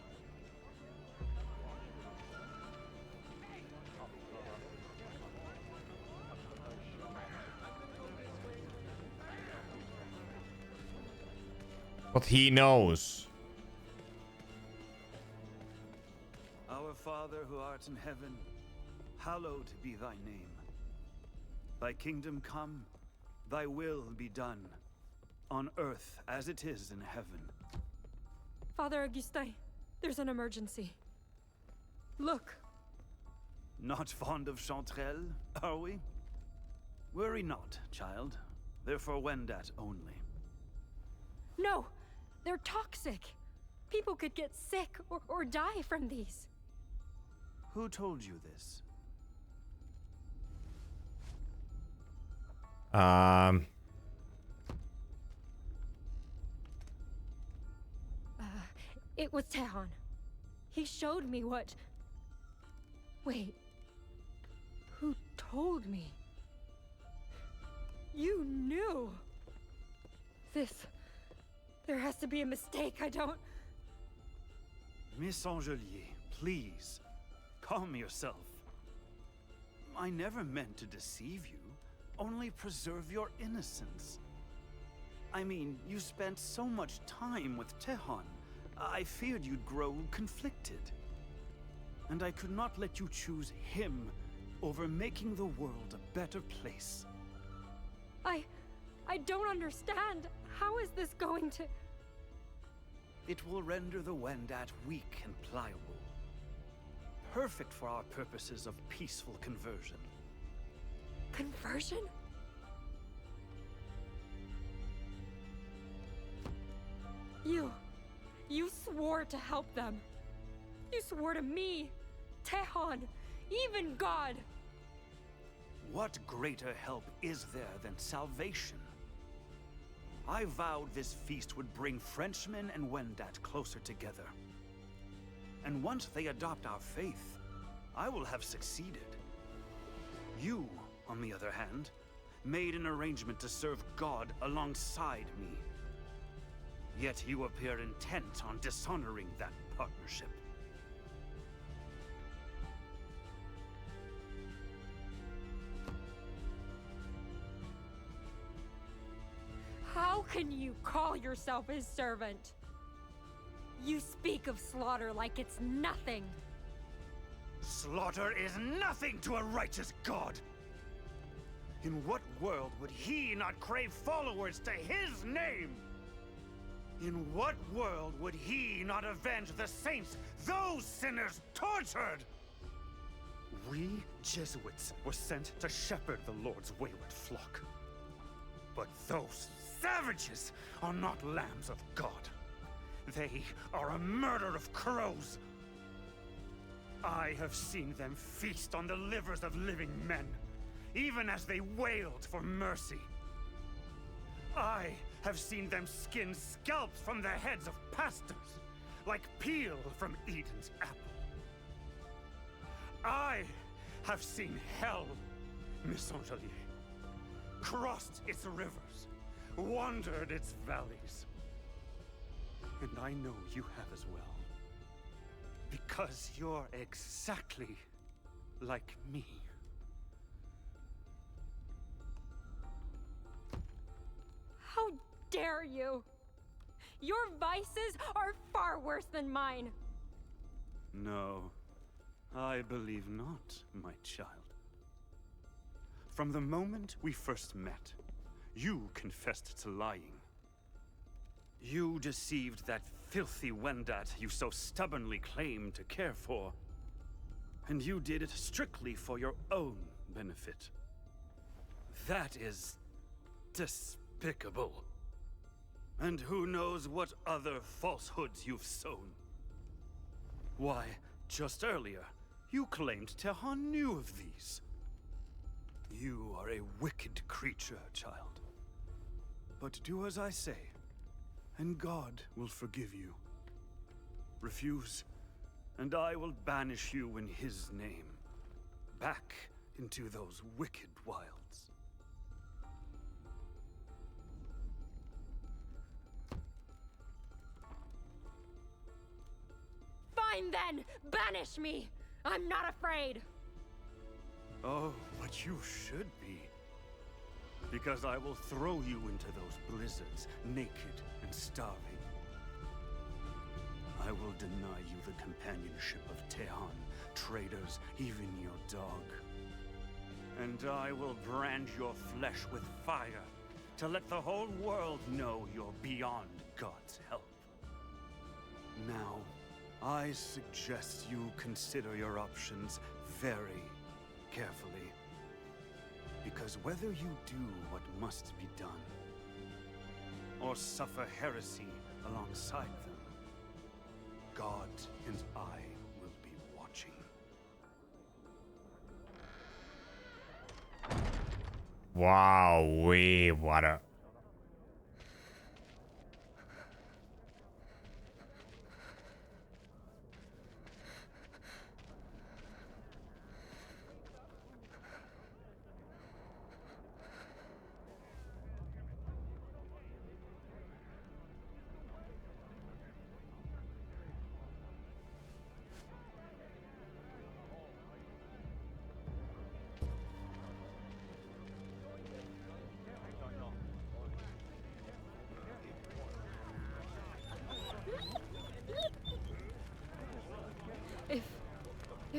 But he knows. Our Father who art in heaven, hallowed be thy name. Thy kingdom come, thy will be done, on earth as it is in heaven. Father Augustin, there's an emergency. Look. Not fond of chanterelles, are we? Worry not, child. They're for Wendat only. No, they're toxic. People could get sick or die from these. Who told you this? It was Tehan. He showed me what... Wait. Who told me? You knew! There has to be a mistake, I don't... Miss Angelier, please. Calm yourself. I never meant to deceive you. Only preserve your innocence. I mean, you spent so much time with Tehan. I feared you'd grow conflicted. And I could not let you choose him over making the world a better place. I don't understand. How is this going to... It will render the Wendat weak and pliable. Perfect for our purposes of peaceful conversion. Conversion? You swore to help them. You swore to me, Tehon, even God. What greater help is there than salvation? I vowed this feast would bring Frenchmen and Wendat closer together. And once they adopt our faith, I will have succeeded. You, on the other hand, made an arrangement to serve God alongside me. Yet you appear intent on dishonoring that partnership. How can you call yourself his servant? You speak of slaughter like it's nothing. Slaughter is nothing to a righteous God! In what world would he not crave followers to his name? In what world would he not avenge the saints those sinners tortured? We Jesuits were sent to shepherd the Lord's wayward flock. But those savages are not lambs of God. They are a murder of crows. I have seen them feast on the livers of living men, even as they wailed for mercy. I have seen them skin scalps from the heads of pastors, like peel from Eden's apple. I have seen hell, Miss Angelier, crossed its rivers, wandered its valleys. And I know you have as well. Because you're exactly like me. How dare you? Your vices are far worse than mine. No, I believe not, my child. From the moment we first met, you confessed to lying. You deceived that filthy Wendat you so stubbornly claimed to care for. And you did it strictly for your own benefit. That is despicable. And who knows what other falsehoods you've sown. Why, just earlier, you claimed Tehon knew of these. You are a wicked creature, child. But do as I say, and God will forgive you. Refuse, and I will banish you in his name, back into those wicked wilds. Fine then! Banish me! I'm not afraid! Oh, but you should be. Because I will throw you into those blizzards, naked and starving. I will deny you the companionship of Tehon, traders, even your dog. And I will brand your flesh with fire, to let the whole world know you're beyond God's help. Now, I suggest you consider your options very carefully. Because whether you do what must be done, or suffer heresy alongside them, God and I will be watching. Wow, what a...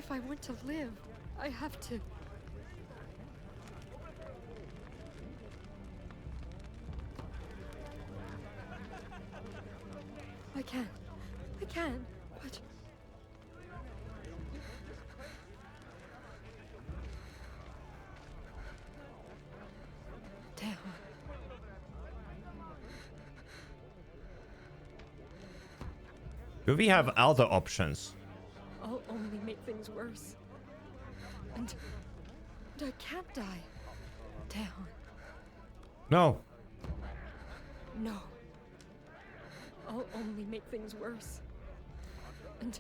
If I want to live, I have to... I can, but... Damn. Do we have other options? I'll only make things worse. And I can't die. Damn. No. No. I'll only make things worse. And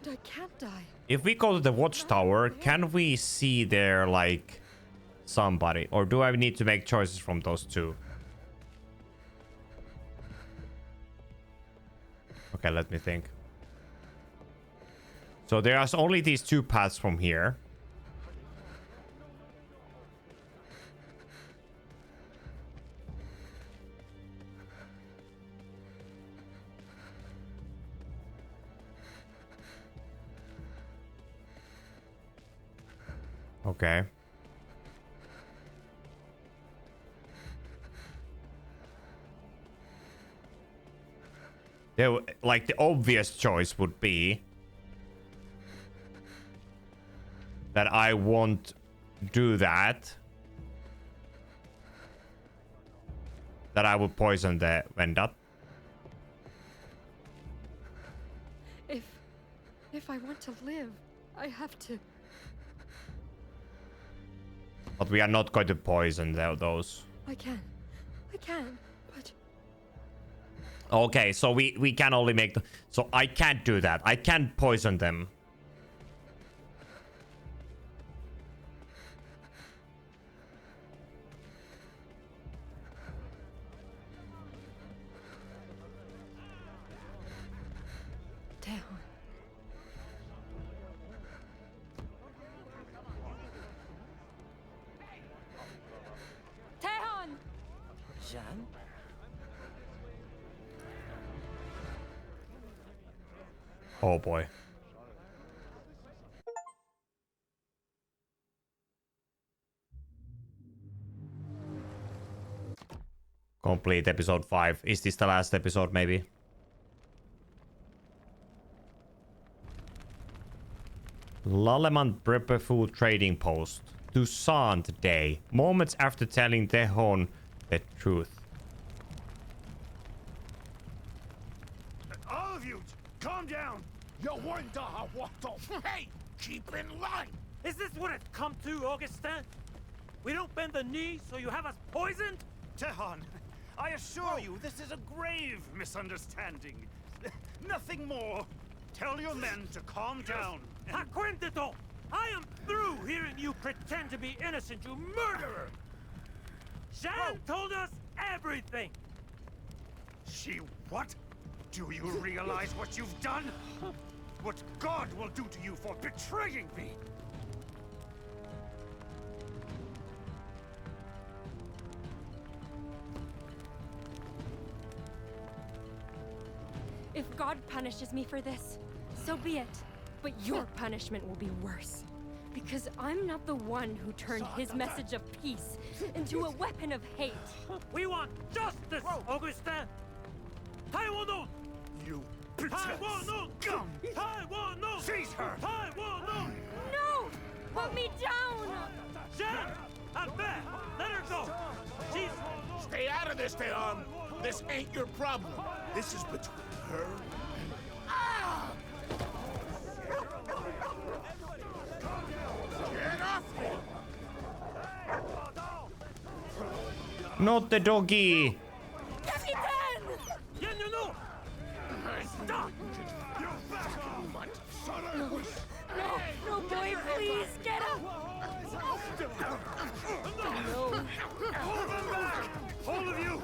I can't die. If we go to the watchtower, can we see there, like, somebody? Or do I need to make choices from those two? Okay, let me think. So there are only these two paths from here. Okay. There, like, the obvious choice would be that I won't do that. That I would poison the Wendat. If I want to live, I have to... But we are not going to poison those. I can, but... Okay, so we can only make the... So I can't do that. I can't poison them. Damn. Tehan! Jeanne? Oh boy. Complete episode 5. Is this the last episode, maybe? Laleman Prepper Food Trading Post. Toussaint Day. Moments after telling Tehon the truth. All of you, calm down. You wonder what the... Hey, keep in line. Is this what it's come to, Augustin? We don't bend the knee, so you have us poisoned? Tehan, I assure you this is a grave misunderstanding. Nothing more. Tell your men to calm down. Haquendito! I am through hearing you pretend to be innocent, you murderer! Jeanne told us everything! She what? Do you realize what you've done? What God will do to you for betraying me? If God punishes me for this, so be it. But your punishment will be worse. Because I'm not the one who turned his message of peace into a weapon of hate. We want justice, Augustin! Taiwan! You Taiwan! scum! Taiwan! Seize her! Taiwan! No! Put me down! Jeanne! Albert! Let her go! She's... Stay out of this, Tehan. This ain't your problem. This is between her and... Ah! Get off me! Not the doggy! Capitaine! Innu! Stop! You back off, mutt, son of a... No, boy, please, get up! No. Hold him back! All of you!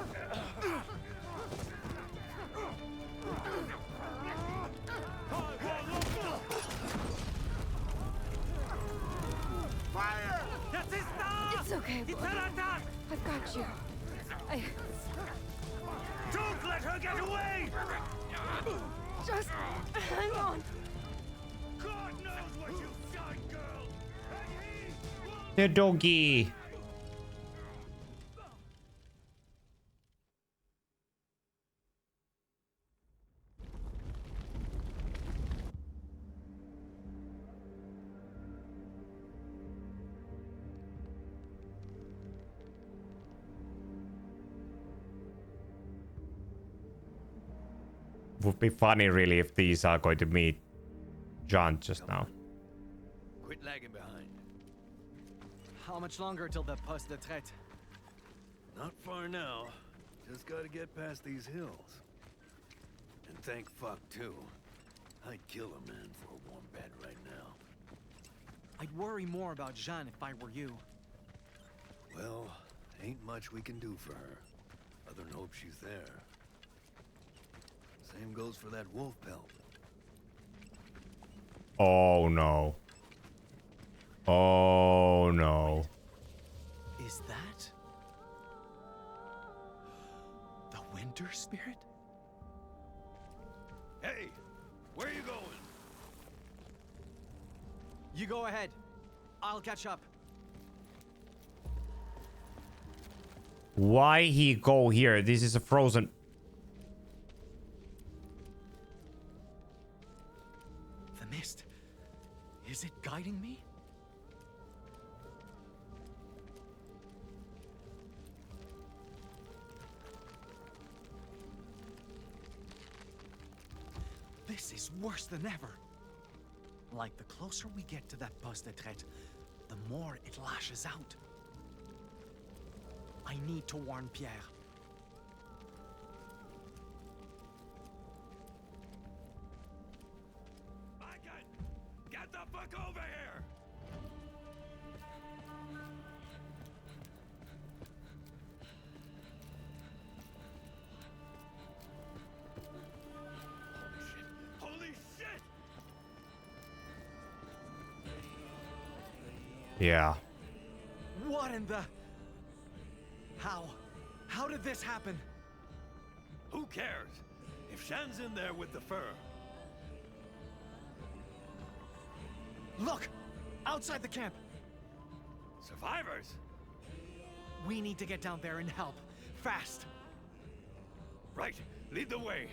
Fire! It's okay, boy. I've got you. Don't let her get away! Just hang on. God knows what you've done, girl. And he will The doggy. Would be funny really if these are going to meet Jeanne just now. Quit lagging behind. How much longer till the poste de traite? Not far now. Just gotta get past these hills. And thank fuck, too. I'd kill a man for a warm bed right now. I'd worry more about Jeanne if I were you. Well, ain't much we can do for her. Other than hope she's there. Same goes for that wolf pelt. Oh no. Oh no. Is that the winter spirit? Hey, where you going? You go ahead. I'll catch up. Why he go here? This is a frozen. The mist. Is it guiding me? This is worse than ever. Like the closer we get to that poste de traite, the more it lashes out. I need to warn Pierre. Maikan, get the fuck over here! Holy shit! Yeah. What in the... How did this happen? Who cares? If Jeanne's in there with the fur. Look! Outside the camp! Survivors? We need to get down there and help. Fast! Right, lead the way.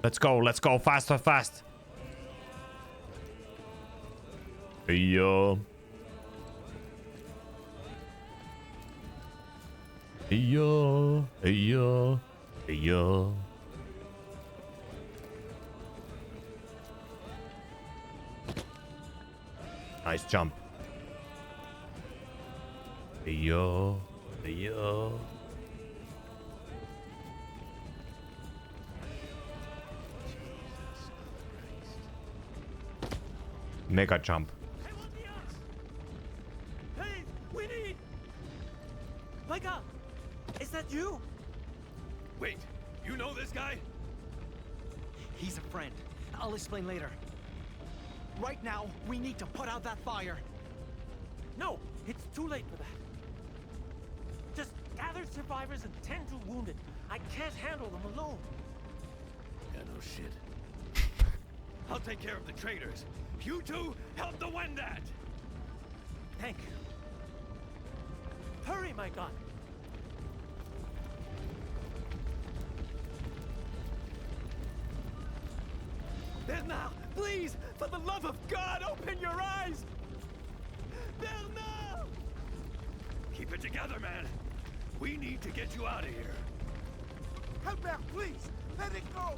Let's go, fast. Yo. Nice jump. Yo. Mega jump. Hey, we need... Maikan, is that you? Wait, you know this guy? He's a friend. I'll explain later. Right now, we need to put out that fire. No, it's too late for that. Just gather survivors and tend to wounded. I can't handle them alone. Yeah, no shit. I'll take care of the traitors. You two, help the Wendat! Thank you. Hurry, Maikan. Bernard, please, for the love of God, open your eyes! Bernard! Keep it together, man. We need to get you out of here. Albert, please, let it go!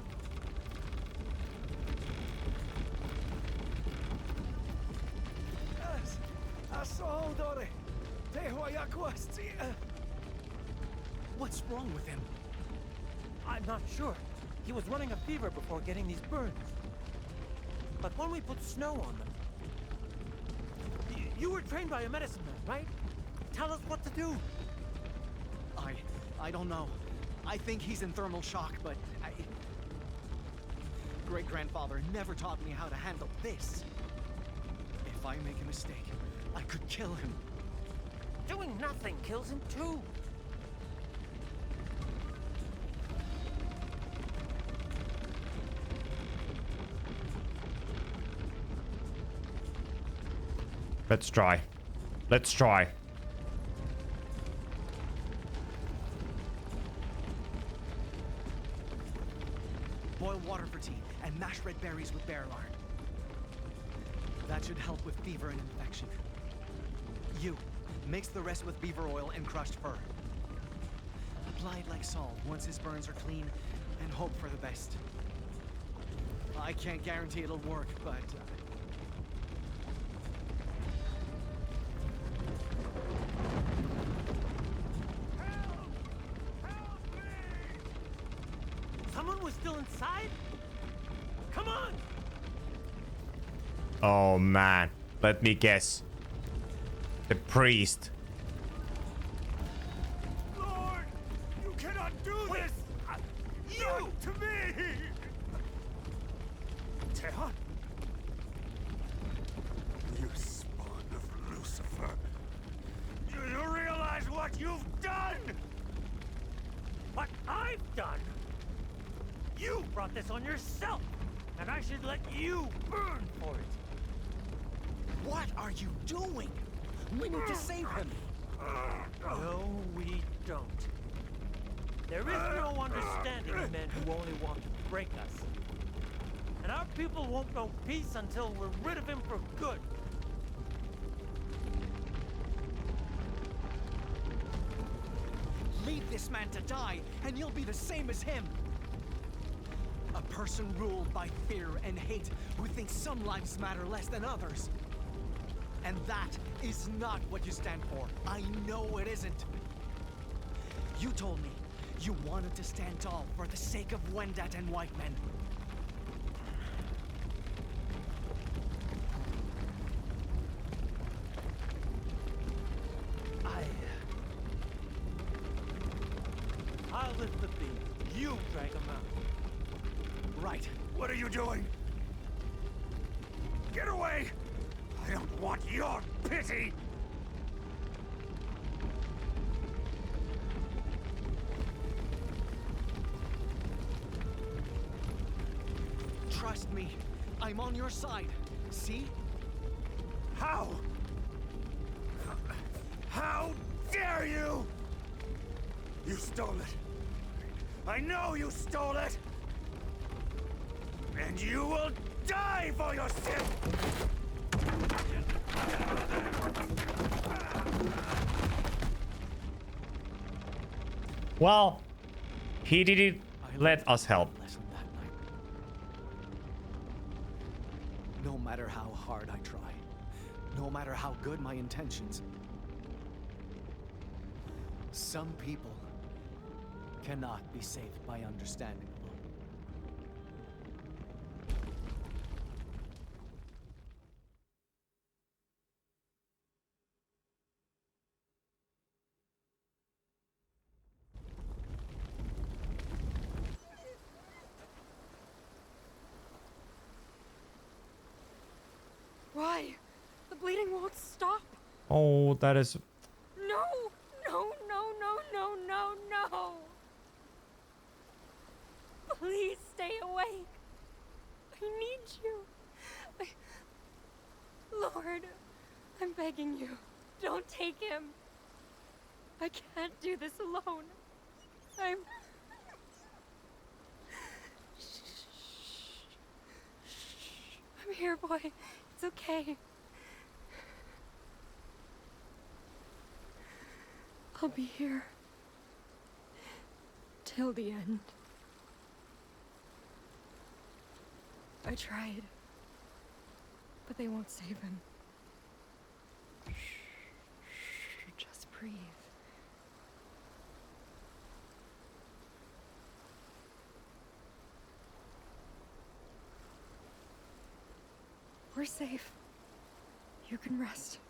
What's wrong with him? I'm not sure. He was running a fever before getting these burns. But when we put snow on them... You were trained by a medicine man, right? Tell us what to do. I don't know. I think he's in thermal shock, but Great-grandfather never taught me how to handle this. If I make a mistake, I could kill him. Doing nothing kills him too. Let's try. Let's try. Boil water for tea and mash red berries with bear lard. That should help with fever and infection. You, mix the rest with beaver oil and crushed fir. Apply it like salt once his burns are clean, and hope for the best. I can't guarantee it'll work, but... Someone was still inside? Come on! Oh man. Let me guess. The priest. Lord, you cannot do this! You! To me! Tehon? You spawn of Lucifer. Do you realize what you've done? What I've done? You brought this on yourself, and I should let you burn for it. What are you doing? We need to save him. No, we don't. There is no understanding in men who only want to break us. And our people won't know peace until we're rid of him for good. Leave this man to die, and you'll be the same as him. A person ruled by fear and hate who thinks some lives matter less than others. And that is not what you stand for. I know it isn't. You told me you wanted to stand tall for the sake of Wendat and white men. I'll lift the beam. You drag him out. Right. What are you doing? Get away! I don't want your pity! Trust me. I'm on your side. See? How? How dare you? You stole it. I know you stole it! And you will die for your sin! Well, he didn't let us help. Lesson that night. No matter how hard I try, no matter how good my intentions, some people cannot be saved by understanding alone. Why? The bleeding won't stop. Oh, that is... No! No, no, no, no, no, no! Please stay awake. I need you. Lord, I'm begging you. Don't take him. I can't do this alone. I'm here, boy. It's okay. I'll be here. Till the end. I tried. But they won't save him. Shh. Just breathe. We're safe. You can rest.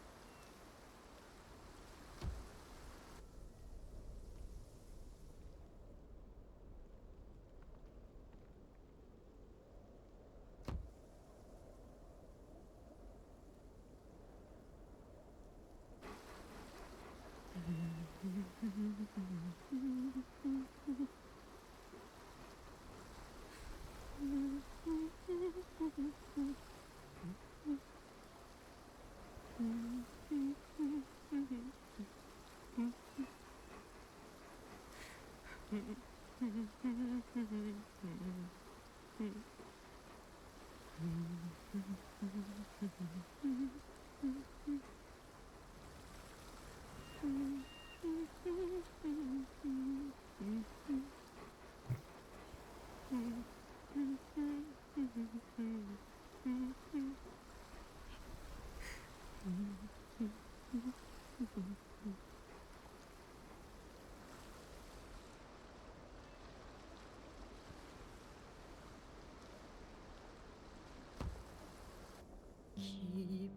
Qui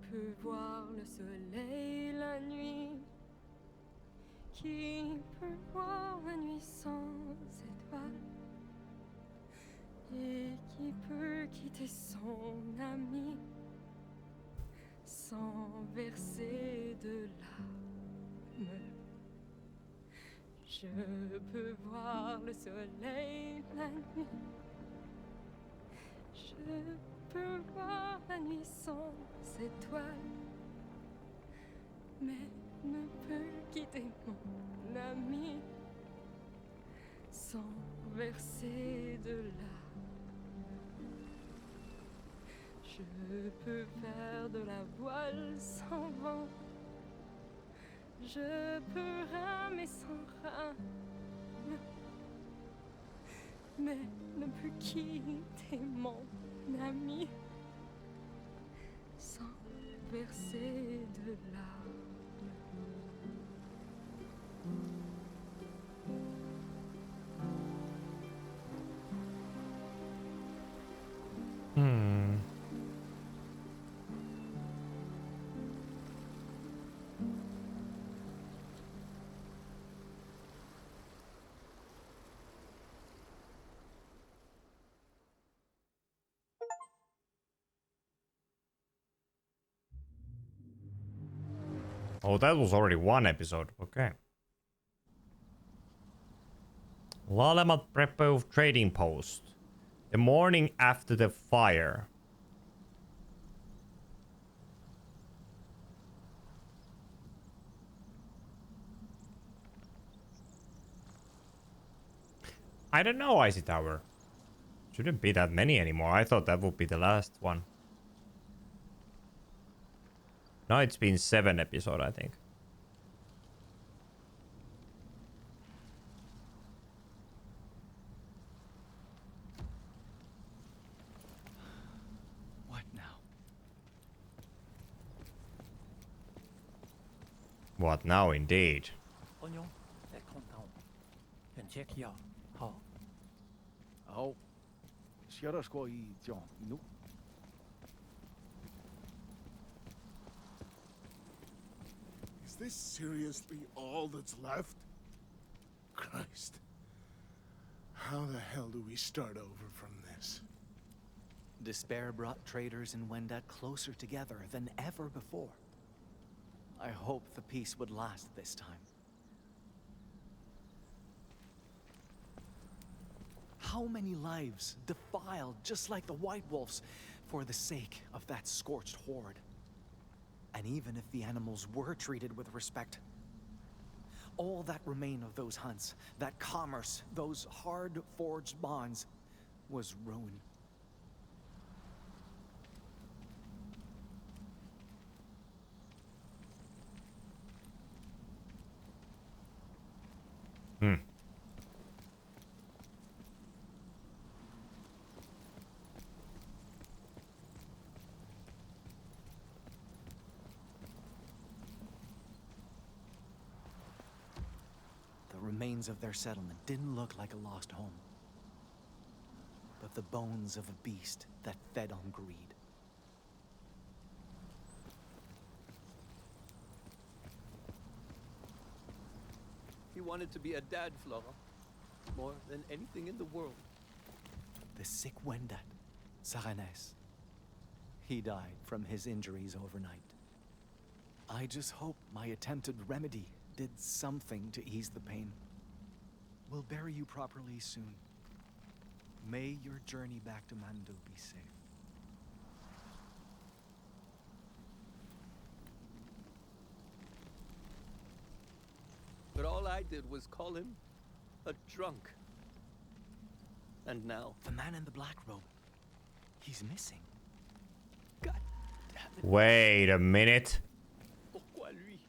peut voir le soleil la nuit? Qui peut voir la nuit sans étoiles? Et qui peut quitter son ami sans verser de larmes? Je peux voir le soleil la nuit. Je peux voir la nuit sans étoiles, mais ne peux quitter mon ami sans verser de larmes. Je peux faire de la voile sans vent. Je peux ramer sans rame, mais ne peux quitter mon ami sans verser de larmes. Oh, that was already one episode. Okay. Lalemat Prepo trading post. The morning after the fire. I don't know, Icy Tower. Shouldn't be that many anymore. I thought that would be the last one. Now it's been 7 episodes, I think. What now? What now, indeed? Oignon est content. And check ya. How? Oh. Siarasko I John. Innu. Is this seriously all that's left? Christ. How the hell do we start over from this? Despair brought traders in Wendat closer together than ever before. I hoped the peace would last this time. How many lives defiled just like the White Wolves for the sake of that scorched horde? And even if the animals were treated with respect, all that remained of those hunts, that commerce, those hard-forged bonds, was ruin. The remains of their settlement didn't look like a lost home, but the bones of a beast that fed on greed. He wanted to be a dad, Flora, more than anything in the world. The sick Wendat, Saranes. He died from his injuries overnight. I just hope my attempted remedy did something to ease the pain. We'll bury you properly soon. May your journey back to Mandu be safe. But all I did was call him a drunk. And now, The man in the black robe. He's missing. God damn it, Wait a minute. pourquoi lui?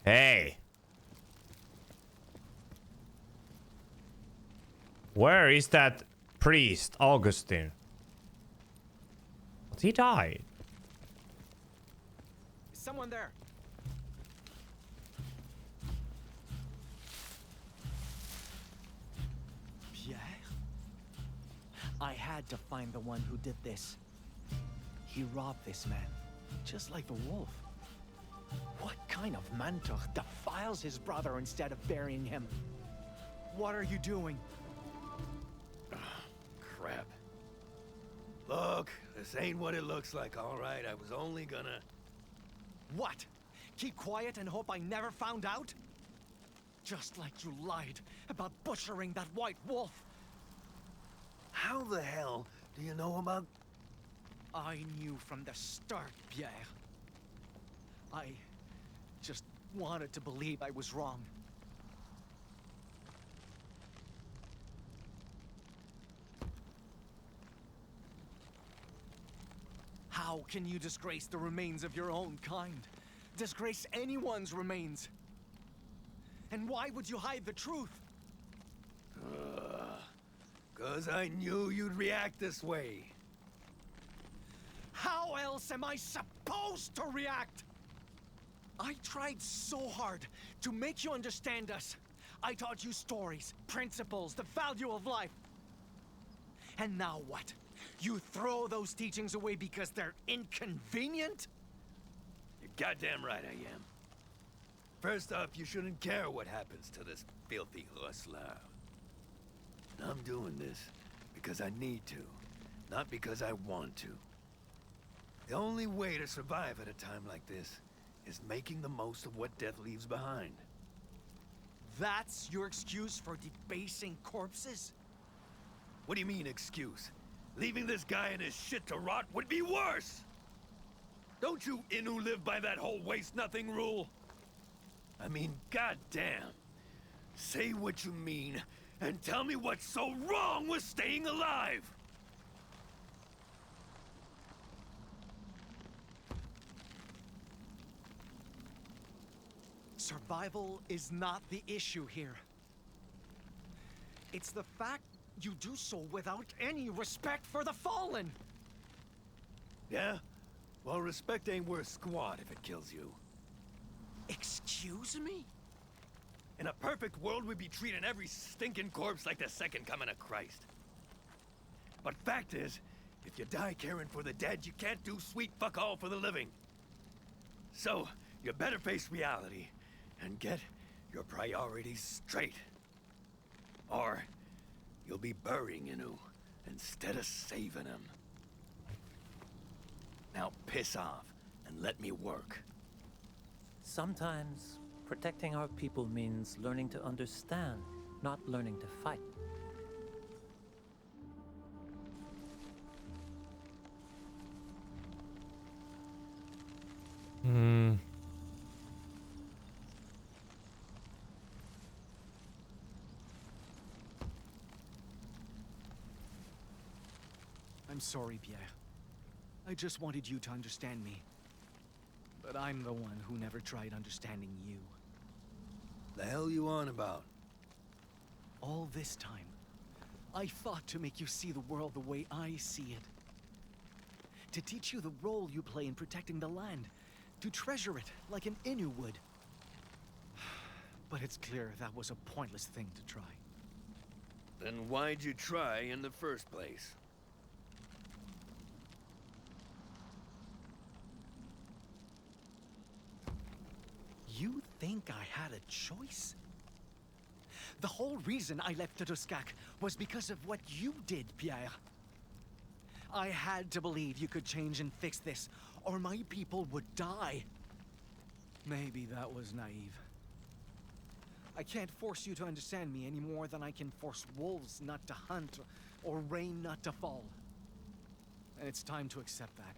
Hey. Where is that priest, Augustine? But he died. Is someone there? Pierre? I had to find the one who did this. He robbed this man, just like the wolf. What kind of mentor defiles his brother instead of burying him? What are you doing? Crap. Look, this ain't what it looks like, all right? I was only gonna... What? Keep quiet and hope I never found out? Just like you lied about butchering that white wolf. How the hell do you know about... I knew from the start, Pierre. I just wanted to believe I was wrong. How can you disgrace the remains of your own kind? Disgrace anyone's remains? And why would you hide the truth? 'Cause I knew you'd react this way. How else am I supposed to react? I tried so hard to make you understand us. I taught you stories, principles, the value of life. And now what? You throw those teachings away because they're inconvenient? You're goddamn right I am. First off, you shouldn't care what happens to this filthy hustler. And I'm doing this because I need to, not because I want to. The only way to survive at a time like this is making the most of what death leaves behind. That's your excuse for debasing corpses? What do you mean, excuse? Leaving this guy and his shit to rot would be worse! Don't you Innu live by that whole waste-nothing rule? I mean, goddamn. Say what you mean, and tell me what's so wrong with staying alive! Survival is not the issue here. It's the fact you do so without any respect for the fallen. Yeah? Well, respect ain't worth squat if it kills you. Excuse me? In a perfect world, we'd be treating every stinking corpse like the second coming of Christ. But fact is, if you die caring for the dead, you can't do sweet fuck all for the living. So, you better face reality and get your priorities straight. Or you'll be burying Innu instead of saving him. Now piss off and let me work. Sometimes protecting our people means learning to understand, not learning to fight. I'm sorry, Pierre. I just wanted you to understand me. But I'm the one who never tried understanding you. The hell you on about? All this time, I fought to make you see the world the way I see it. To teach you the role you play in protecting the land. To treasure it like an Innu would. But it's clear that was a pointless thing to try. Then why'd you try in the first place? You think I had a choice? The whole reason I left Tuskak was because of what you did, Pierre. I had to believe you could change and fix this, or my people would die. Maybe that was naive. I can't force you to understand me any more than I can force wolves not to hunt, or rain not to fall. And it's time to accept that.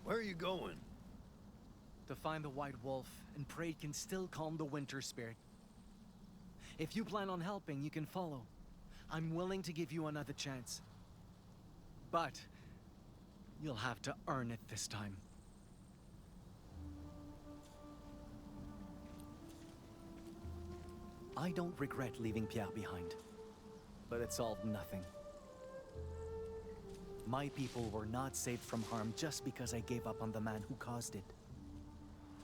Where are you going? To find the White Wolf, and pray it can still calm the winter spirit. If you plan on helping, you can follow. I'm willing to give you another chance. But you'll have to earn it this time. I don't regret leaving Pierre behind. but it solved nothing. My people were not saved from harm just because I gave up on the man who caused it.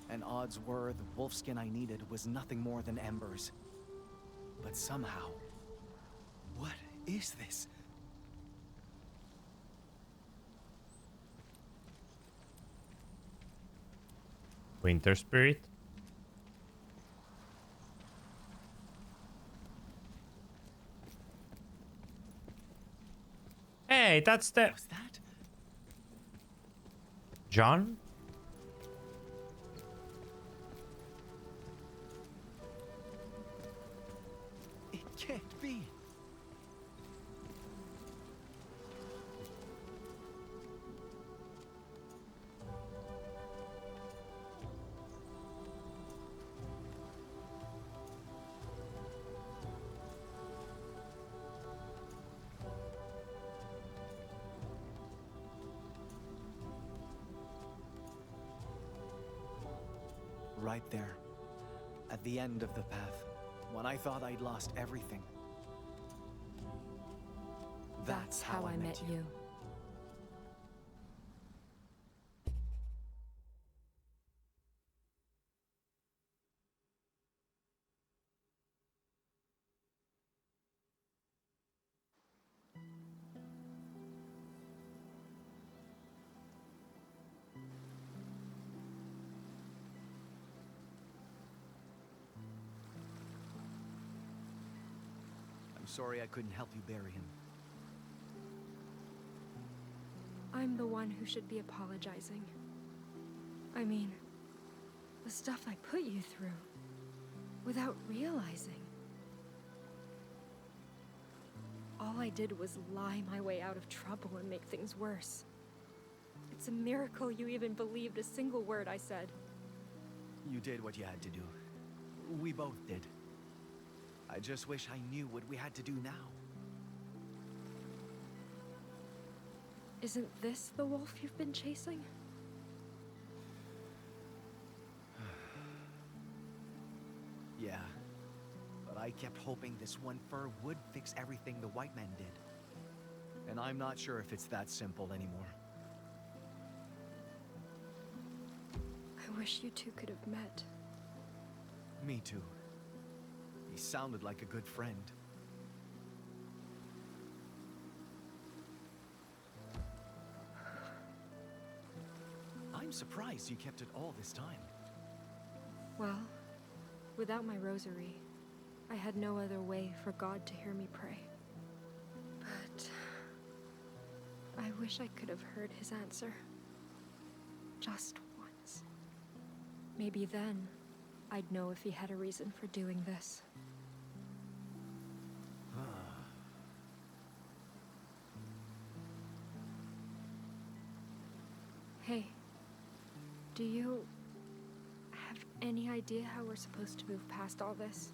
And odds were the wolfskin I needed was nothing more than embers. But somehow... What is this? Winter spirit? Hey, that's the... Was that? John? It can't be. Right there, at the end of the path, when I thought I'd lost everything. That's how I met you. I'm sorry I couldn't help you bury him. I'm the one who should be apologizing. I mean, the stuff I put you through, without realizing. All I did was lie my way out of trouble and make things worse. It's a miracle you even believed a single word I said. You did what you had to do. We both did. I just wish I knew what we had to do now. Isn't this the wolf you've been chasing? Yeah, but I kept hoping this one fur would fix everything the white man did. And I'm not sure if it's that simple anymore. I wish you two could have met. Me too. He sounded like a good friend. I'm surprised you kept it all this time. Well, without my rosary, I had no other way for God to hear me pray. But I wish I could have heard his answer. Just once. Maybe then I'd know if he had a reason for doing this. Hey, do you have any idea how we're supposed to move past all this?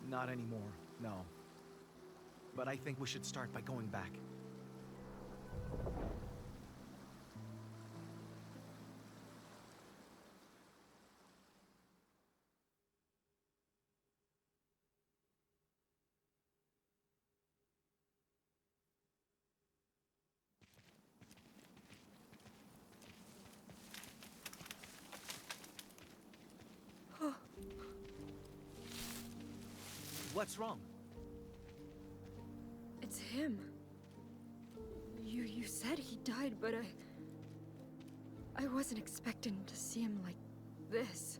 Not anymore, no. But I think we should start by going back. What's wrong? It's him. You said he died, but I wasn't expecting to see him like this.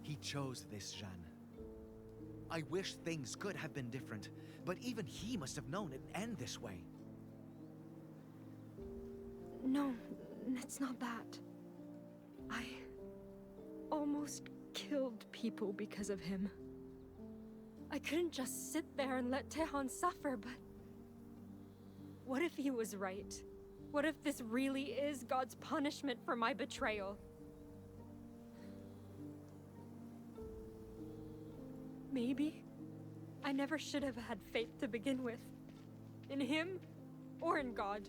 He chose this, Jeanne. I wish things could have been different, but even he must have known it'd end this way. No, it's not that. I almost killed people because of him. I couldn't just sit there and let Tehan suffer, but... What if he was right? What if this really is God's punishment for my betrayal? Maybe I never should have had faith to begin with. In him or in God.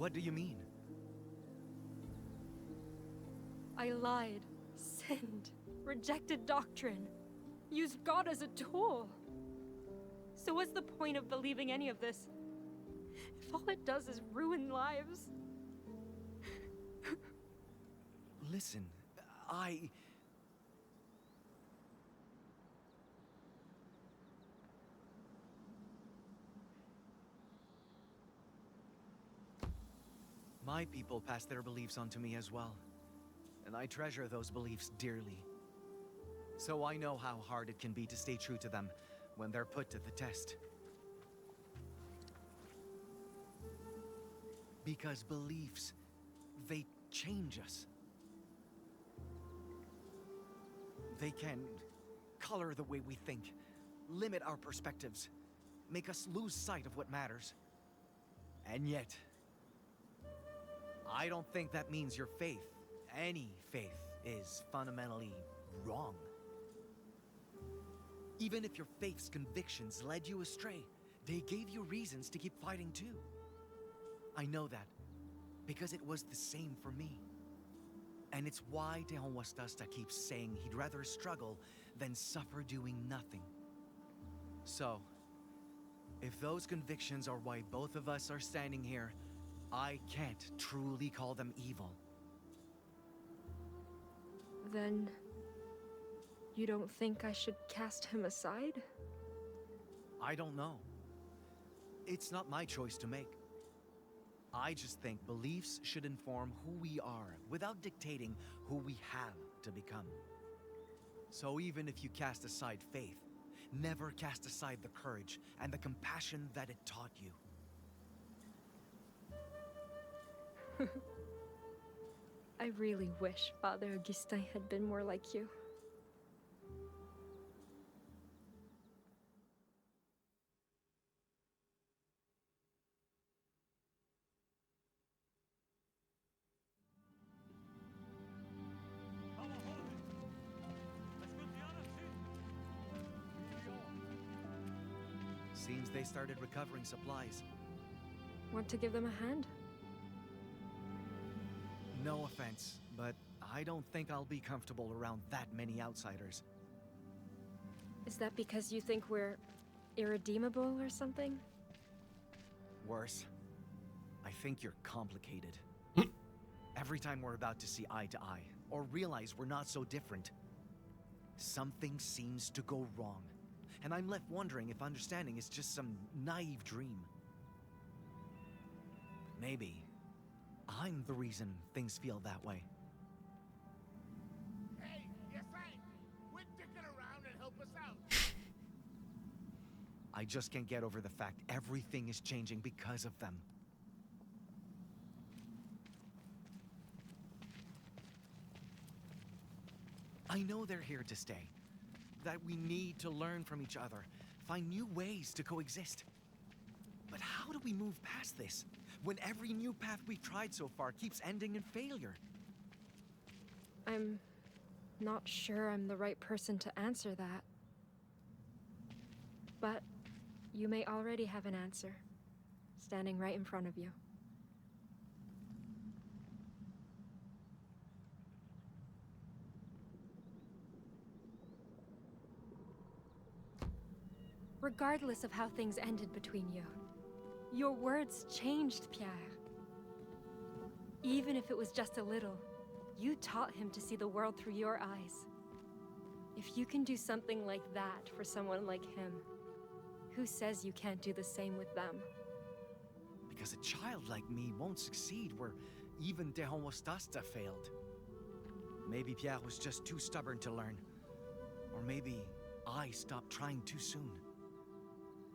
What do you mean? I lied, sinned, rejected doctrine, used God as a tool. So what's the point of believing any of this, if all it does is ruin lives? Listen, My people pass their beliefs on to me as well, and I treasure those beliefs dearly. So I know how hard it can be to stay true to them when they're put to the test. Because beliefs, they change us. They can color the way we think, limit our perspectives, make us lose sight of what matters. And yet, I don't think that means your faith, any faith, is fundamentally wrong. Even if your faith's convictions led you astray, they gave you reasons to keep fighting too. I know that, because it was the same for me. And it's why Tehonuastasta keeps saying he'd rather struggle than suffer doing nothing. So, if those convictions are why both of us are standing here, I can't truly call them evil. Then, you don't think I should cast him aside? I don't know. It's not my choice to make. I just think beliefs should inform who we are without dictating who we have to become. So even if you cast aside faith, never cast aside the courage and the compassion that it taught you. I really wish Father Augustin had been more like you. Seems they started recovering supplies. Want to give them a hand? No offense, but I don't think I'll be comfortable around that many outsiders. Is that because you think we're irredeemable or something? Worse, I think you're complicated. Every time we're about to see eye to eye, or realize we're not so different, something seems to go wrong. And I'm left wondering if understanding is just some naive dream. Maybe I'm the reason things feel that way. Hey, yes, quit dicking around and help us out. I just can't get over the fact everything is changing because of them. I know they're here to stay. That we need to learn from each other, find new ways to coexist. But how do we move past this, when every new path we've tried so far keeps ending in failure? I'm not sure I'm the right person to answer that. But you may already have an answer, standing right in front of you. Regardless of how things ended between you, your words changed Pierre. Even if it was just a little, you taught him to see the world through your eyes. If you can do something like that for someone like him, who says you can't do the same with them? Because a child like me won't succeed where even Tehonuastasta failed. Maybe Pierre was just too stubborn to learn. Or maybe I stopped trying too soon.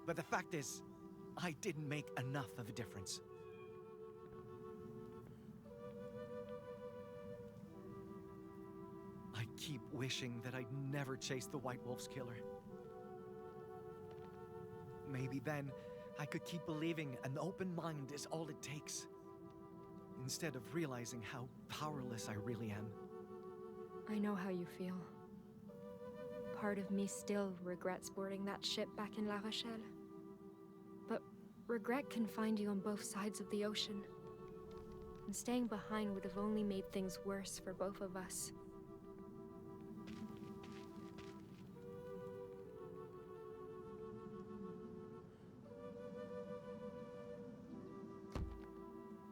But the fact is, I didn't make enough of a difference. I keep wishing that I'd never chased the White Wolf's killer. Maybe then I could keep believing an open mind is all it takes, instead of realizing how powerless I really am. I know how you feel. Part of me still regrets boarding that ship back in La Rochelle. But regret can find you on both sides of the ocean. and staying behind would have only made things worse for both of us.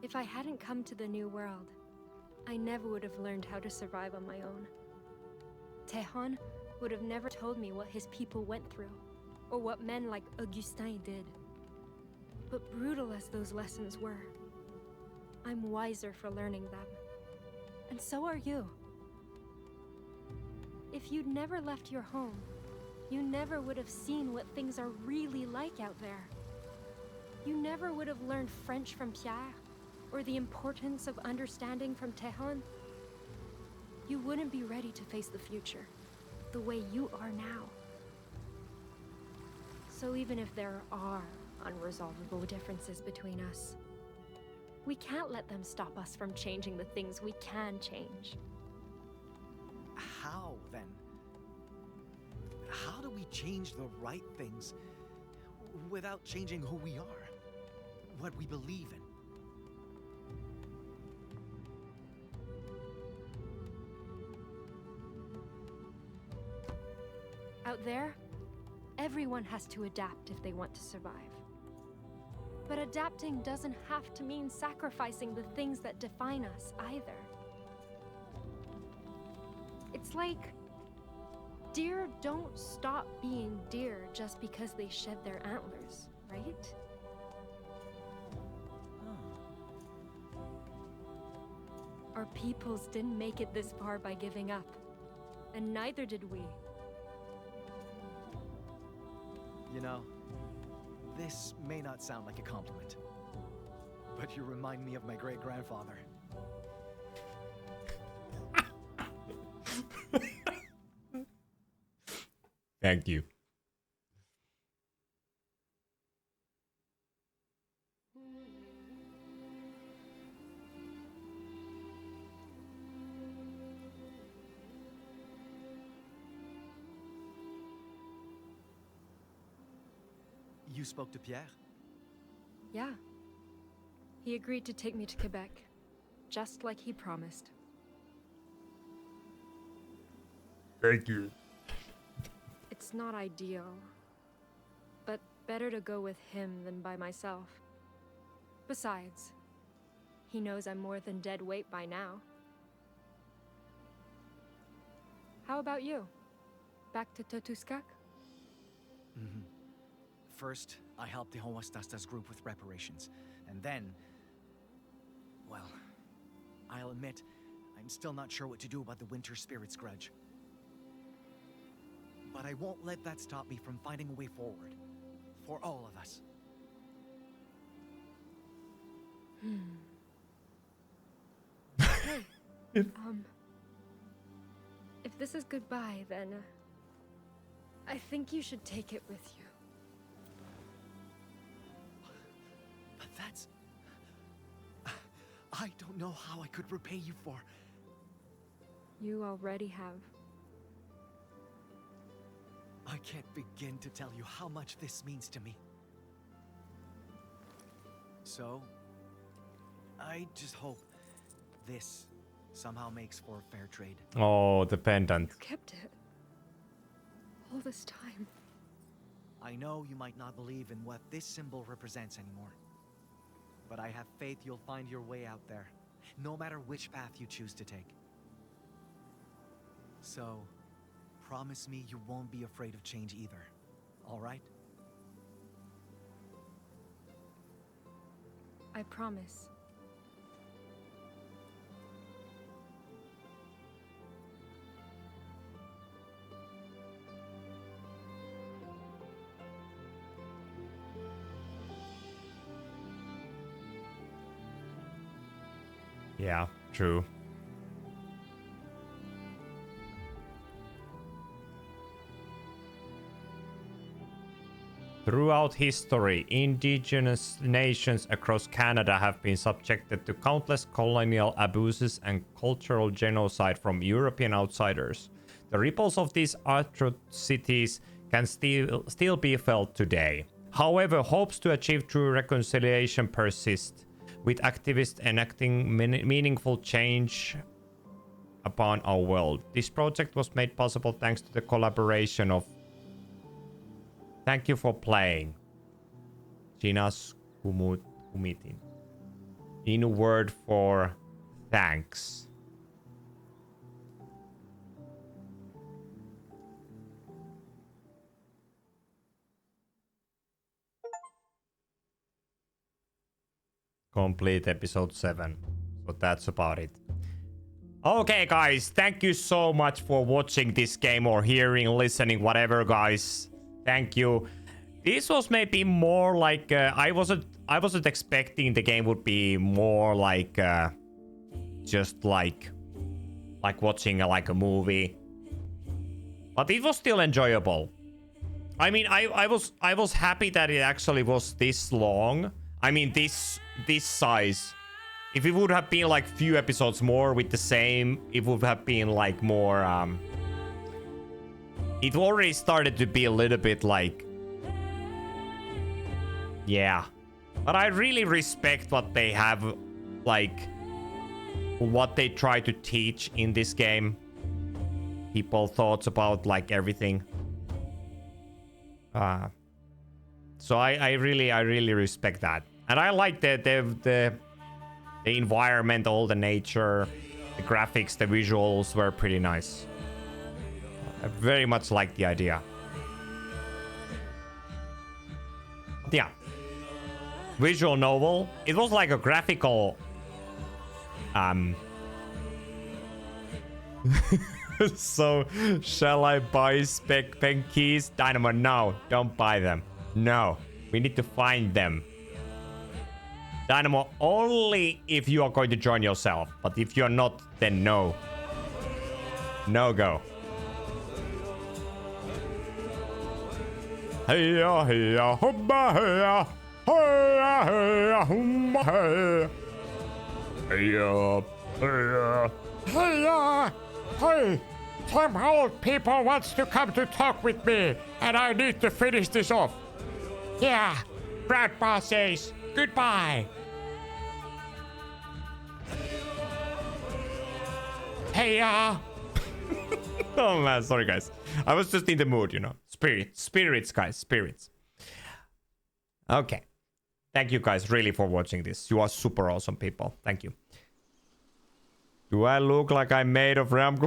If I hadn't come to the New World, I never would have learned how to survive on my own. Tejon would have never told me what his people went through, or what men like Augustin did. But brutal as those lessons were, I'm wiser for learning them. And so are you. If you'd never left your home, you never would have seen what things are really like out there. You never would have learned French from Pierre, or the importance of understanding from Tejon. You wouldn't be ready to face the future, the way you are now. So even if there are unresolvable differences between us, we can't let them stop us from changing the things we can change. How, then? How do we change the right things without changing who we are? What we believe in? Out there, everyone has to adapt if they want to survive. But adapting doesn't have to mean sacrificing the things that define us, either. It's like, deer don't stop being deer just because they shed their antlers, right? Our peoples didn't make it this far by giving up, and neither did we. You know, this may not sound like a compliment, but you remind me of my great-grandfather. Thank you. You spoke to Pierre? Yeah. He agreed to take me to Quebec, just like he promised. Thank you. It's not ideal, but better to go with him than by myself. Besides, he knows I'm more than dead weight by now. How about you? Back to Totuskak? Mm-hmm. First, I helped the Homostasta's group with reparations, and then... well, I'll admit, I'm still not sure what to do about the Winter Spirit's grudge. But I won't let that stop me from finding a way forward. For all of us. Hey, if this is goodbye, then... I think you should take it with you. But that's... I don't know how I could repay you for... You already have. I can't begin to tell you how much this means to me. So, I just hope this somehow makes for a fair trade. Oh, the pendant. You kept it. All this time. I know you might not believe in what this symbol represents anymore. But I have faith you'll find your way out there, no matter which path you choose to take. So, promise me you won't be afraid of change either, all right? I promise. Yeah, true. Throughout history, indigenous nations across Canada have been subjected to countless colonial abuses and cultural genocide from European outsiders. The ripples of these atrocities can still be felt today. However, hopes to achieve true reconciliation persist. with activists enacting meaningful change upon our world. This project was made possible thanks to the collaboration of... Thank you for playing. Chinas Kumitin. Innu word for thanks. Complete episode 7. So that's about it. Okay, guys. Thank you so much for watching this game or hearing, listening, whatever, guys. Thank you. This was maybe more like... I wasn't expecting the game would be more like... just like watching like a movie. But it was still enjoyable. I mean, I was happy that it actually was this long. I mean, this size. If it would have been like few episodes more with the same, it would have been like more it already started to be a little bit like, yeah. But I really respect what they have, like what they try to teach in this game. People thoughts about like everything. So I really respect that. And I like the environment, all the nature, the graphics, the visuals were pretty nice. I very much like the idea. Yeah. Visual novel. It was like a graphical So, shall I buy spec pen keys? Dynamo, no. Don't buy them. No. We need to find them. Dynamo, only if you are going to join yourself. But if you're not, then no. No go. Hey-ya, hey-ya, hubba, hey-ya. Hey-ya, hey-ya, humma, hey-ya. Hey-ya, hey-ya. Hey, hey, some old people wants to come to talk with me, and I need to finish this off. Yeah, Grandpa says goodbye. Hey, Oh man, sorry guys. I was just in the mood, you know. Spirits, guys, spirits. Okay. Thank you guys really for watching this. You are super awesome people. Thank you. Do I look like I'm made of ram?